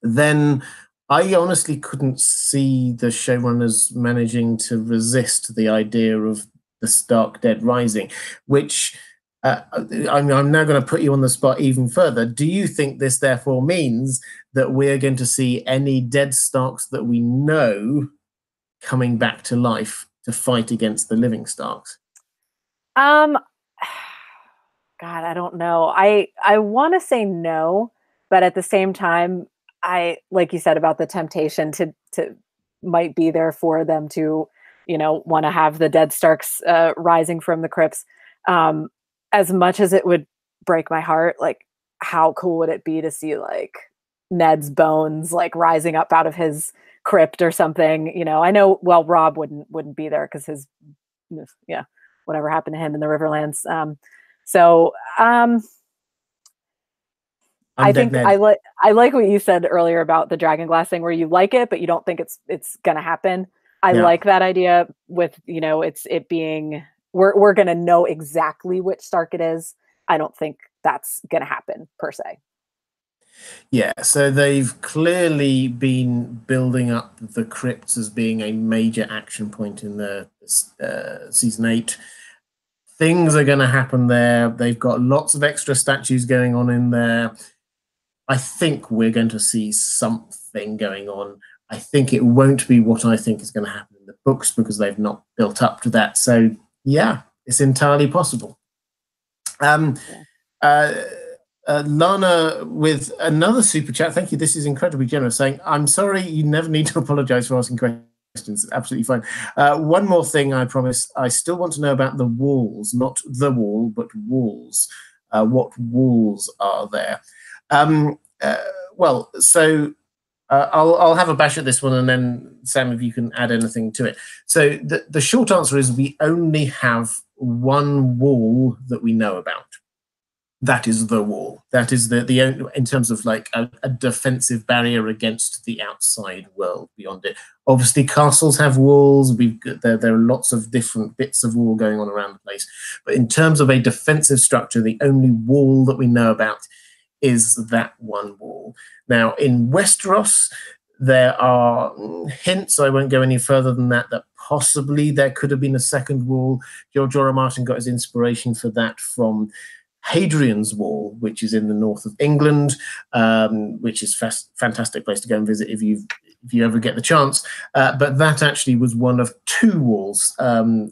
then I honestly couldn't see the showrunners managing to resist the idea of the Stark dead rising, which I'm now going to put you on the spot even further. Do you think this therefore means that we're going to see any dead Starks that we know coming back to life to fight against the living Starks? God, I don't know. I want to say no, but at the same time, I, like you said about the temptation to might be there for them to, want to have the dead Starks rising from the crypts. As much as it would break my heart, like, how cool would it be to see like Ned's bones like rising up out of his crypt or something? I know, well, Rob wouldn't be there because his, whatever happened to him in the Riverlands. I think I like what you said earlier about the dragon glass thing, where you like it, but you don't think it's gonna happen. I like that idea with, it being, we're gonna know exactly which Stark it is. I don't think that's gonna happen per se. Yeah, so they've clearly been building up the crypts as being a major action point in the season 8. Things are going to happen there. They've got lots of extra statues going on in there. I think we're going to see something going on. I think it won't be what I think is going to happen in the books because they've not built up to that. So, yeah, it's entirely possible. Lana with another super chat. Thank you. This is incredibly generous, saying, I'm sorry, you never need to apologize for asking questions. It's absolutely fine. One more thing, I promise. I still want to know about the walls, not the wall, but walls. What walls are there? I'll have a bash at this one, and then Sam, if you can add anything to it. So the short answer is we only have one wall that we know about. That is the wall. That is the in terms of like a defensive barrier against the outside world beyond it. Obviously, castles have walls. There are lots of different bits of wall going on around the place. But in terms of a defensive structure, the only wall that we know about is that one wall. Now, in Westeros, there are hints, I won't go any further than that possibly there could have been a second wall. George R. R. Martin got his inspiration for that from Hadrian's Wall, which is in the north of England, which is a fantastic place to go and visit if you ever get the chance. But that actually was one of two walls.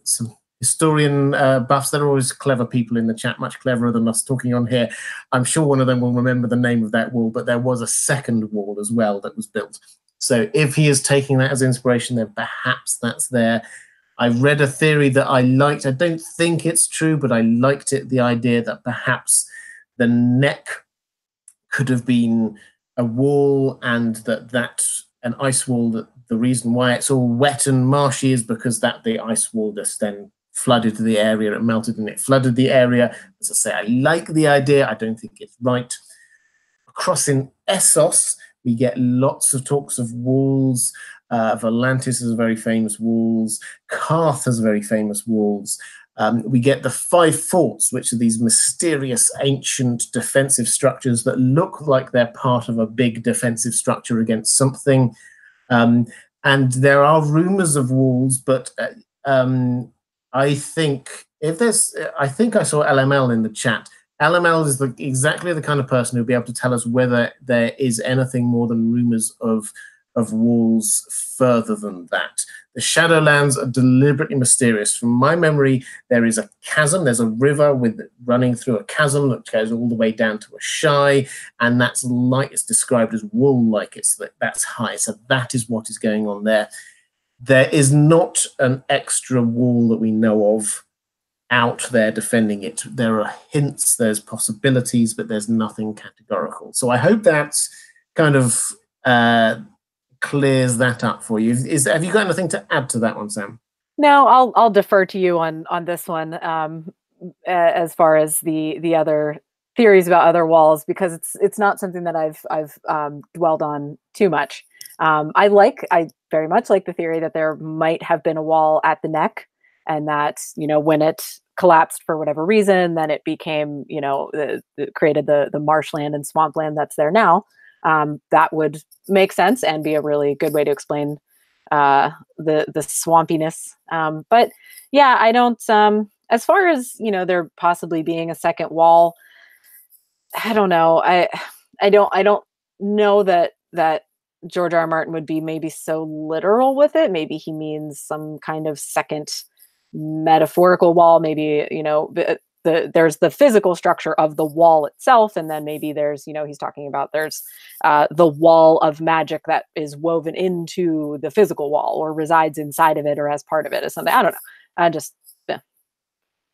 Some historian buffs, they're always clever people in the chat, much cleverer than us talking on here. I'm sure one of them will remember the name of that wall, but there was a second wall as well that was built. So if he is taking that as inspiration, then perhaps that's there. I read a theory that I liked. I don't think it's true, but I liked it. The idea that perhaps the neck could have been a wall, and that's an ice wall. That the reason why it's all wet and marshy is because the ice wall just then flooded the area. It melted and it flooded the area. As I say, I like the idea. I don't think it's right. Across in Essos, we get lots of talks of walls. Volantis has very famous walls. Karth has very famous walls. We get the 5 forts, which are these mysterious ancient defensive structures that look like they're part of a big defensive structure against something. And there are rumors of walls, but I think I think I saw LML in the chat. LML is exactly the kind of person who'll be able to tell us whether there is anything more than rumors of walls further than that. The Shadowlands are deliberately mysterious. From my memory, there is a chasm. There's a river running through a chasm that goes all the way down to a shy, and that's like it's described as wool-like. That's high. So that is what is going on there. There is not an extra wall that we know of out there defending it. There are hints, there's possibilities, but there's nothing categorical. So I hope that's kind of clears that up for you. Have you got anything to add to that one, Sam? No, I'll defer to you on this one as far as the other theories about other walls, because it's not something that I've dwelled on too much. I very much like the theory that there might have been a wall at the neck, and that, you know, when it collapsed for whatever reason, then it became, you know, it created the marshland and swampland that's there now. That would make sense and be a really good way to explain the swampiness. But yeah, I don't. As far as, you know, there possibly being a second wall, I don't know. I don't know that George R. R. Martin would be maybe so literal with it. Maybe he means some kind of second metaphorical wall. Maybe, you know, there's the physical structure of the wall itself, and then maybe there's, you know, he's talking about there's the wall of magic that is woven into the physical wall or resides inside of it or as part of it or something. I don't know. I just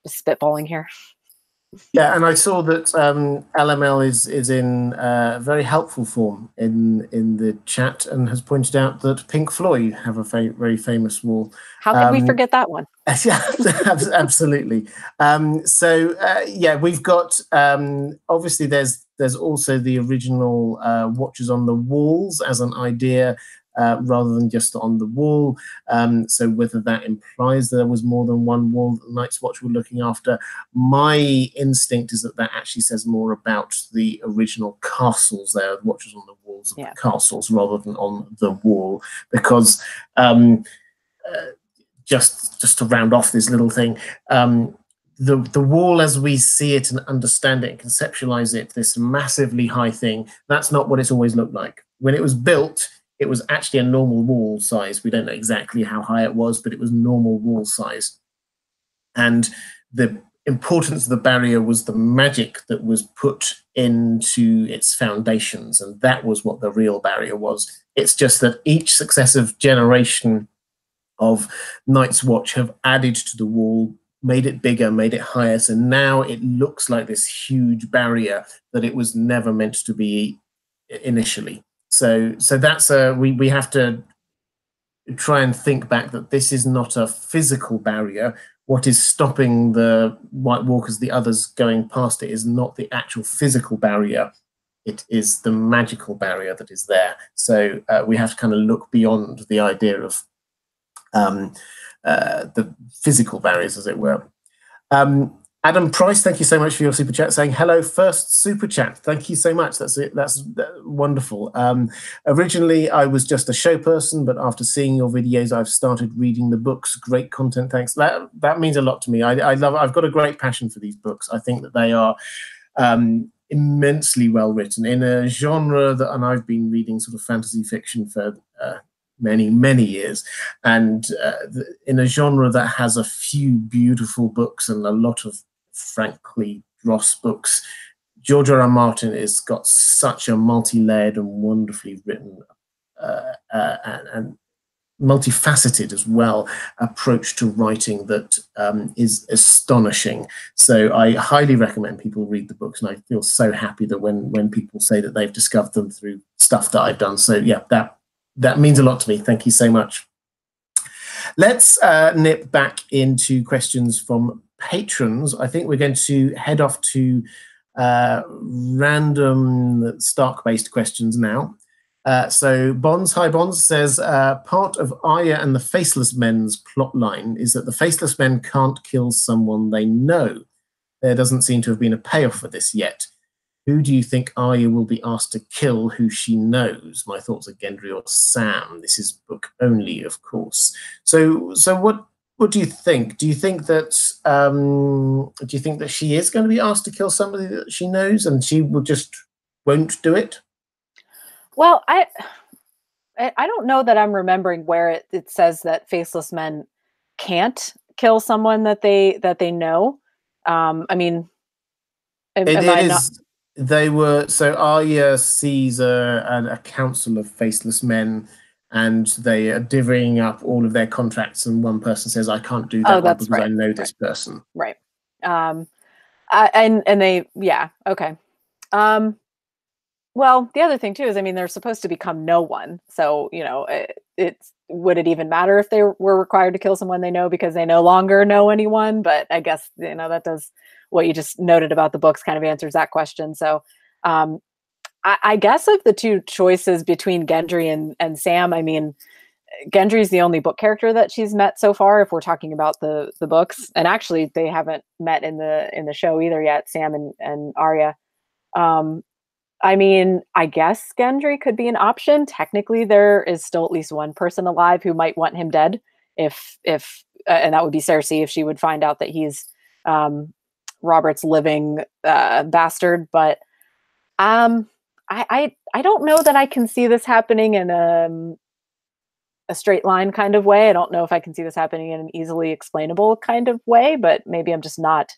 spitballing here. Yeah, and I saw that LML is in very helpful form in the chat and has pointed out that Pink Floyd have a very famous wall. How could we forget that one? Yeah, absolutely. Yeah, we've got obviously there's also the original Watchers on the Walls as an idea. Rather than just on the wall. So whether that implies there was more than one wall that the Night's Watch were looking after, my instinct is that actually says more about the original castles there, Watchers on the Walls of the castles, rather than on the wall. Because just to round off this little thing, the wall as we see it and understand it and conceptualize it, this massively high thing, that's not what it's always looked like. When it was built, it was actually a normal wall size. We don't know exactly how high it was, but it was normal wall size. And the importance of the barrier was the magic that was put into its foundations, and that was what the real barrier was. It's just that each successive generation of Night's Watch have added to the wall, made it bigger, made it higher, so now it looks like this huge barrier that it was never meant to be initially. So that's we have to try and think back that this is not a physical barrier. What is stopping the White Walkers, the others going past it, is not the actual physical barrier. It is the magical barrier that is there. So we have to kind of look beyond the idea of the physical barriers, as it were. Adam Price, thank you so much for your super chat, saying hello, first super chat. Thank you so much. That's wonderful. Originally, I was just a show person, but after seeing your videos, I've started reading the books. Great content, thanks. That means a lot to me. I've got a great passion for these books. I think that they are immensely well written in a genre that, and I've been reading sort of fantasy fiction for many years, and in a genre that has a few beautiful books and a lot of frankly dross books. George R. R. Martin has got such a multi-layered and wonderfully written and multifaceted as well approach to writing that is astonishing. So I highly recommend people read the books, and I feel so happy that when people say that they've discovered them through stuff that I've done. So yeah, that means a lot to me. Thank you so much. Let's nip back into questions from patrons. I think we're going to head off to random Stark-based questions now. So High Bonds says, part of Arya and the Faceless Men's plot line is that the Faceless Men can't kill someone they know. There doesn't seem to have been a payoff for this yet. Who do you think Arya will be asked to kill who she knows? My thoughts are Gendry or Sam. This is book only, of course. So what do you think? Do you think that she is going to be asked to kill somebody that she knows, and she will just won't do it? Well, I don't know that I'm remembering where it says that Faceless Men can't kill someone that they know. I mean, am I not? They were so Arya sees a council of faceless men, and they are divvying up all of their contracts. And one person says, "I can't do that one because I know this person." Right. And they, yeah, okay. Well, the other thing too is, I mean, they're supposed to become no one. So, you know, would it even matter if they were required to kill someone they know because they no longer know anyone? But I guess, you know, that does what you just noted about the books kind of answers that question. So, I guess of the two choices between Gendry and Sam, I mean, Gendry's the only book character that she's met so far, if we're talking about the books. And actually, they haven't met in the show either yet, Sam and Arya. I mean, I guess Gendry could be an option. Technically, there is still at least one person alive who might want him dead, if and that would be Cersei if she would find out that he's Robert's living bastard. But I don't know that I can see this happening in a straight line kind of way. I don't know if I can see this happening in an easily explainable kind of way, but maybe I'm just not.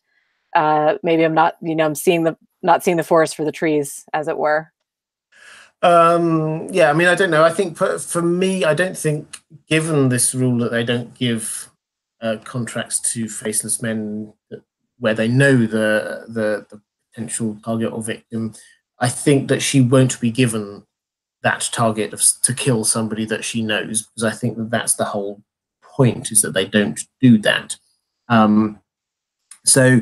Maybe I'm not. You know, I'm not seeing the forest for the trees, as it were. Yeah, I mean, I don't know. I think for me, I don't think, given this rule that they don't give contracts to faceless men where they know the potential target or victim, I think that she won't be given that target to kill somebody that she knows, because I think that that's the whole point, is that they don't do that. So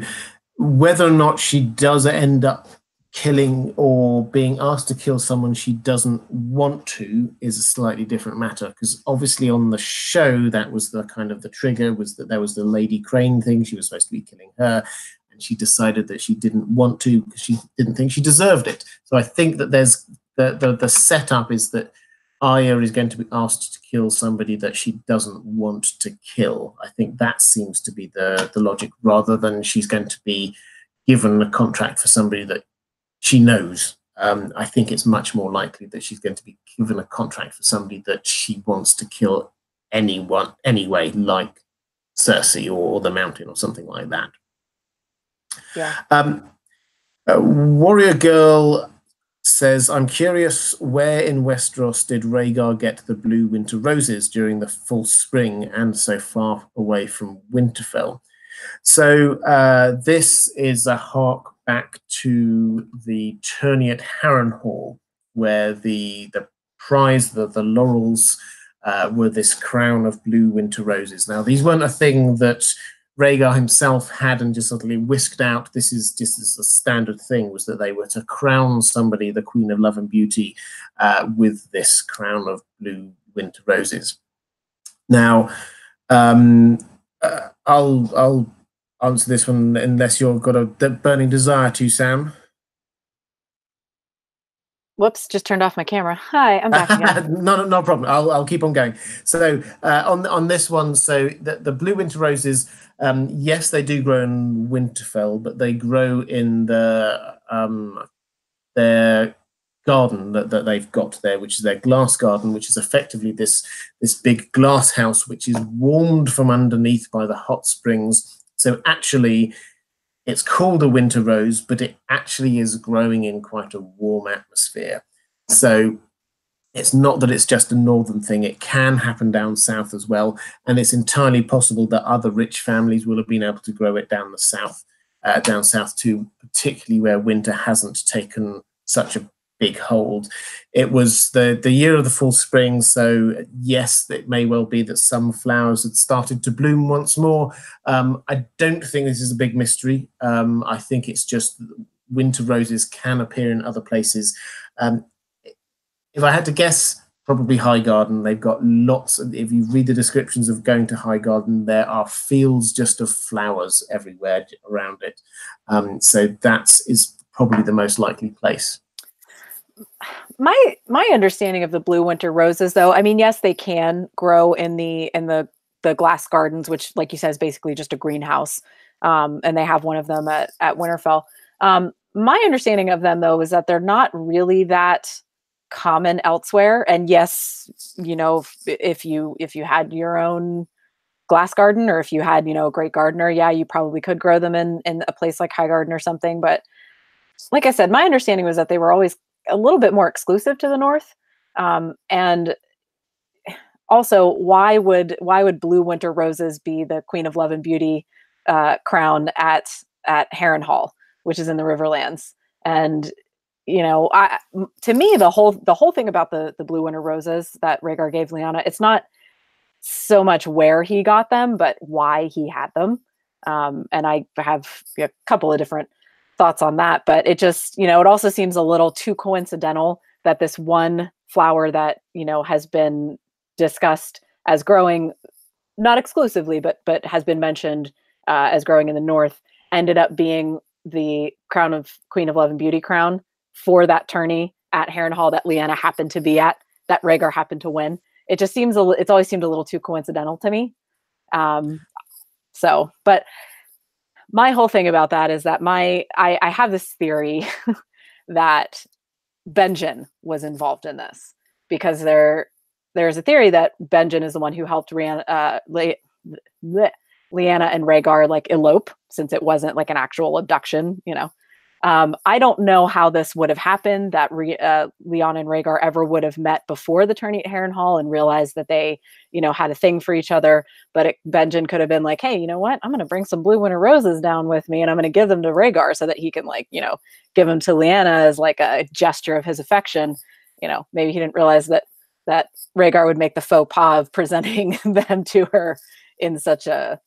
whether or not she does end up killing or being asked to kill someone she doesn't want to is a slightly different matter, because obviously on the show that was the kind of the trigger, was that there was the Lady Crane thing. She was supposed to be killing her, and she decided that she didn't want to because she didn't think she deserved it. So I think that there's the setup is that Arya is going to be asked to kill somebody that she doesn't want to kill. I think that seems to be the logic, rather than she's going to be given a contract for somebody that she knows. I think it's much more likely that she's going to be given a contract for somebody that she wants to kill anyone anyway, like Cersei or the Mountain or something like that. Yeah. Warrior Girl says, I'm curious, where in Westeros did Rhaegar get the blue winter roses during the full spring and so far away from Winterfell? So this is a hark back to the tourney at Harrenhal, where the prize, the laurels, were this crown of blue winter roses. Now, these weren't a thing that Rhaegar himself had and just suddenly whisked out. This is just as a standard thing, was that they were to crown somebody the Queen of Love and Beauty with this crown of blue winter roses. Now, I'll answer this one unless you've got a burning desire to, Sam. Whoops, just turned off my camera. Hi, I'm back again. No problem. I'll keep on going. So on this one, so the blue winter roses, yes, they do grow in Winterfell, but they grow in their garden that they've got there, which is their glass garden, which is effectively this big glass house, which is warmed from underneath by the hot springs. So actually, it's called a winter rose, but it actually is growing in quite a warm atmosphere. So it's not that it's just a northern thing. It can happen down south as well. And it's entirely possible that other rich families will have been able to grow it down south too, particularly where winter hasn't taken such a big hold. It was the year of the full spring, so yes, it may well be that some flowers had started to bloom once more. I don't think this is a big mystery. I think it's just winter roses can appear in other places. if I had to guess, probably Highgarden. They've got lots of, if you read the descriptions of going to Highgarden, there are fields just of flowers everywhere around it. So that is probably the most likely place. My understanding of the blue winter roses, though, I mean, yes, they can grow in the glass gardens, which, like you said, is basically just a greenhouse. And they have one of them at Winterfell. My understanding of them, though, is that they're not really that common elsewhere. And yes, you know, if you had your own glass garden, or if you had, you know, a great gardener, yeah, you probably could grow them in a place like Highgarden or something. But like I said, my understanding was that they were always a little bit more exclusive to the north. And also, why would blue winter roses be the Queen of Love and Beauty crown at Harrenhal, which is in the Riverlands? And you know, to me, the whole thing about the blue winter roses that Rhaegar gave Lyanna, it's not so much where he got them, but why he had them. And I have a couple of different thoughts on that, but it just, you know, it also seems a little too coincidental that this one flower that, you know, has been discussed as growing, not exclusively, but has been mentioned as growing in the north, ended up being the crown of Queen of Love and Beauty crown for that tourney at Harrenhal that Lyanna happened to be at, that Rhaegar happened to win. It just seems it's always seemed a little too coincidental to me. But my whole thing about that is that I have this theory that Benjen was involved in this, because there's a theory that Benjen is the one who helped Lyanna and Rhaegar like elope, since it wasn't like an actual abduction, you know. I don't know how this would have happened, that Lyanna and Rhaegar ever would have met before the tourney at Harrenhal and realized that they, you know, had a thing for each other. But Benjen could have been like, hey, you know what? I'm going to bring some blue winter roses down with me, and I'm going to give them to Rhaegar so that he can, like, you know, give them to Lyanna as like a gesture of his affection. You know, maybe he didn't realize that Rhaegar would make the faux pas of presenting them to her in such a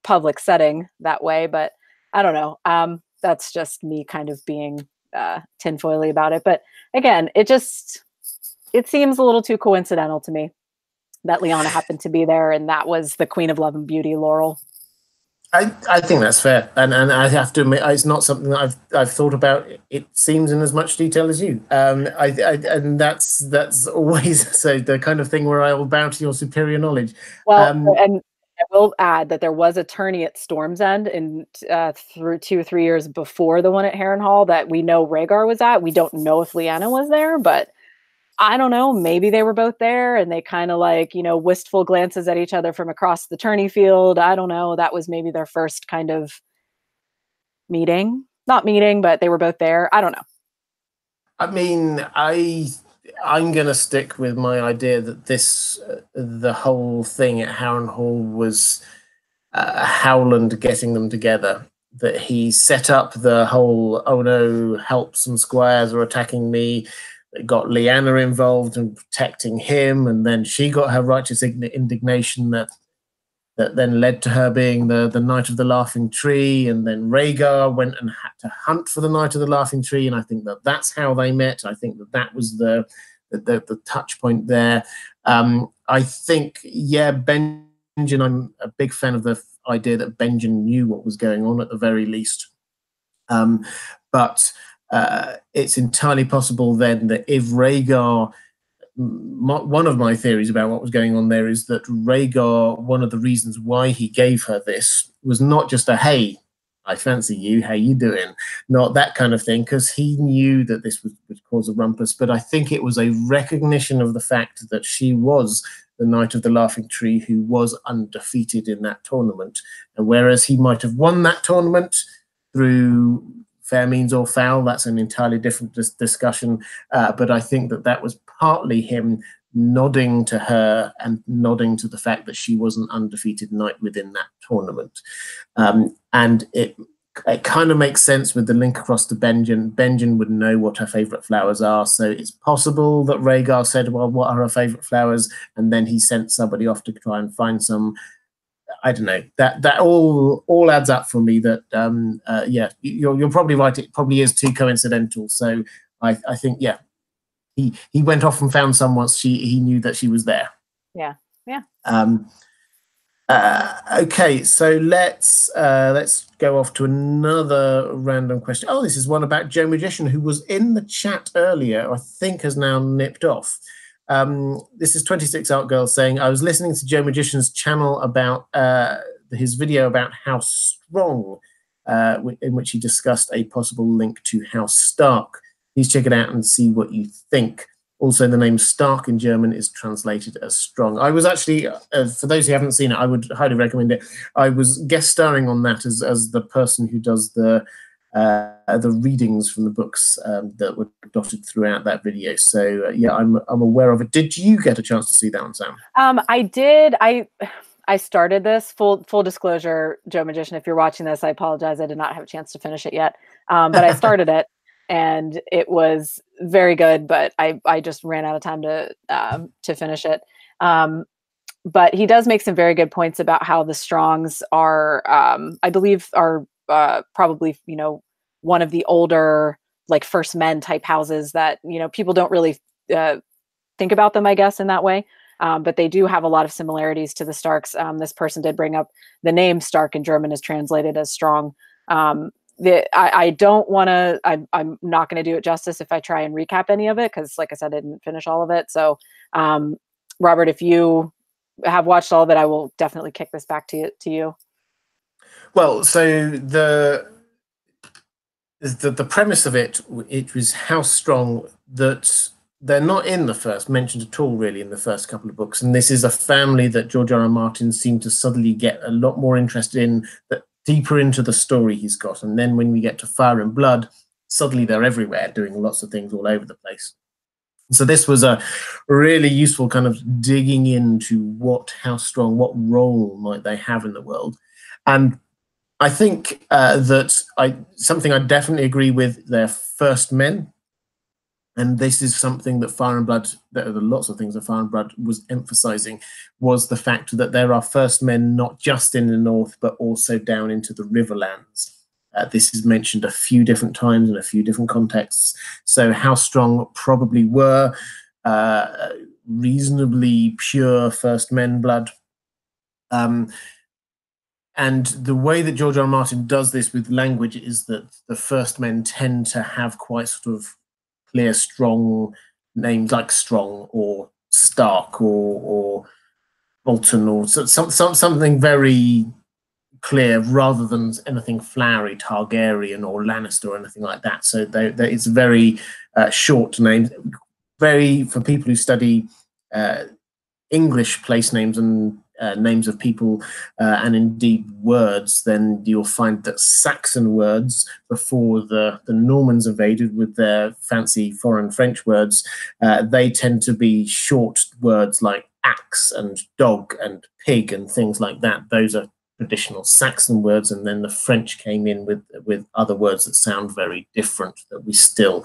public setting that way. But I don't know. That's just me kind of being tinfoily about it. But again, it seems a little too coincidental to me that Lyanna happened to be there, and that was the Queen of Love and Beauty laurel. I think that's fair, and I have to admit, it's not something that I've thought about. It seems in as much detail as you. And that's always so the kind of thing where I will bow to your superior knowledge. Well, and I will add that there was a tourney at Storm's End in through 2 or 3 years before the one at Harrenhal that we know Rhaegar was at. We don't know if Lyanna was there, but I don't know. Maybe they were both there, and they kind of, like, you know, wistful glances at each other from across the tourney field. I don't know. That was maybe their first kind of meeting. Not meeting, but they were both there. I don't know. I mean, I'm going to stick with my idea that the whole thing at Harrenhal was Howland getting them together. That he set up the whole, oh no, help, some squires are attacking me. It got Lyanna involved in protecting him, and then she got her righteous indignation that then led to her being the Knight of the Laughing Tree, and then Rhaegar went and had to hunt for the Knight of the Laughing Tree, and I think that's how they met. I think that was the touch point there. I think, yeah, Benjen, I'm a big fan of the idea that Benjen knew what was going on at the very least. But it's entirely possible then that if Rhaegar, one of my theories about what was going on there is that Rhaegar, one of the reasons why he gave her this was not just a, hey, I fancy you, how you doing? Not that kind of thing, because he knew that this would cause a rumpus, but I think it was a recognition of the fact that she was the Knight of the Laughing Tree who was undefeated in that tournament. And whereas he might have won that tournament through fair means or foul, that's an entirely different discussion. But I think that was partly him nodding to her and nodding to the fact that she was an undefeated knight within that tournament. And it kind of makes sense with the link across to Benjen. Benjen would know what her favourite flowers are, so it's possible that Rhaegar said, well, what are her favourite flowers? And then he sent somebody off to try and find some. I don't know. That all adds up for me. That yeah, you're probably right. It probably is too coincidental. So I think, yeah, he went off and found someone. He knew that she was there. Yeah. Okay, so let's go off to another random question. Oh, this is one about Joe Magician, who was in the chat earlier. I think has now nipped off. This is 26 Art Girl saying, I was listening to Joe Magician's channel about his video about House Strong, in which he discussed a possible link to House Stark. Please check it out and see what you think. Also, the name Stark in German is translated as strong. I was actually, for those who haven't seen it, I would highly recommend it. I was guest starring on that as the person who does the readings from the books that were dotted throughout that video. So yeah, I'm aware of it. Did you get a chance to see that one, Sam? I did. I started this, full disclosure, Joe Magician, if you're watching this, I apologize. I did not have a chance to finish it yet. But I started it. And it was very good, but I just ran out of time to finish it. But he does make some very good points about how the Strongs are, I believe, are probably, you know, one of the older, like, First Men type houses that, you know, people don't really think about them, I guess, in that way. But they do have a lot of similarities to the Starks. This person did bring up the name Stark in German is translated as strong. I don't want to, I'm not going to do it justice if I try and recap any of it, because like I said, I didn't finish all of it. So, Robert, if you have watched all of it, I will definitely kick this back to you. Well, so the premise of it was how strong that they're not in the first mentioned at all, really, in the first couple of books. And this is a family that George R. R. Martin seemed to suddenly get a lot more interested in, that deeper into the story he's got. And then when we get to Fire and Blood, suddenly they're everywhere doing lots of things all over the place. So this was a really useful kind of digging into how strong, what role might they have in the world. And I think that something I definitely agree with, their First Men. And this is something that Fire and Blood, there are lots of things that Fire and Blood was emphasizing, was the fact that there are First Men not just in the north, but also down into the Riverlands. This is mentioned a few different times in a few different contexts. So how strong probably were reasonably pure First Men blood. And the way that George R. R. Martin does this with language is that the First Men tend to have quite sort of clear, strong names like Strong or Stark or Bolton or something very clear, rather than anything flowery, Targaryen or Lannister or anything like that. So it's very short names. Very, for people who study English place names and names of people and indeed words, then you'll find that Saxon words, before the Normans invaded with their fancy foreign French words, they tend to be short words like axe and dog and pig and things like that. Those are traditional Saxon words, and then the French came in with other words that sound very different, that we still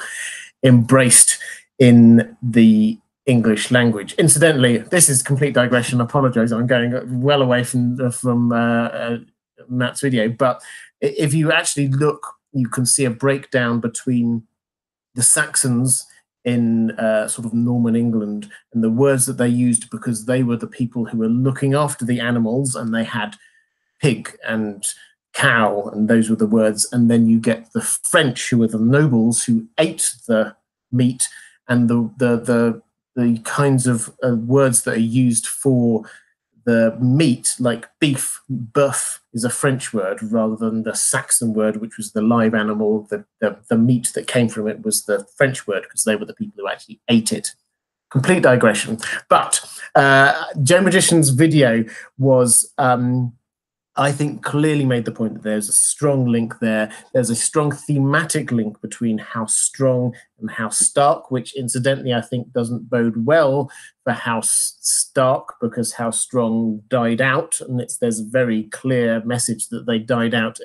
embraced in the English language. Incidentally, this is complete digression. I apologize, I'm going well away from Matt's video, but if you actually look, you can see a breakdown between the Saxons in sort of Norman England and the words that they used, because they were the people who were looking after the animals, and they had pig and cow, and those were the words. And then you get the French, who were the nobles who ate the meat, and the kinds of words that are used for the meat, like beef, bœuf, is a French word rather than the Saxon word, which was the live animal. The meat that came from it was the French word, because they were the people who actually ate it. Complete digression. But Joe Magician's video was, I think, clearly made the point that there's a strong link there. There's a strong thematic link between House Strong and House Stark, which incidentally I think doesn't bode well for House Stark, because House Strong died out, and there's a very clear message that they died out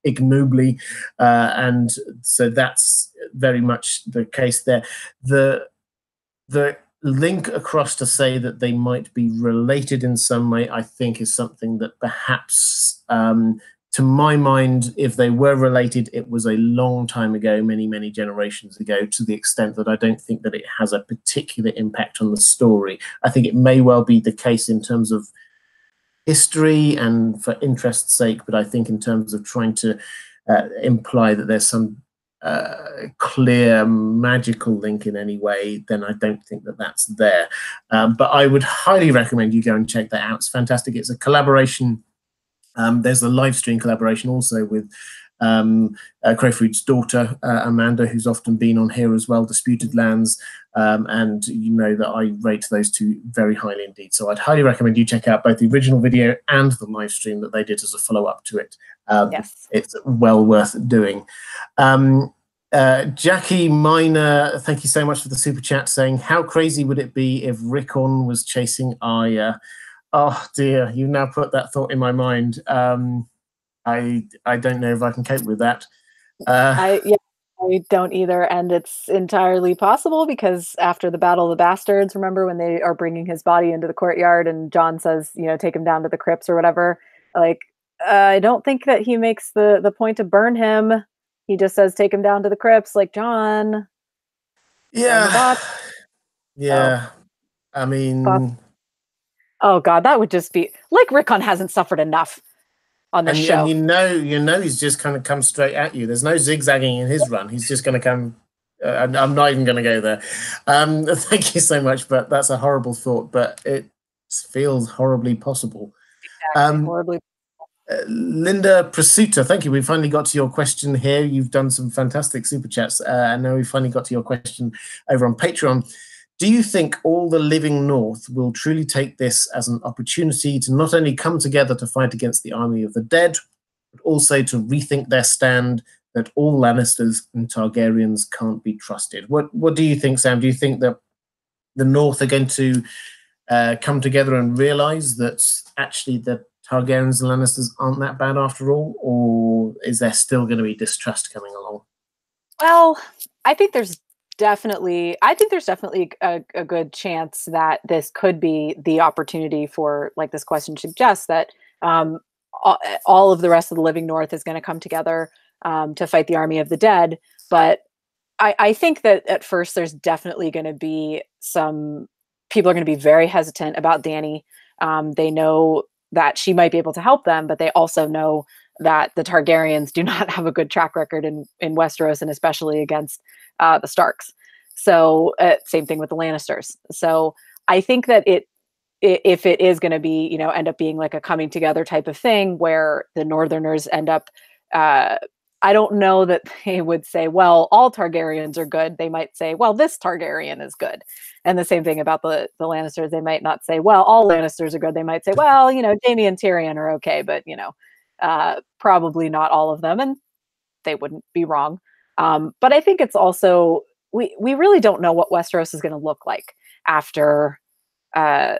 ignobly, and so that's very much the case there. The link across to say that they might be related in some way, I think, is something that perhaps to my mind, if they were related, it was a long time ago, many, many generations ago, to the extent that I don't think that it has a particular impact on the story. I think it may well be the case in terms of history and for interest's sake, but I think in terms of trying to imply that there's some clear magical link in any way, then I don't think that that's there. But I would highly recommend you go and check that out. It's fantastic. It's a collaboration. There's a live stream collaboration also with Crowfood's daughter, Amanda, who's often been on here as well, Disputed Lands, and you know that I rate those two very highly indeed. So I'd highly recommend you check out both the original video and the live stream that they did as a follow-up to it. Yes. It's well worth doing. Jackie Miner, thank you so much for the super chat, saying, how crazy would it be if Rickon was chasing Arya? Oh dear, you now put that thought in my mind. I don't know if I can cope with that. I don't either, and it's entirely possible because after the Battle of the Bastards, remember when they are bringing his body into the courtyard and Jon says, you know, take him down to the crypts or whatever. Like, I don't think that he makes the point to burn him. He just says, take him down to the crypts, like Jon. Yeah, yeah. I mean. Oh God, that would just be like Rickon hasn't suffered enough on the show. And you know he's just kind of come straight at you. There's no zigzagging in his run. He's just going to come. I'm not even going to go there. Thank you so much, but that's a horrible thought. But it feels horribly possible. Exactly, horribly. Linda Prasuta, thank you. We finally got to your question here. You've done some fantastic super chats, and now we finally got to your question over on Patreon. Do you think all the living North will truly take this as an opportunity to not only come together to fight against the army of the dead, but also to rethink their stand that all Lannisters and Targaryens can't be trusted? What do you think, Sam? Do you think that the North are going to come together and realize that actually the Targaryens and Lannisters aren't that bad after all, or is there still going to be distrust coming along? Well, I think there's definitely a good chance that this could be the opportunity for, like this question suggests, that all of the rest of the living North is going to come together to fight the army of the dead. But I think that at first there's definitely going to be some people are going to be very hesitant about Dany. They know that she might be able to help them, but they also know that the Targaryens do not have a good track record in Westeros, and especially against the Starks. So same thing with the Lannisters. So I think that if it is going to be, you know, end up being like a coming together type of thing where the Northerners end up, I don't know that they would say, well, all Targaryens are good. They might say, well, this Targaryen is good. And the same thing about the Lannisters. They might not say, well, all Lannisters are good. They might say, well, you know, Jaime and Tyrion are okay, but, you know, probably not all of them. And they wouldn't be wrong. But I think it's also, we really don't know what Westeros is going to look like after the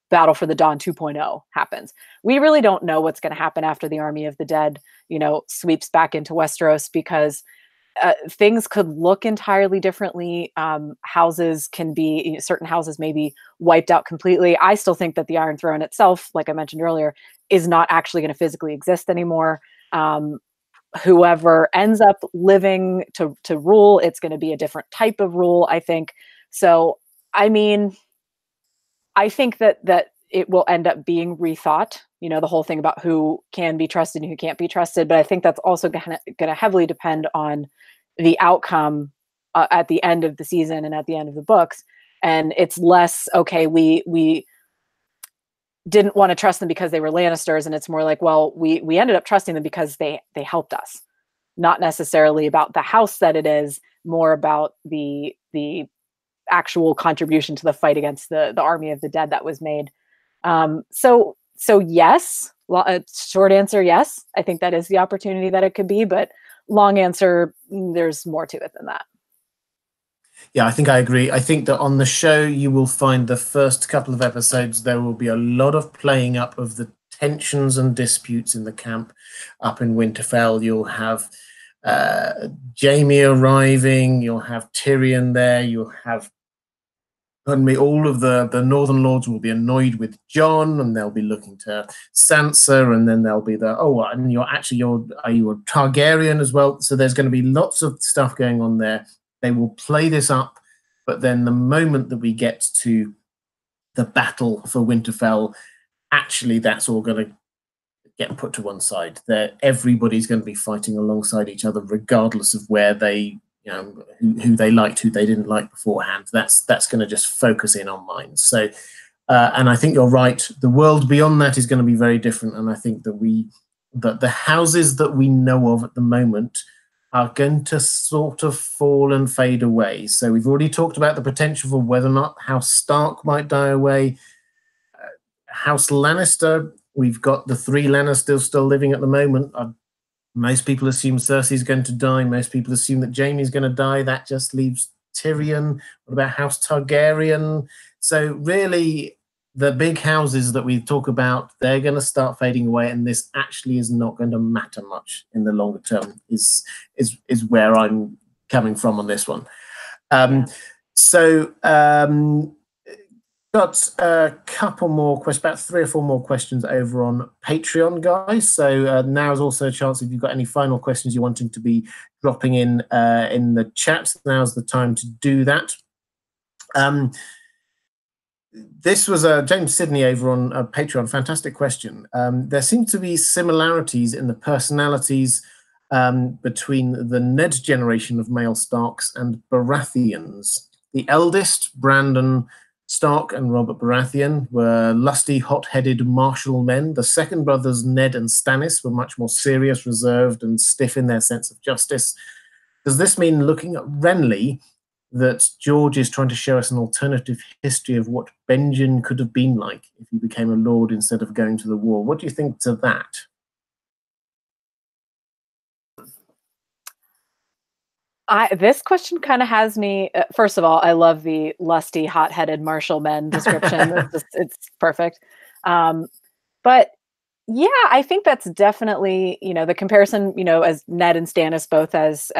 Battle for the Dawn 2.0 happens. We really don't know what's going to happen after the Army of the Dead, you know, sweeps back into Westeros, because things could look entirely differently. Houses can be, you know, certain houses may be wiped out completely. I still think that the Iron Throne itself, like I mentioned earlier, is not actually going to physically exist anymore. Whoever ends up living to rule, it's going to be a different type of rule, I think. So, I mean, I think that it will end up being rethought, you know, the whole thing about who can be trusted and who can't be trusted. But I think that's also going to heavily depend on the outcome at the end of the season and at the end of the books. And it's less, okay, we didn't want to trust them because they were Lannisters. And it's more like, well, we ended up trusting them because they helped us. Not necessarily about the house that it is, more about the actual contribution to the fight against the Army of the Dead that was made. So yes, well, short answer, yes. I think that is the opportunity that it could be, but long answer, there's more to it than that. Yeah, I think I agree. I think that on the show, you will find the first couple of episodes, there will be a lot of playing up of the tensions and disputes in the camp up in Winterfell. You'll have Jaime arriving, you'll have Tyrion there, you'll have Suddenly, all of the Northern Lords will be annoyed with Jon, and they'll be looking to Sansa, and then there'll be and are you a Targaryen as well? So there's going to be lots of stuff going on there. They will play this up, but then the moment that we get to the battle for Winterfell, actually, that's all going to get put to one side. Everybody's going to be fighting alongside each other, regardless of where they who they liked, who they didn't like beforehand. That's going to just focus in on minds. So, and I think you're right. The world beyond that is going to be very different. And I think that the houses that we know of at the moment are going to sort of fall and fade away. So we've already talked about the potential for whether or not House Stark might die away. House Lannister, we've got the three Lannisters still living at the moment. Most people assume Cersei's going to die. Most people assume that Jaime's going to die. That just leaves Tyrion. What about House Targaryen? So really, the big houses that we talk about, they're going to start fading away, and this actually is not going to matter much in the longer term, is where I'm coming from on this one. So got a couple more questions, about 3 or 4 more questions over on Patreon, guys. So now is also a chance, if you've got any final questions you're wanting to be dropping in the chat, now's the time to do that. This was James Sidney over on Patreon. Fantastic question. There seem to be similarities in the personalities between the Ned generation of male Starks and Baratheons. The eldest, Brandon Stark and Robert Baratheon, were lusty, hot-headed, martial men. The second brothers, Ned and Stannis, were much more serious, reserved, and stiff in their sense of justice. Does this mean, looking at Renly, that George is trying to show us an alternative history of what Benjen could have been like if he became a lord instead of going to the war? What do you think to that? This question kind of has me. First of all, I love the lusty, hot-headed martial men description. It's perfect. But yeah, I think that's definitely, the comparison, as Ned and Stannis both as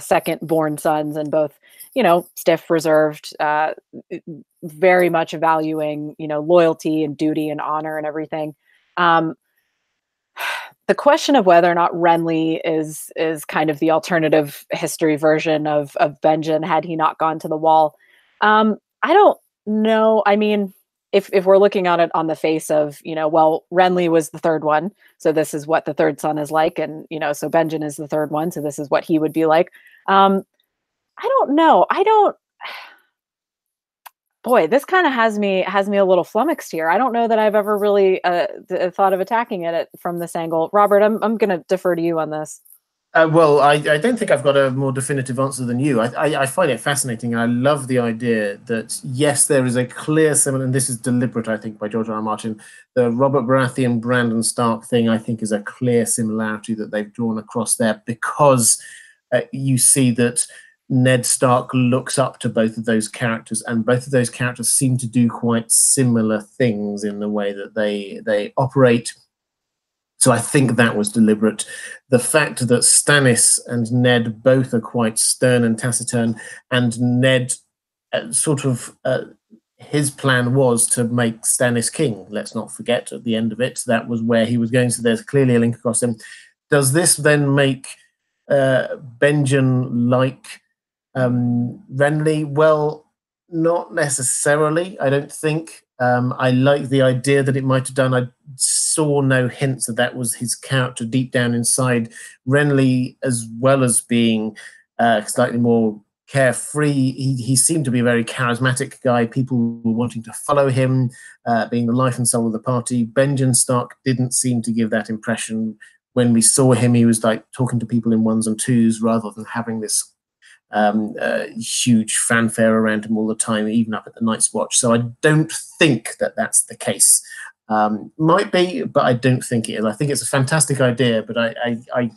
second-born sons, and both, stiff, reserved, very much valuing, loyalty and duty and honor and everything. The question of whether or not Renly is kind of the alternative history version of Benjen had he not gone to the wall. I don't know. I mean, if we're looking at it on the face of, well, Renly was the third one, so this is what the third son is like, and so Benjen is the third one, so this is what he would be like. I don't know. Boy, this kind of has me a little flummoxed here. I don't know that I've ever really thought of attacking it from this angle. Robert, I'm going to defer to you on this. Well, I don't think I've got a more definitive answer than you. I find it fascinating. I love the idea that, yes, there is a clear similar, and this is deliberate, I think, by George R. R. Martin. The Robert Baratheon, Brandon Stark thing, I think, is a clear similarity that they've drawn across there, because you see that Ned Stark looks up to both of those characters, and both of those characters seem to do quite similar things in the way that they operate. So I think that was deliberate. The fact that Stannis and Ned both are quite stern and taciturn, and Ned his plan was to make Stannis king. Let's not forget, at the end of it, that was where he was going. So there's clearly a link across them. Does this then make Benjen like Renly? Well, not necessarily, I don't think. I like the idea that it might have done. I saw no hints that was his character deep down inside. Renly, as well as being slightly more carefree, he seemed to be a very charismatic guy. People were wanting to follow him, being the life and soul of the party. Benjen Stark didn't seem to give that impression. When we saw him, he was like talking to people in ones and twos rather than having this huge fanfare around him all the time, even up at the Night's Watch. So I don't think that that's the case. Might be, but I don't think it is. I think it's a fantastic idea, but I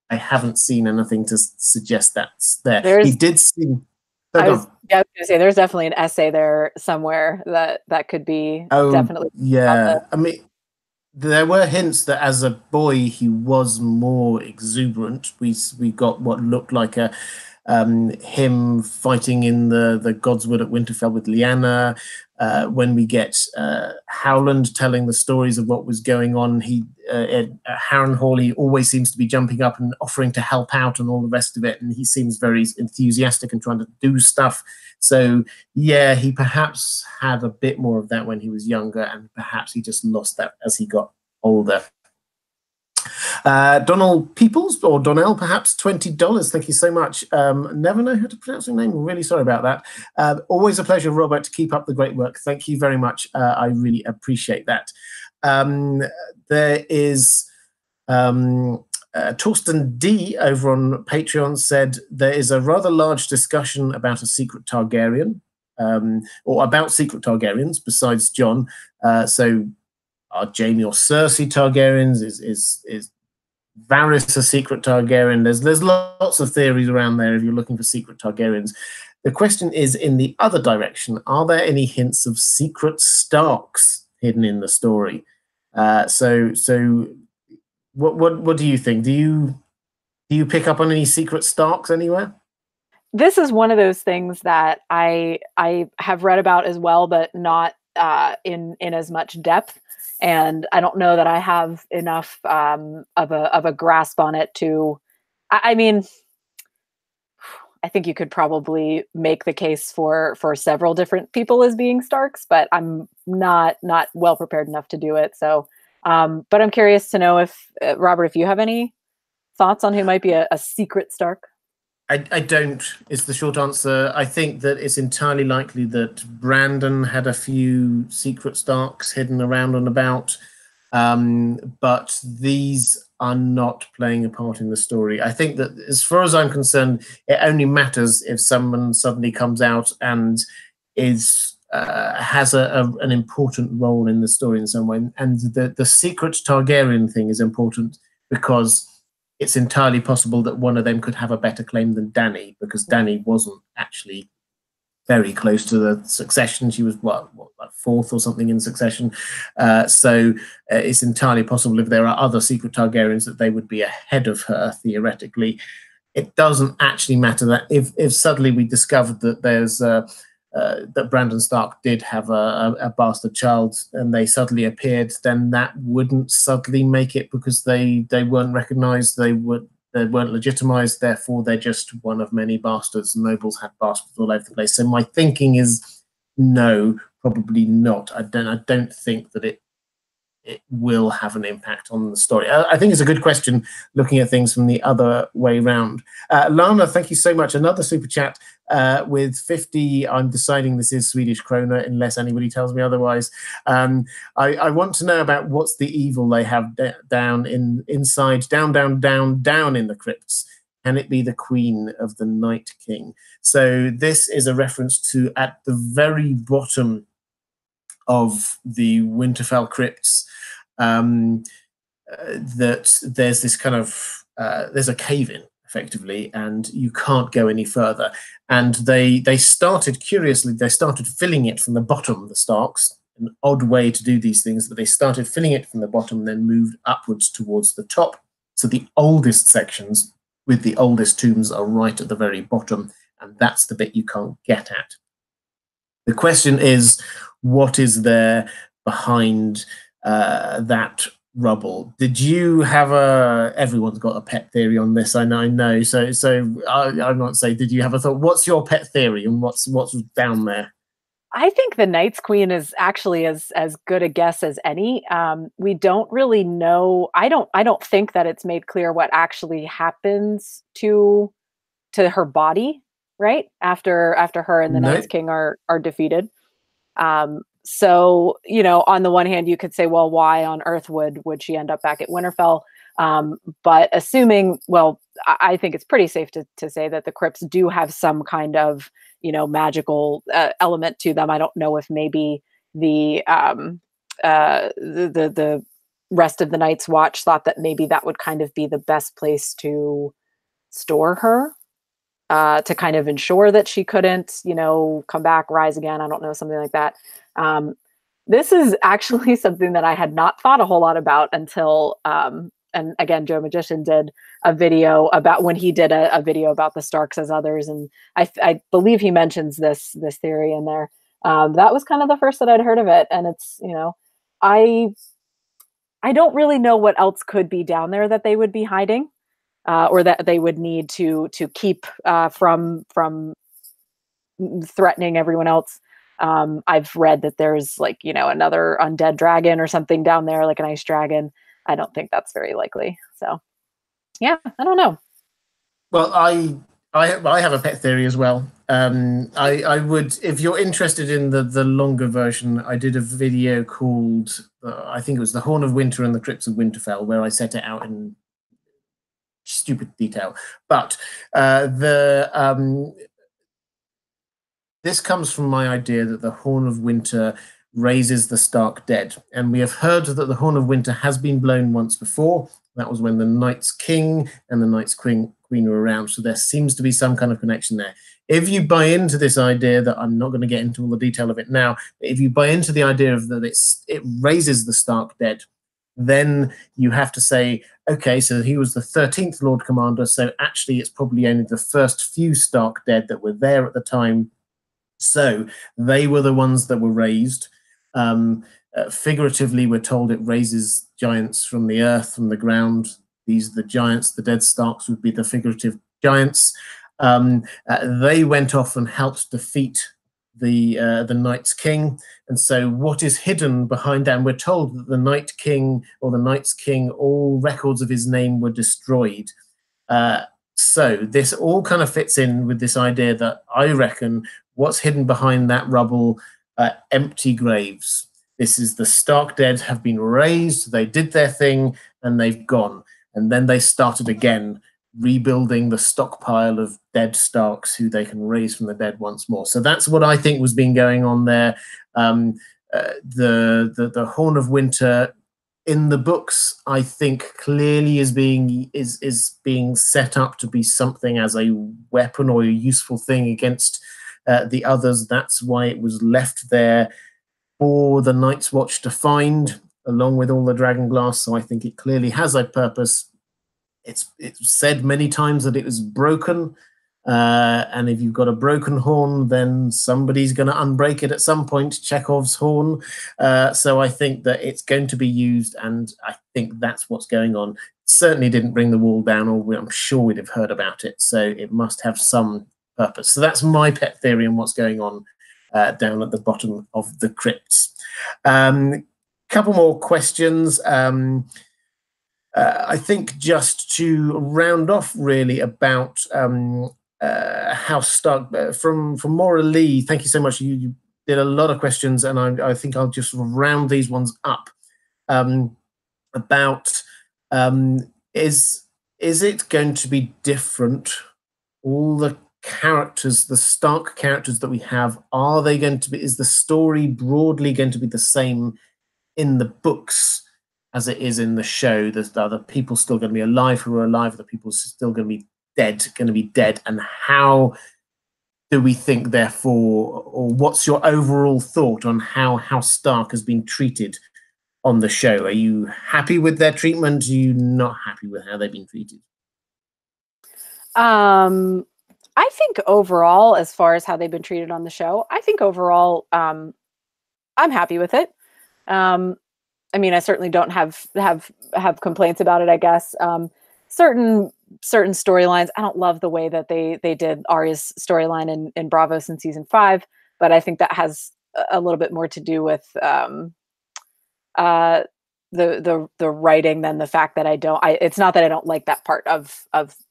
haven't seen anything to suggest that's there. He did seem. I was going to say there's definitely an essay there somewhere that could be definitely. Yeah, I mean, there were hints that as a boy he was more exuberant. We got what looked like a him fighting in the Godswood at Winterfell with Lyanna, when we get Howland telling the stories of what was going on. At Harrenhal, he always seems to be jumping up and offering to help out and all the rest of it, and he seems very enthusiastic and trying to do stuff. So yeah, he perhaps had a bit more of that when he was younger, and perhaps he just lost that as he got older. Donald Peoples, or Donnell, perhaps, $20. Thank you so much. Never know how to pronounce your name. Really sorry about that. Always a pleasure, Robert. Keep up the great work. Thank you very much. I really appreciate that. There is Torsten D over on Patreon said there is a rather large discussion about a secret Targaryen, or about secret Targaryens besides Jon. So are Jaime or Cersei Targaryens? Is Varys a secret Targaryen? There's lots of theories around there if you're looking for secret Targaryens. The question is, in the other direction, are there any hints of secret Starks hidden in the story? So what do you think? Do you pick up on any secret Starks anywhere? This is one of those things that I have read about as well, but not in as much depth. And I don't know that I have enough of a grasp on it to. I mean, I think you could probably make the case for several different people as being Starks, but I'm not well prepared enough to do it. So, but I'm curious to know if Robert, if you have any thoughts on who might be a secret Stark. I don't, is the short answer. I think that it's entirely likely that Brandon had a few secret Starks hidden around and about, but these are not playing a part in the story. I think that, as far as I'm concerned, it only matters if someone suddenly comes out and has an important role in the story in some way. And the secret Targaryen thing is important because it's entirely possible that one of them could have a better claim than Dany, because Dany wasn't actually very close to the succession. She was like fourth or something in succession. So it's entirely possible if there are other secret Targaryens that they would be ahead of her, theoretically. It doesn't actually matter that if suddenly we discovered that there's that Brandon Stark did have a bastard child and they suddenly appeared, then that wouldn't suddenly make it because they weren't recognized, they weren't legitimized, therefore they're just one of many bastards. Nobles have bastards all over the place. So my thinking is no, probably not. I don't think that it will have an impact on the story. I think it's a good question looking at things from the other way around. Lana, thank you so much. Another super chat with 50. I'm deciding this is Swedish krona unless anybody tells me otherwise. I want to know about what's the evil they have down in the crypts. Can it be the Queen of the Night King? So this is a reference to, at the very bottom of the Winterfell crypts, that there's this kind of there's a cave-in effectively, and you can't go any further. And they started filling it from the bottom. The Starks, an odd way to do these things, but they started filling it from the bottom, then moved upwards towards the top. So the oldest sections with the oldest tombs are right at the very bottom, and that's the bit you can't get at. The question is, what is there behind that rubble? Did you have everyone's got a pet theory on this, I know. So I might say, did you have a thought? What's your pet theory and what's down there? I think the Night's Queen is actually as good a guess as any. We don't really know. I don't think that it's made clear what actually happens to her body, right? After her and the Night's King are defeated. So, on the one hand, you could say, well, why on earth would she end up back at Winterfell? But assuming, I think it's pretty safe to say that the crypts do have some kind of, magical element to them. I don't know if maybe the rest of the Night's Watch thought that maybe that would kind of be the best place to store her, to kind of ensure that she couldn't, come back, rise again. I don't know, something like that. This is actually something that I had not thought a whole lot about until and again, Joe Magician did a video about when he did a video about the Starks as others, and I believe he mentions this theory in there. That was kind of the first that I'd heard of it, and it's, you know, I don't really know what else could be down there that they would be hiding, or that they would need to keep from threatening everyone else. I've read that there's, like, you know, another undead dragon or something down there, like an ice dragon. I don't think that's very likely. So, yeah, I don't know. Well, I have a pet theory as well. I would, if you're interested in the longer version, I did a video called I think it was The Horn of Winter and the Crypts of Winterfell, where I set it out in stupid detail. But this comes from my idea that the Horn of Winter raises the Stark dead. And we have heard that the Horn of Winter has been blown once before. That was when the Night's King and the Night's Queen were around. So there seems to be some kind of connection there. If you buy into this idea, that I'm not going to get into all the detail of it now, but if you buy into the idea of that it raises the Stark dead, then you have to say, okay, so he was the 13th Lord Commander, so actually it's probably only the first few Stark dead that were there at the time. So they were the ones that were raised. Figuratively, we're told it raises giants from the earth, from the ground. These are the giants. The dead Starks would be the figurative giants. They went off and helped defeat the Night's King. And so what is hidden behind that, and we're told that the Night King or the Night's King, all records of his name were destroyed. So this all kind of fits in with this idea that I reckon what's hidden behind that rubble, empty graves. This is the Stark dead have been raised, they did their thing, and they've gone. And then they started again, rebuilding the stockpile of dead Starks who they can raise from the dead once more. So that's what I think was been going on there. The Horn of Winter in the books, I think, clearly is being set up to be something as a weapon or a useful thing against the others. That's why it was left there for the Night's Watch to find, along with all the dragon glass. So I think it clearly has a purpose. It's said many times that it was broken, and if you've got a broken horn, then somebody's going to unbreak it at some point. Chekhov's horn. So I think that it's going to be used, and I think that's what's going on. It certainly didn't bring the wall down, or I'm sure we'd have heard about it. So it must have some purpose. So that's my pet theory on what's going on down at the bottom of the crypts. Couple more questions. I think just to round off really about how Stark, from Maura Lee, thank you so much. You did a lot of questions, and I think I'll just round these ones up. About is it going to be different? All the characters, the Stark characters that we have, are they going to be, is the story broadly going to be the same in the books as it is in the show? Are the people still going to be alive who are alive? Are the people still going to be dead? And how do we think, therefore, or what's your overall thought on how Stark has been treated on the show? Are you happy with their treatment? Are you not happy with how they've been treated? I think overall, as far as how they've been treated on the show, I think overall, I'm happy with it. I mean, I certainly don't have complaints about it, I guess. Certain storylines, I don't love the way that they did Arya's storyline in Bravos in season 5, but I think that has a little bit more to do with the writing than the fact that it's not that I don't like that part of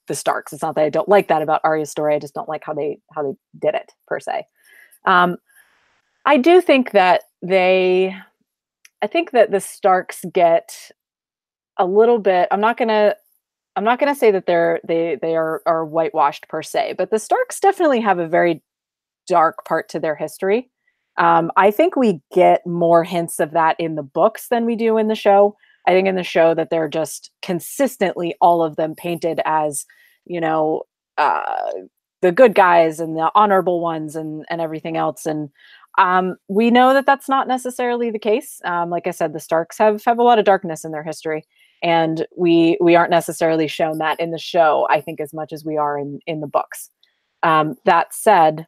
the Starks. It's not that I don't like that about Arya's story. I just don't like how they did it, per se. I do think that I think that the Starks get a little bit, I'm not gonna say that they are whitewashed per se, but the Starks definitely have a very dark part to their history. I think we get more hints of that in the books than we do in the show. I think in the show that they're just consistently, all of them painted as, you know, the good guys and the honorable ones and everything else. And we know that that's not necessarily the case. Like I said, the Starks have a lot of darkness in their history. and we aren't necessarily shown that in the show, I think, as much as we are in the books. That said,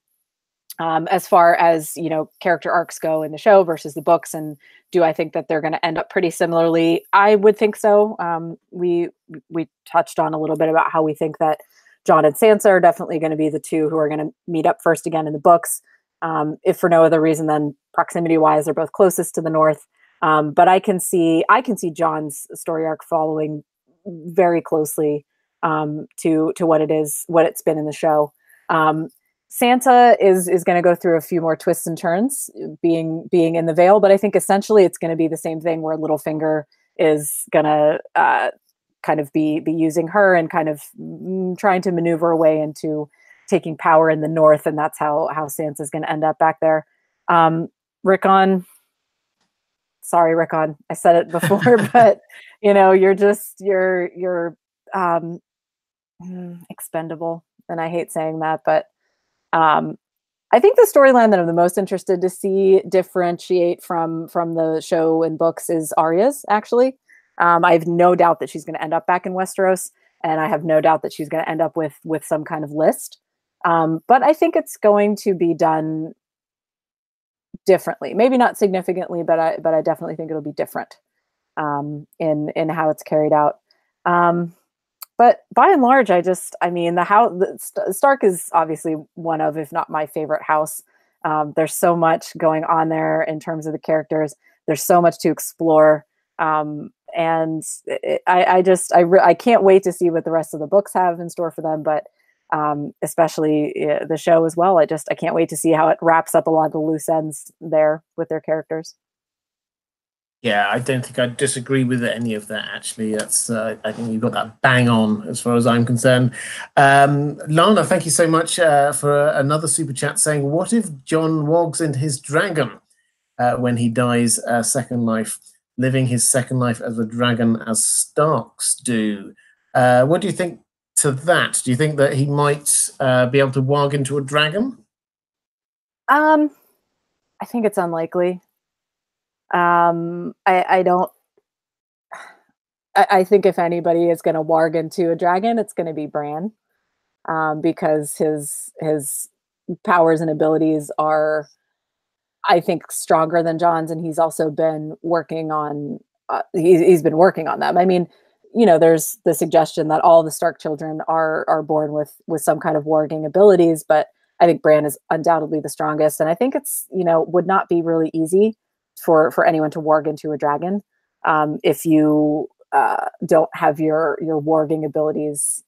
as far as, you know, character arcs go in the show versus the books, and do I think that they're going to end up pretty similarly? I would think so. We touched on a little bit about how we think that Jon and Sansa are definitely going to be the two who are going to meet up first again in the books. If for no other reason than proximity wise, they're both closest to the north. But I can see Jon's story arc following very closely to what it's been in the show. Sansa is going to go through a few more twists and turns being in the Vale, but I think essentially it's going to be the same thing, where Littlefinger is going to kind of be using her and kind of trying to maneuver a way into taking power in the north, and that's how Sansa's going to end up back there. Rickon, sorry, Rickon, I said it before, but you know, you're expendable, and I hate saying that, but I think the storyline that I'm the most interested to see differentiate from the show and books is Arya's, actually. I have no doubt that she's going to end up back in Westeros, and I have no doubt that she's going to end up with some kind of list. But I think it's going to be done differently. Maybe not significantly, but I definitely think it'll be different in how it's carried out. But by and large, the Stark is obviously one of, if not my favorite house. There's so much going on there in terms of the characters. There's so much to explore. And I can't wait to see what the rest of the books have in store for them, but especially the show as well. I can't wait to see how it wraps up a lot of the loose ends there with their characters. Yeah, I don't think I disagree with any of that, actually. That's I think you've got that bang on as far as I'm concerned. Lana, thank you so much for another super chat saying, what if Jon wargs into his dragon when he dies a second life, living his second life as a dragon as Starks do? What do you think to that? Do you think that he might be able to warg into a dragon? I think it's unlikely. I think if anybody is going to warg into a dragon, it's going to be Bran, because his powers and abilities are, I think, stronger than Jon's, and he's also been working on he's been working on them. I mean, you know, there's the suggestion that all the Stark children are born with some kind of warging abilities, but I think Bran is undoubtedly the strongest, and I think it's, you know, would not be really easy for anyone to warg into a dragon if you don't have your warging abilities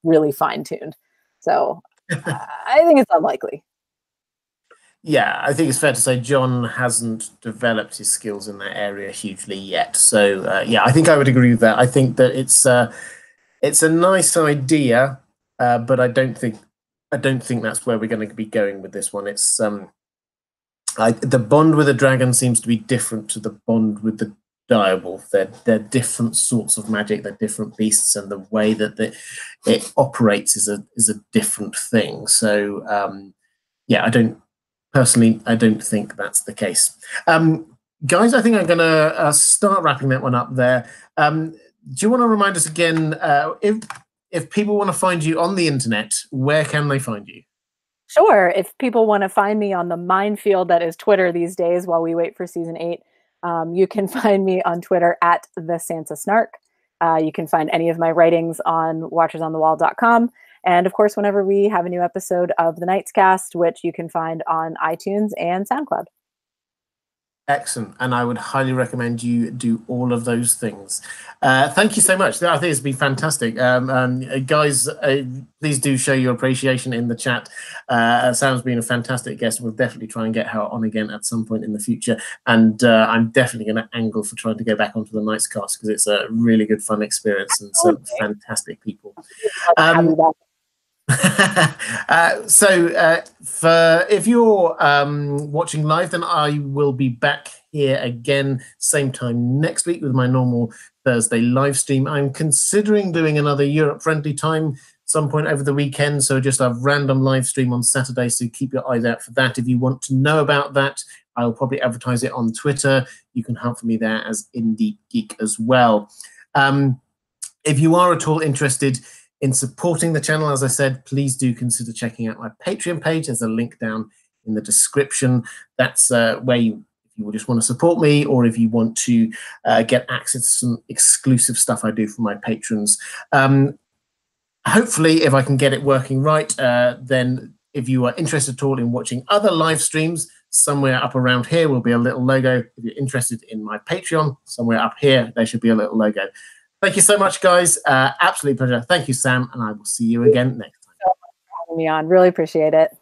really fine-tuned. So I think it's unlikely. Yeah, I think it's fair to say Jon hasn't developed his skills in that area hugely yet. So yeah, I think I would agree with that. I think that it's a nice idea, but I don't think that's where we're going to be going with this one. It's the bond with a dragon seems to be different to the bond with the direwolf. They're different sorts of magic. They're different beasts, and the way that it operates is a different thing. So yeah, I don't think that's the case. Guys, I think I'm going to start wrapping that one up there. Do you want to remind us again, if people want to find you on the internet, where can they find you? Sure. If people want to find me on the minefield that is Twitter these days while we wait for season 8, you can find me on Twitter at the Sansa Snark. You can find any of my writings on watchersonthewall.com. And of course, whenever we have a new episode of the Night's Cast, which you can find on iTunes and SoundCloud. Excellent. And I would highly recommend you do all of those things. Thank you so much. I think it's been fantastic. Guys, please do show your appreciation in the chat. Sam's been a fantastic guest. We'll definitely try and get her on again at some point in the future. And I'm definitely going to angle for trying to go back onto the Night's Cast, because it's a really good, fun experience and some fantastic people. So if you're watching live, then I will be back here again same time next week with my normal Thursday live stream. I'm considering doing another Europe friendly time some point over the weekend, so just a random live stream on Saturday, so keep your eyes out for that. If you want to know about that, I'll probably advertise it on Twitter. You can hunt for me there as Deep Geek as well. If you are at all interested in supporting the channel, as I said, please do consider checking out my Patreon page. There's a link down in the description. That's where if you just want to support me, or if you want to get access to some exclusive stuff I do for my patrons. Hopefully, if I can get it working right, then if you are interested at all in watching other live streams, somewhere up around here will be a little logo. If you're interested in my Patreon, somewhere up here, there should be a little logo. Thank you so much, guys. Absolute pleasure. Thank you, Sam, and I will see you again next time. Thank you so much for having me on. Really appreciate it.